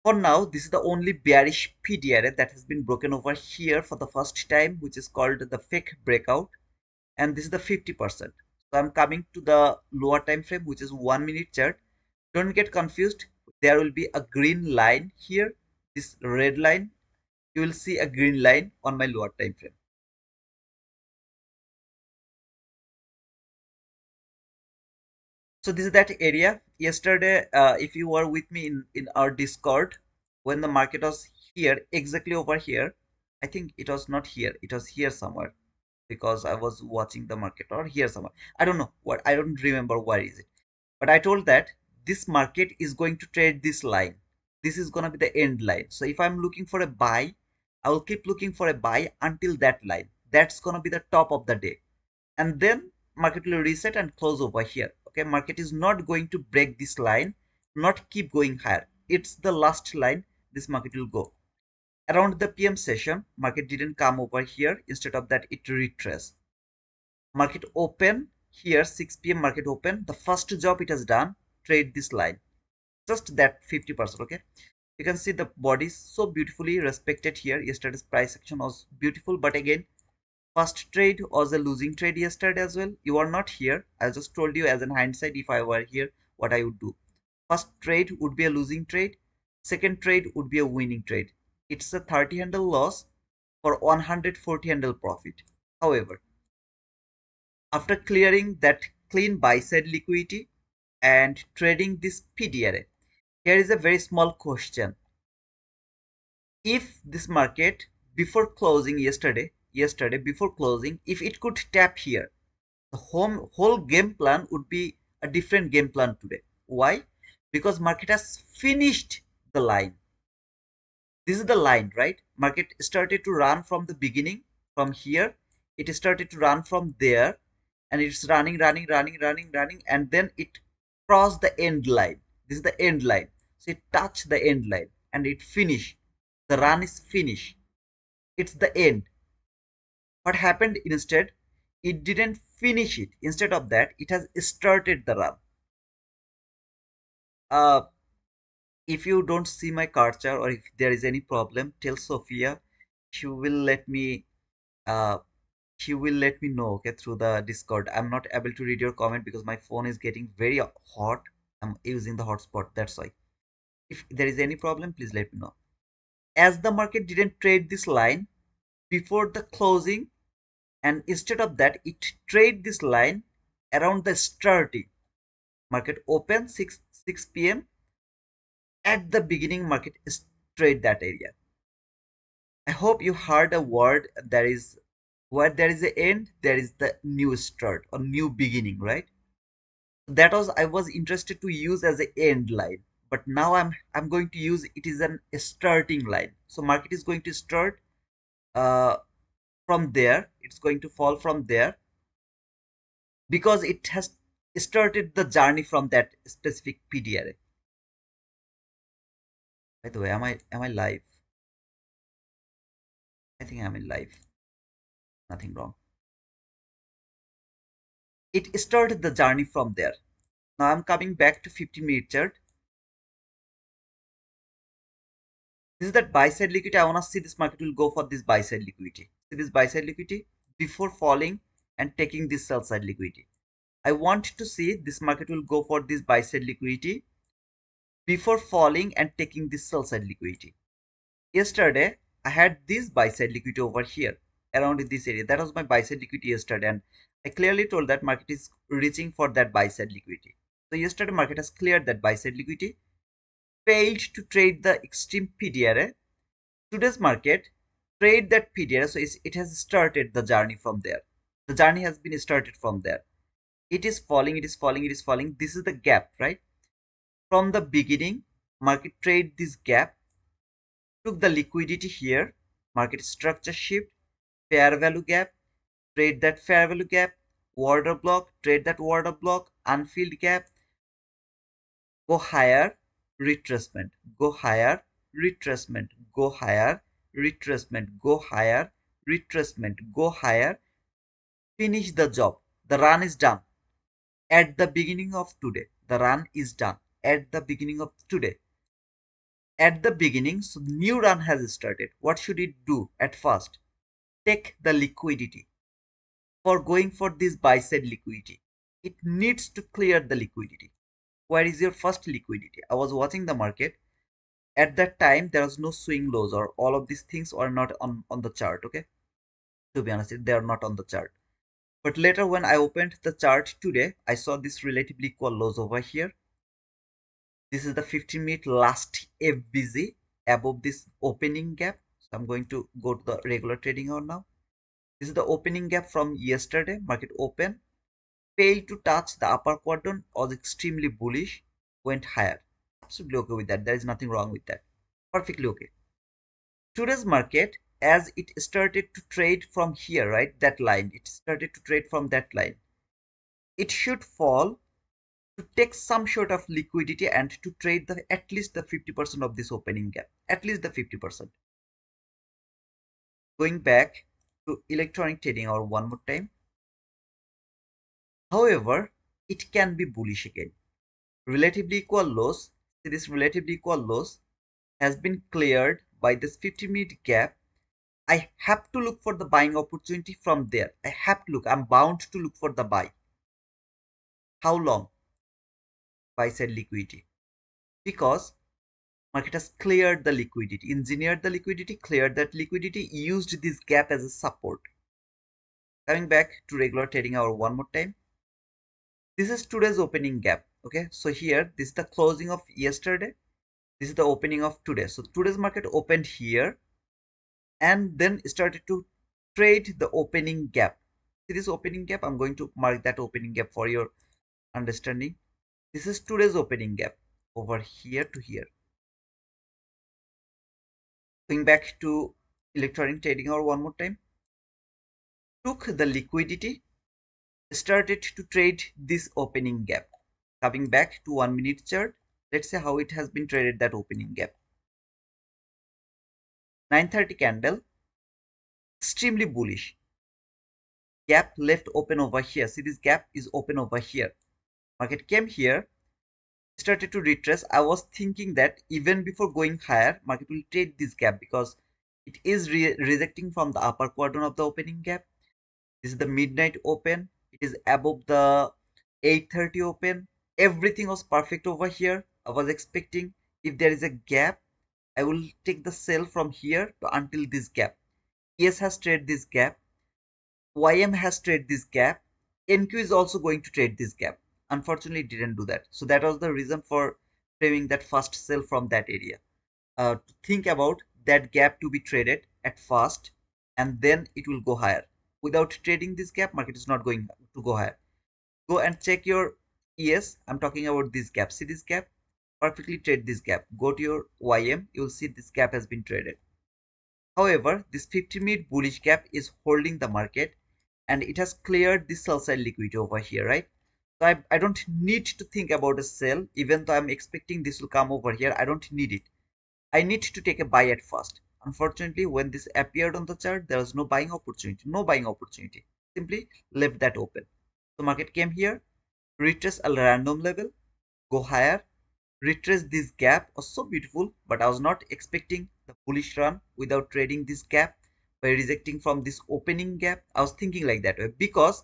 S1: For now, this is the only bearish PDRA that has been broken over here for the first time, which is called the fake breakout, and this is the 50%. So I'm coming to the lower time frame, which is 1 minute chart. Don't get confused. There will be a green line here. This red line, you will see a green line on my lower time frame. So this is that area. Yesterday, if you were with me in our Discord, when the market was here, exactly over here, I think it was not here. It was here somewhere because I was watching the market, or here somewhere. I don't know what. I don't remember where is it. But I told that this market is going to trade this line. This is going to be the end line. So if I'm looking for a buy, I will keep looking for a buy until that line. That's going to be the top of the day. And then market will reset and close over here. Okay, market is not going to break this line, not keep going higher. It's the last line this market will go. Around the PM session, market didn't come over here. Instead of that, it retraced. Market open here, 6 p.m. market open. The first job it has done, trade this line. Just that 50%. Okay. You can see the body is so beautifully respected here. Yesterday's price action was beautiful, but again, first trade was a losing trade yesterday as well. You are not here. I just told you as in hindsight, if I were here, what I would do. First trade would be a losing trade. Second trade would be a winning trade. It's a 30 handle loss for 140 handle profit. However, after clearing that clean buy side liquidity and trading this PDRA, here is a very small question. If this market before closing yesterday before closing, if it could tap here, the whole game plan would be a different game plan today. Why? Because market has finished the line. This is the line, right? Market started to run from the beginning, from here. It started to run from there, and it's running, and then it crossed the end line. This is the end line. So it touched the end line and it finished. The run is finished. It's the end. What happened instead? It didn't finish it. Instead of that, it has started the run. Uh, if you don't see my culture, or if there is any problem, tell Sophia. She will let me. Uh, she will let me know. Okay, through the Discord. I'm not able to read your comment because my phone is getting very hot. I'm using the hotspot. That's why. If there is any problem, please let me know. As the market didn't trade this line before the closing, and instead of that, it trade this line around the starting. Market open 6 p.m. At the beginning, market is trade that area. I hope you heard a word. There is, where there is a end, there is the new start or new beginning, right? That was, I was interested to use as a end line, but now I'm going to use it is a starting line. So market is going to start uh, from there. It's going to fall from there because it has started the journey from that specific PDRA. By the way, am I live? I think I'm in live. Nothing wrong. It started the journey from there. Now I'm coming back to 15-minute chart. This is that buy side liquidity. I want to see this market will go for this buy side liquidity. See this buy side liquidity before falling and taking this sell side liquidity. I want to see this market will go for this buy side liquidity before falling and taking this sell side liquidity. Yesterday, I had this buy side liquidity over here around in this area. That was my buy side liquidity yesterday, and I clearly told that market is reaching for that buy side liquidity. So yesterday market has cleared that buy side liquidity, failed to trade the extreme PDRA. Today's market trade that PDRA, so it has started the journey from there. The journey has been started from there. It is falling, it is falling, it is falling. This is the gap, right? From the beginning, market trade this gap, took the liquidity here, market structure shift, fair value gap, trade that fair value gap, order block, trade that order block, unfilled gap, go higher, retracement, go higher, retracement, go higher, retracement, go higher, retracement, go higher, finish the job. The run is done. At the beginning of today, the run is done. At the beginning of today, at the beginning, so new run has started. What should it do at first? Take the liquidity for going for this buy side liquidity. it needs to clear the liquidity. Where is your first liquidity? I was watching the market. At that time, there was no swing lows, or all of these things are not on the chart. Okay, to be honest, they are not on the chart. But later, when I opened the chart today, I saw this relatively equal lows over here. This is the 15-minute last FBZ above this opening gap. So I'm going to go to the regular trading hour now. This is the opening gap from yesterday. Market open, failed to touch the upper quadrant, was extremely bullish, went higher. Absolutely okay with that. There is nothing wrong with that. Perfectly okay. Today's market, as it started to trade from here, right? That line, it started to trade from that line. It should fall to take some sort of liquidity and to trade the at least the 50% of this opening gap. At least the 50%. Going back to electronic trading hour one more time. However, it can be bullish again. Relatively equal lows, see this relatively equal lows has been cleared by this 50-minute gap. I have to look for the buying opportunity from there. I have to look. I'm bound to look for the buy. How long? Buy side liquidity. Because market has cleared the liquidity, engineered the liquidity, cleared that liquidity, used this gap as a support. Coming back to regular trading hour one more time. This is today's opening gap. Okay, so here this is the closing of yesterday. This is the opening of today. So today's market opened here and then started to trade the opening gap. See this opening gap? I'm going to mark that opening gap for your understanding. This is today's opening gap over here to here. Going back to electronic trading hour one more time. Took the liquidity, started to trade this opening gap. Coming back to 1 minute chart, let's see how it has been traded, that opening gap. 9:30 candle, extremely bullish. Gap left open over here. See this gap is open over here. Market came here, started to retrace. I was thinking that even before going higher, market will trade this gap because it is rejecting from the upper quadrant of the opening gap. This is the midnight open. It is above the 8:30 open. Everything was perfect over here. I was expecting if there is a gap, I will take the sell from here to until this gap. ES has traded this gap. YM has traded this gap. NQ is also going to trade this gap. Unfortunately, it didn't do that. So that was the reason for framing that first sell from that area. To think about that gap to be traded at first, and then it will go higher. Without trading this gap, market is not going to go higher. Go and check your ES. I'm talking about this gap. See this gap? Perfectly trade this gap. Go to your YM. You will see this gap has been traded. However, this 50-minute bullish gap is holding the market and it has cleared the sell side liquidity over here, right? So I don't need to think about a sell, even though I'm expecting this will come over here. I don't need it. I need to take a buy at first. Unfortunately, when this appeared on the chart, there was no buying opportunity. No buying opportunity. Simply left that open. So market came here, retrace a random level, go higher, retrace this gap was so beautiful, but I was not expecting the bullish run without trading this gap by rejecting from this opening gap. I was thinking like that way because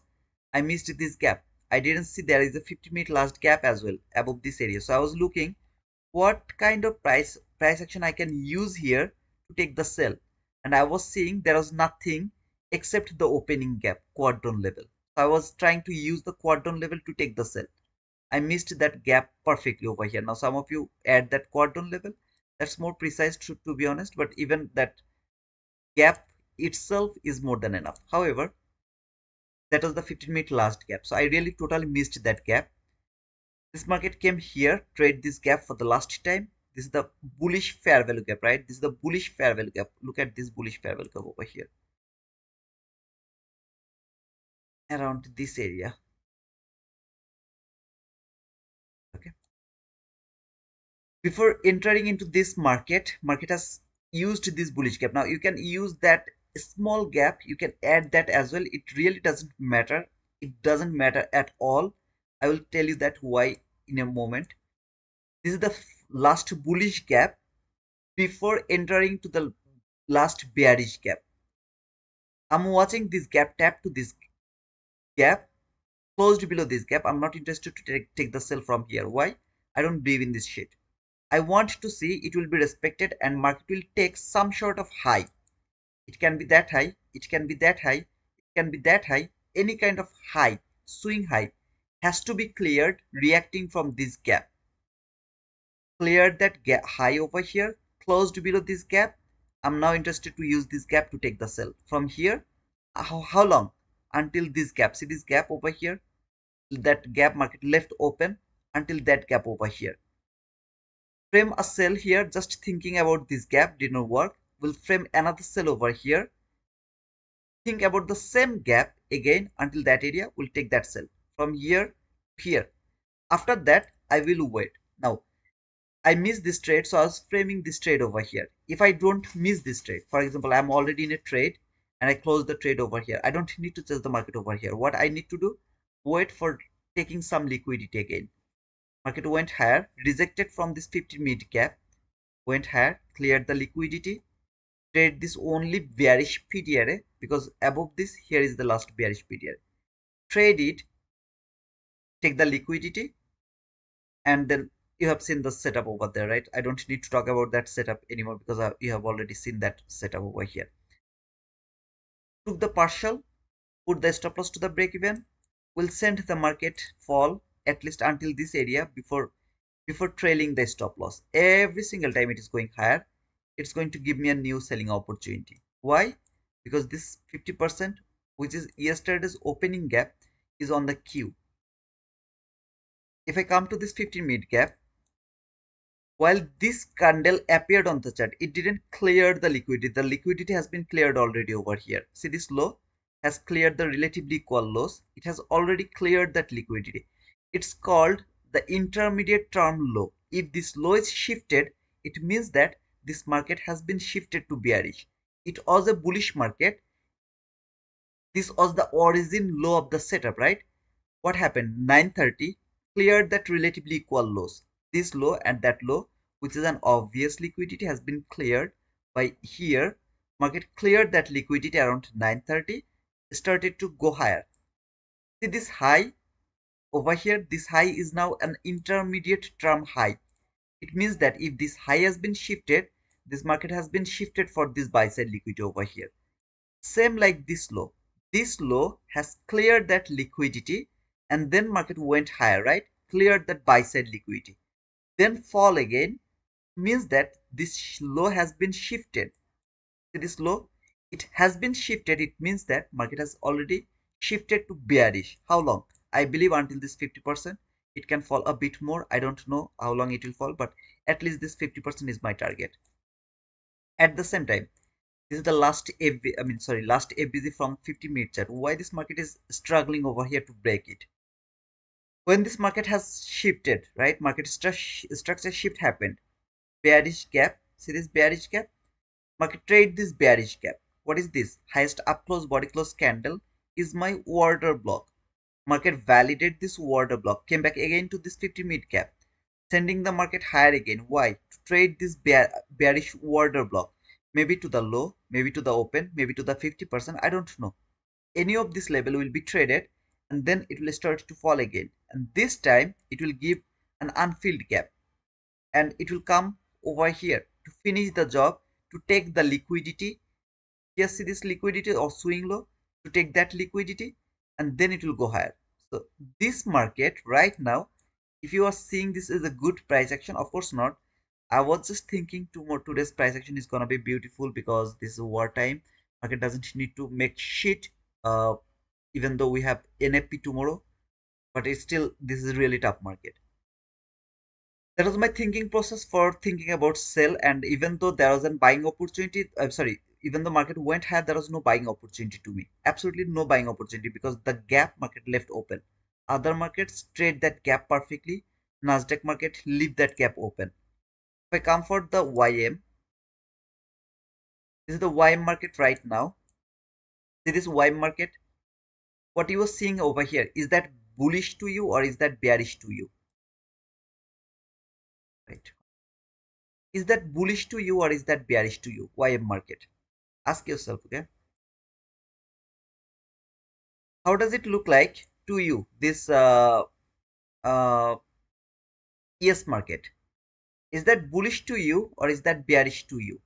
S1: I missed this gap. I didn't see there is a 50-minute last gap as well above this area. So I was looking what kind of price action I can use here to take the sell. And I was seeing there was nothing except the opening gap quadrant level. So I was trying to use the quadrant level to take the sell. I missed that gap perfectly over here. Now some of you add that quadrant level. That's more precise to be honest, but even that gap itself is more than enough. However, that was the 15-minute last gap. So I really totally missed that gap. This market came here, trade this gap for the last time. This is the bullish fair value gap, right? This is the bullish fair value gap. Look at this bullish fair value gap over here. Around this area. Okay. Before entering into this market has used this bullish gap. Now you can use that small gap. You can add that as well. It really doesn't matter. It doesn't matter at all. I will tell you that why in a moment. This is the last bullish gap before entering to the last bearish gap. I'm watching this gap tap to this gap closed below this gap. I'm not interested to take the sell from here. Why? I don't believe in this shit. I want to see it will be respected and market will take some sort of high. It can be that high, it can be that high, it can be that high. Any kind of high, swing high, has to be cleared reacting from this gap. Cleared that gap high over here, closed below this gap. I'm now interested to use this gap to take the sell. From here, how long? Until this gap. See this gap over here? That gap market left open until that gap over here. Frame a sell here, just thinking about this gap did not work. We'll frame another sell over here. Think about the same gap again until that area. We'll take that sell from here to here. After that, I will wait. Now, I missed this trade, so I was framing this trade over here. If I don't miss this trade, for example, I'm already in a trade and I close the trade over here. I don't need to chase the market over here. What I need to do, wait for taking some liquidity again. Market went higher, rejected from this 50-minute gap, went higher, cleared the liquidity, trade this only bearish PDRA because above this here is the last bearish PDRA. Trade it, take the liquidity, and then you have seen the setup over there, right? I don't need to talk about that setup anymore because you have already seen that setup over here. Took the partial, put the stop loss to the break even, will send the market fall at least until this area before trailing the stop loss. Every single time it is going higher, it's going to give me a new selling opportunity. Why? Because this 50%, which is yesterday's opening gap, is on the queue. If I come to this 15-minute gap, while this candle appeared on the chart, it didn't clear the liquidity. The liquidity has been cleared already over here. See, this low has cleared the relatively equal lows. It has already cleared that liquidity. It's called the intermediate term low. If this low is shifted, it means that this market has been shifted to bearish. It was a bullish market. This was the origin low of the setup, right? What happened? 930 cleared that relatively equal lows. This low and that low, which is an obvious liquidity, has been cleared by here. Market cleared that liquidity around 930, started to go higher. See this high over here? This high is now an intermediate term high. It means that if this high has been shifted, this market has been shifted for this buy side liquidity over here. Same like this low. This low has cleared that liquidity and then market went higher, right? Cleared that buy side liquidity. Then fall again means that this low has been shifted. See this low? It has been shifted. It means that market has already shifted to bearish. How long? I believe until this 50%. It can fall a bit more. I don't know how long it will fall, but at least this 50% is my target. At the same time, this is the last last FBZ from 50-minute chart. Why this market is struggling over here to break it? When this market has shifted, right? Market structure shift happened. Bearish gap. See this bearish gap? Market trade this bearish gap. What is this? Highest up close body close candle is my order block. Market validate this order block. Came back again to this 50-minute gap. Sending the market higher again. Why? To trade this bearish order block. Maybe to the low, maybe to the open, maybe to the 50%. I don't know. Any of this level will be traded and then it will start to fall again. And this time it will give an unfilled gap. And it will come over here to finish the job, to take the liquidity. Here see this liquidity or swing low, to take that liquidity and then it will go higher. So this market right now, if you are seeing this as a good price action, of course not. I was just thinking today's price action is gonna be beautiful because this is wartime. Market doesn't need to make shit. Uh, Even though we have NFP tomorrow, but it's still this is really tough market. That was my thinking process for thinking about sell. And even though there was a buying opportunity, I'm sorry, even the market went higher, there was no buying opportunity to me. Absolutely no buying opportunity because the gap market left open. Other markets trade that gap perfectly. Nasdaq market leave that gap open. If I come for the YM, this is the YM market right now. See this YM market? What you are seeing over here, is that bullish to you or is that bearish to you? Right. Is that bullish to you or is that bearish to you? YM market. Ask yourself, okay? How does it look like to you, this uh, yes market, is that bullish to you or is that bearish to you?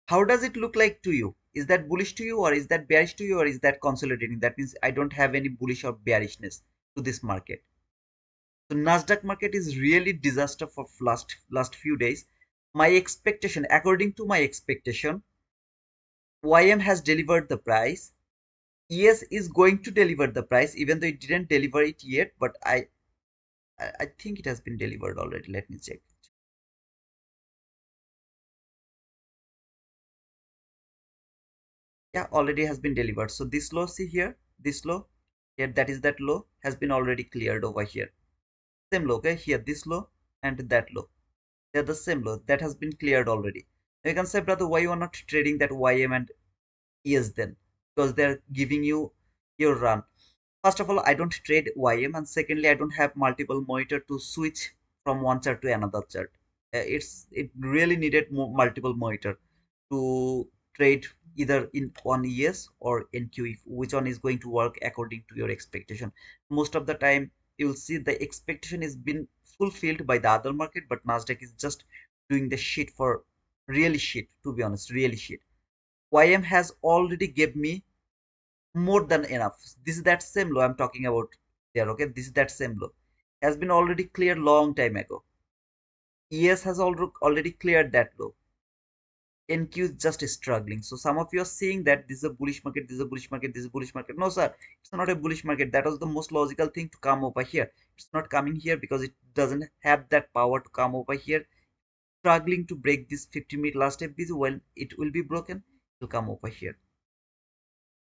S1: How does it look like to you? Is that bullish to you or is that bearish to you or is that consolidating? That means I don't have any bullish or bearishness to this market. So Nasdaq market is really disaster for last few days. My expectation, according to my expectation, YM has delivered the price. ES is going to deliver the price, even though it didn't deliver it yet. But I think it has been delivered already. Let me check. Yeah, already has been delivered. So this low, see here, this low here, that is that low has been already cleared over here. Same low, okay, here this low and that low, they're the same low that has been cleared already. Now you can say, brother, why you are not trading that YM and ES then? Because they're giving you your run. First of all, I don't trade YM, and secondly, I don't have multiple monitor to switch from one chart to another chart. It really needed multiple monitor to trade either in one ES or NQ, if which one is going to work according to your expectation. Most of the time, you'll see the expectation is been fulfilled by the other market, but Nasdaq is just doing the shit for really shit. To be honest, really shit. YM has already gave me more than enough. This is that same low I'm talking about there. Okay, this is that same low has been already cleared long time ago. ES has already cleared that low. NQ is just struggling. So some of you are saying that this is a bullish market, this is a bullish market, this is a bullish market. No, sir, it's not a bullish market. That was the most logical thing to come over here. It's not coming here because it doesn't have that power to come over here. Struggling to break this 50-minute last FBC. When it will be broken, it will come over here.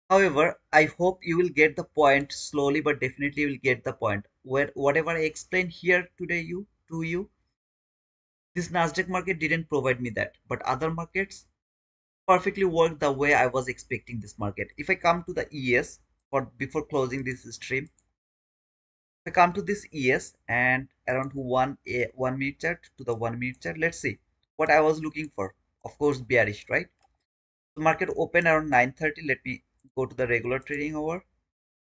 S1: However, I hope you will get the point slowly, but definitely you will get the point. Where whatever I explained here today, to you, this Nasdaq market didn't provide me that, but other markets perfectly worked the way I was expecting this market. If I come to the ES for before closing this stream, if I come to this ES and around 1 minute chart to the 1 minute chart, let's see what I was looking for. Of course, bearish, right? The market opened around 9:30. Let me go to the regular trading hour.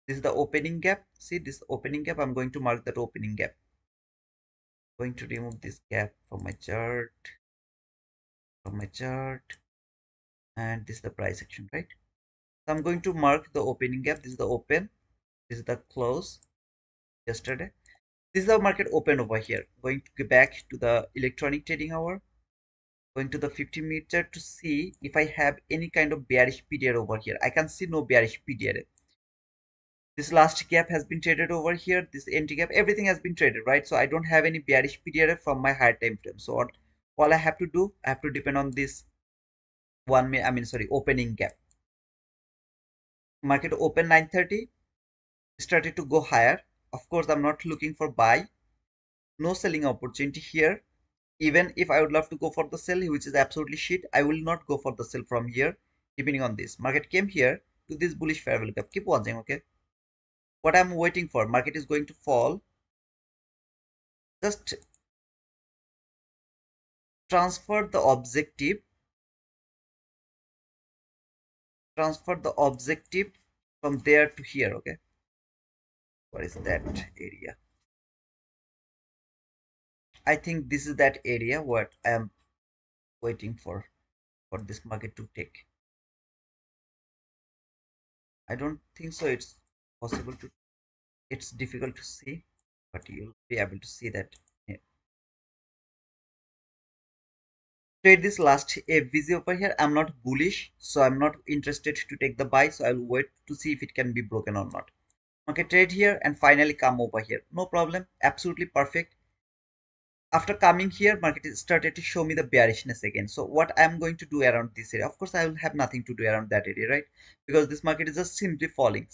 S1: This is the opening gap. See this opening gap. I'm going to mark that opening gap. Going to remove this gap from my chart, and this is the price action, right? So I'm going to mark the opening gap. This is the open. This is the close yesterday. This is the market open over here. Going to go back to the electronic trading hour. Going to the 50-minute chart to see if I have any kind of bearish period over here. I can see no bearish period. This last gap has been traded over here. This entry gap, everything has been traded, right? So I don't have any bearish period from my higher time frame. So all I have to do, I have to depend on this 1 minute, sorry, opening gap. Market open 9:30, started to go higher. Of course, I'm not looking for buy. No selling opportunity here. Even if I would love to go for the sell, which is absolutely shit, I will not go for the sell from here, depending on this. Market came here to this bullish fair value gap. Keep watching, okay? What I'm waiting for, market is going to fall. Just transfer the objective from there to here. Okay, what is that area? I think this is that area what I am waiting for this market to take. I don't think so it's possible to, it's difficult to see, but you'll be able to see that. Yeah. Trade this last FVZ over here. I'm not bullish, so I'm not interested to take the buy, so I'll wait to see if it can be broken or not. Okay, trade here and finally come over here. No problem, absolutely perfect. After coming here, market started to show me the bearishness again. So what I'm going to do around this area, of course I will have nothing to do around that area, right? Because this market is just simply falling.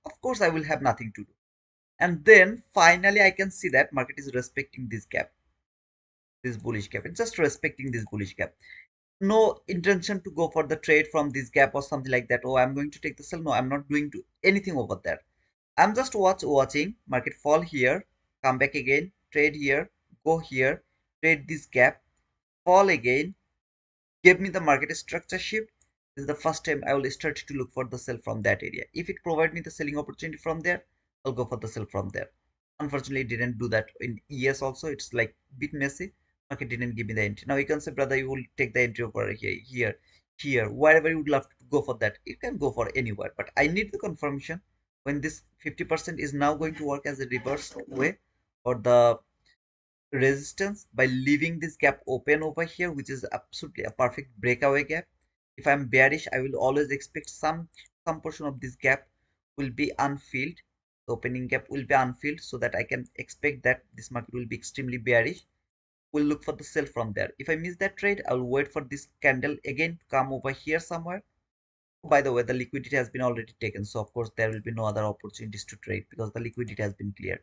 S1: Of course I will have nothing to do. And then finally I can see that market is respecting this gap, this bullish gap. It's just respecting this bullish gap. No intention to go for the trade from this gap or something like that. Oh, I'm going to take the sell. No, I'm not doing to anything over there. I'm just watching market fall here, come back again, trade here, go here, trade this gap, fall again, give me the market structure shift, This is the first time I will start to look for the sell from that area. If it provide me the selling opportunity from there, I'll go for the sell from there. Unfortunately, it didn't do that in ES also. It's like bit messy. Market didn't give me the entry. Now you can say, brother, you will take the entry over here, here, wherever you would love to go for that. You can go for anywhere, but I need the confirmation when this 50% is now going to work as a reverse way or the resistance by leaving this gap open over here, which is absolutely a perfect breakaway gap. If I'm bearish, I will always expect some portion of this gap will be unfilled. The opening gap will be unfilled, so that I can expect that this market will be extremely bearish. We'll look for the sell from there. If I miss that trade, I'll wait for this candle again to come over here somewhere. By the way, the liquidity has been already taken, so of course there will be no other opportunities to trade because the liquidity has been cleared.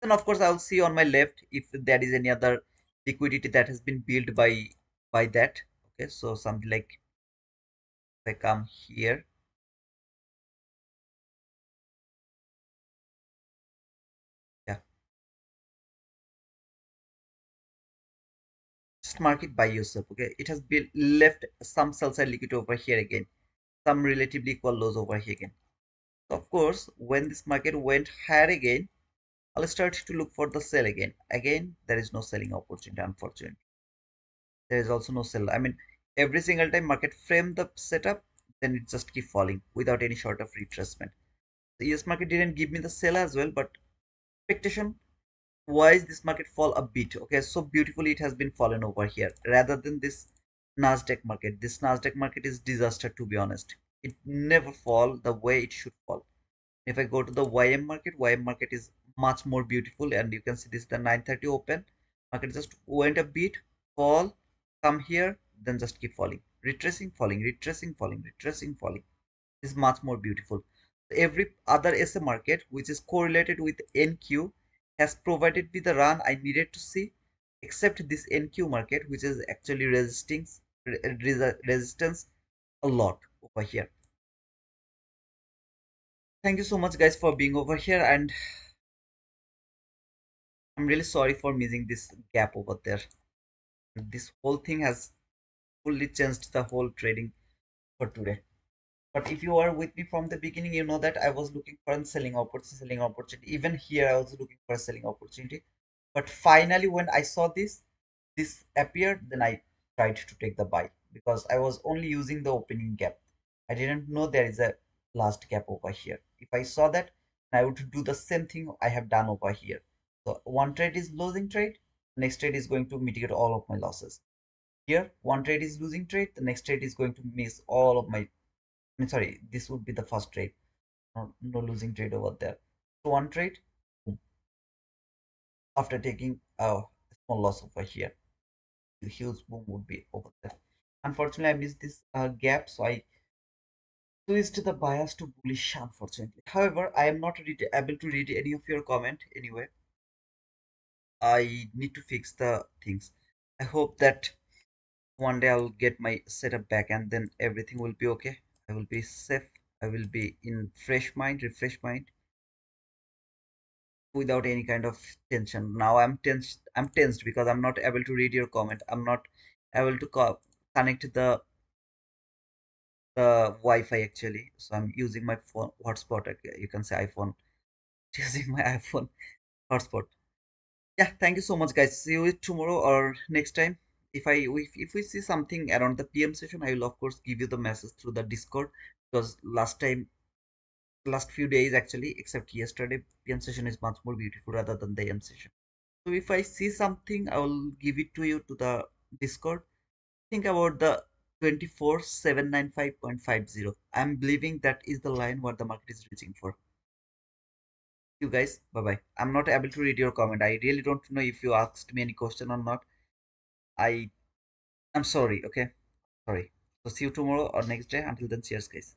S1: Then of course I'll see on my left if there is any other liquidity that has been built by that. Okay, so something like if I come here, yeah, just mark it by yourself. Okay, it has been left some sell side liquidity over here again, some relatively equal lows over here again. So of course, when this market went higher again, I'll start to look for the sell again. Again, there is no selling opportunity, unfortunately. There is also no sell. I mean, every single time market frame the setup, then it just keep falling without any sort of retracement. The US market didn't give me the sell as well, but expectation wise, this market fall a bit. Okay, so beautifully it has been fallen over here rather than this Nasdaq market. This Nasdaq market is disaster, to be honest. It never fall the way it should fall. If I go to the YM market is much more beautiful, and you can see this is the 9:30 open. Market just went a bit, fall, come here, then just keep falling, retracing, falling, retracing, falling, retracing, falling. Is much more beautiful. Every other SA market which is correlated with NQ has provided me the run I needed to see, except this NQ market, which is actually resistance a lot over here. Thank you so much, guys, for being over here, and I'm really sorry for missing this gap over there. This whole thing has fully changed the whole trading for today. But if you are with me from the beginning, you know that I was looking for a selling opportunity. Even here, I was looking for a selling opportunity. But finally, when I saw this appeared, then I tried to take the buy because I was only using the opening gap. I didn't know there is a last gap over here. If I saw that, I would do the same thing I have done over here. So one trade is losing trade, next trade is going to mitigate all of my losses. Here, one trade is losing trade, the next trade is going to miss all of my, I mean, sorry, this would be the first trade. No losing trade over there. So one trade, boom, after taking a small loss over here, the huge boom would be over there. Unfortunately, I missed this gap, so I switched the bias to bullish, unfortunately. However, I am not able to read any of your comment anyway. I need to fix the things. I hope that one day I'll get my setup back and then everything will be okay. I will be safe. I will be in fresh mind, refresh mind, without any kind of tension. Now I'm tensed. I'm tensed because I'm not able to read your comment. I'm not able to connect the Wi-Fi actually. So I'm using my phone hotspot. You can say iPhone. Using my iPhone hotspot. Yeah. Thank you so much, guys. See you tomorrow or next time. If we see something around the PM session, I will of course give you the message through the Discord because last few days actually, except yesterday, PM session is much more beautiful rather than the AM session. So if I see something, I will give it to you to the Discord. Think about the 24795.50. I'm believing that is the line what the market is reaching for. You guys, bye bye. I'm not able to read your comment. I really don't know if you asked me any question or not. I'm sorry. Okay, sorry. So see you tomorrow or next day. Until then, cheers, guys.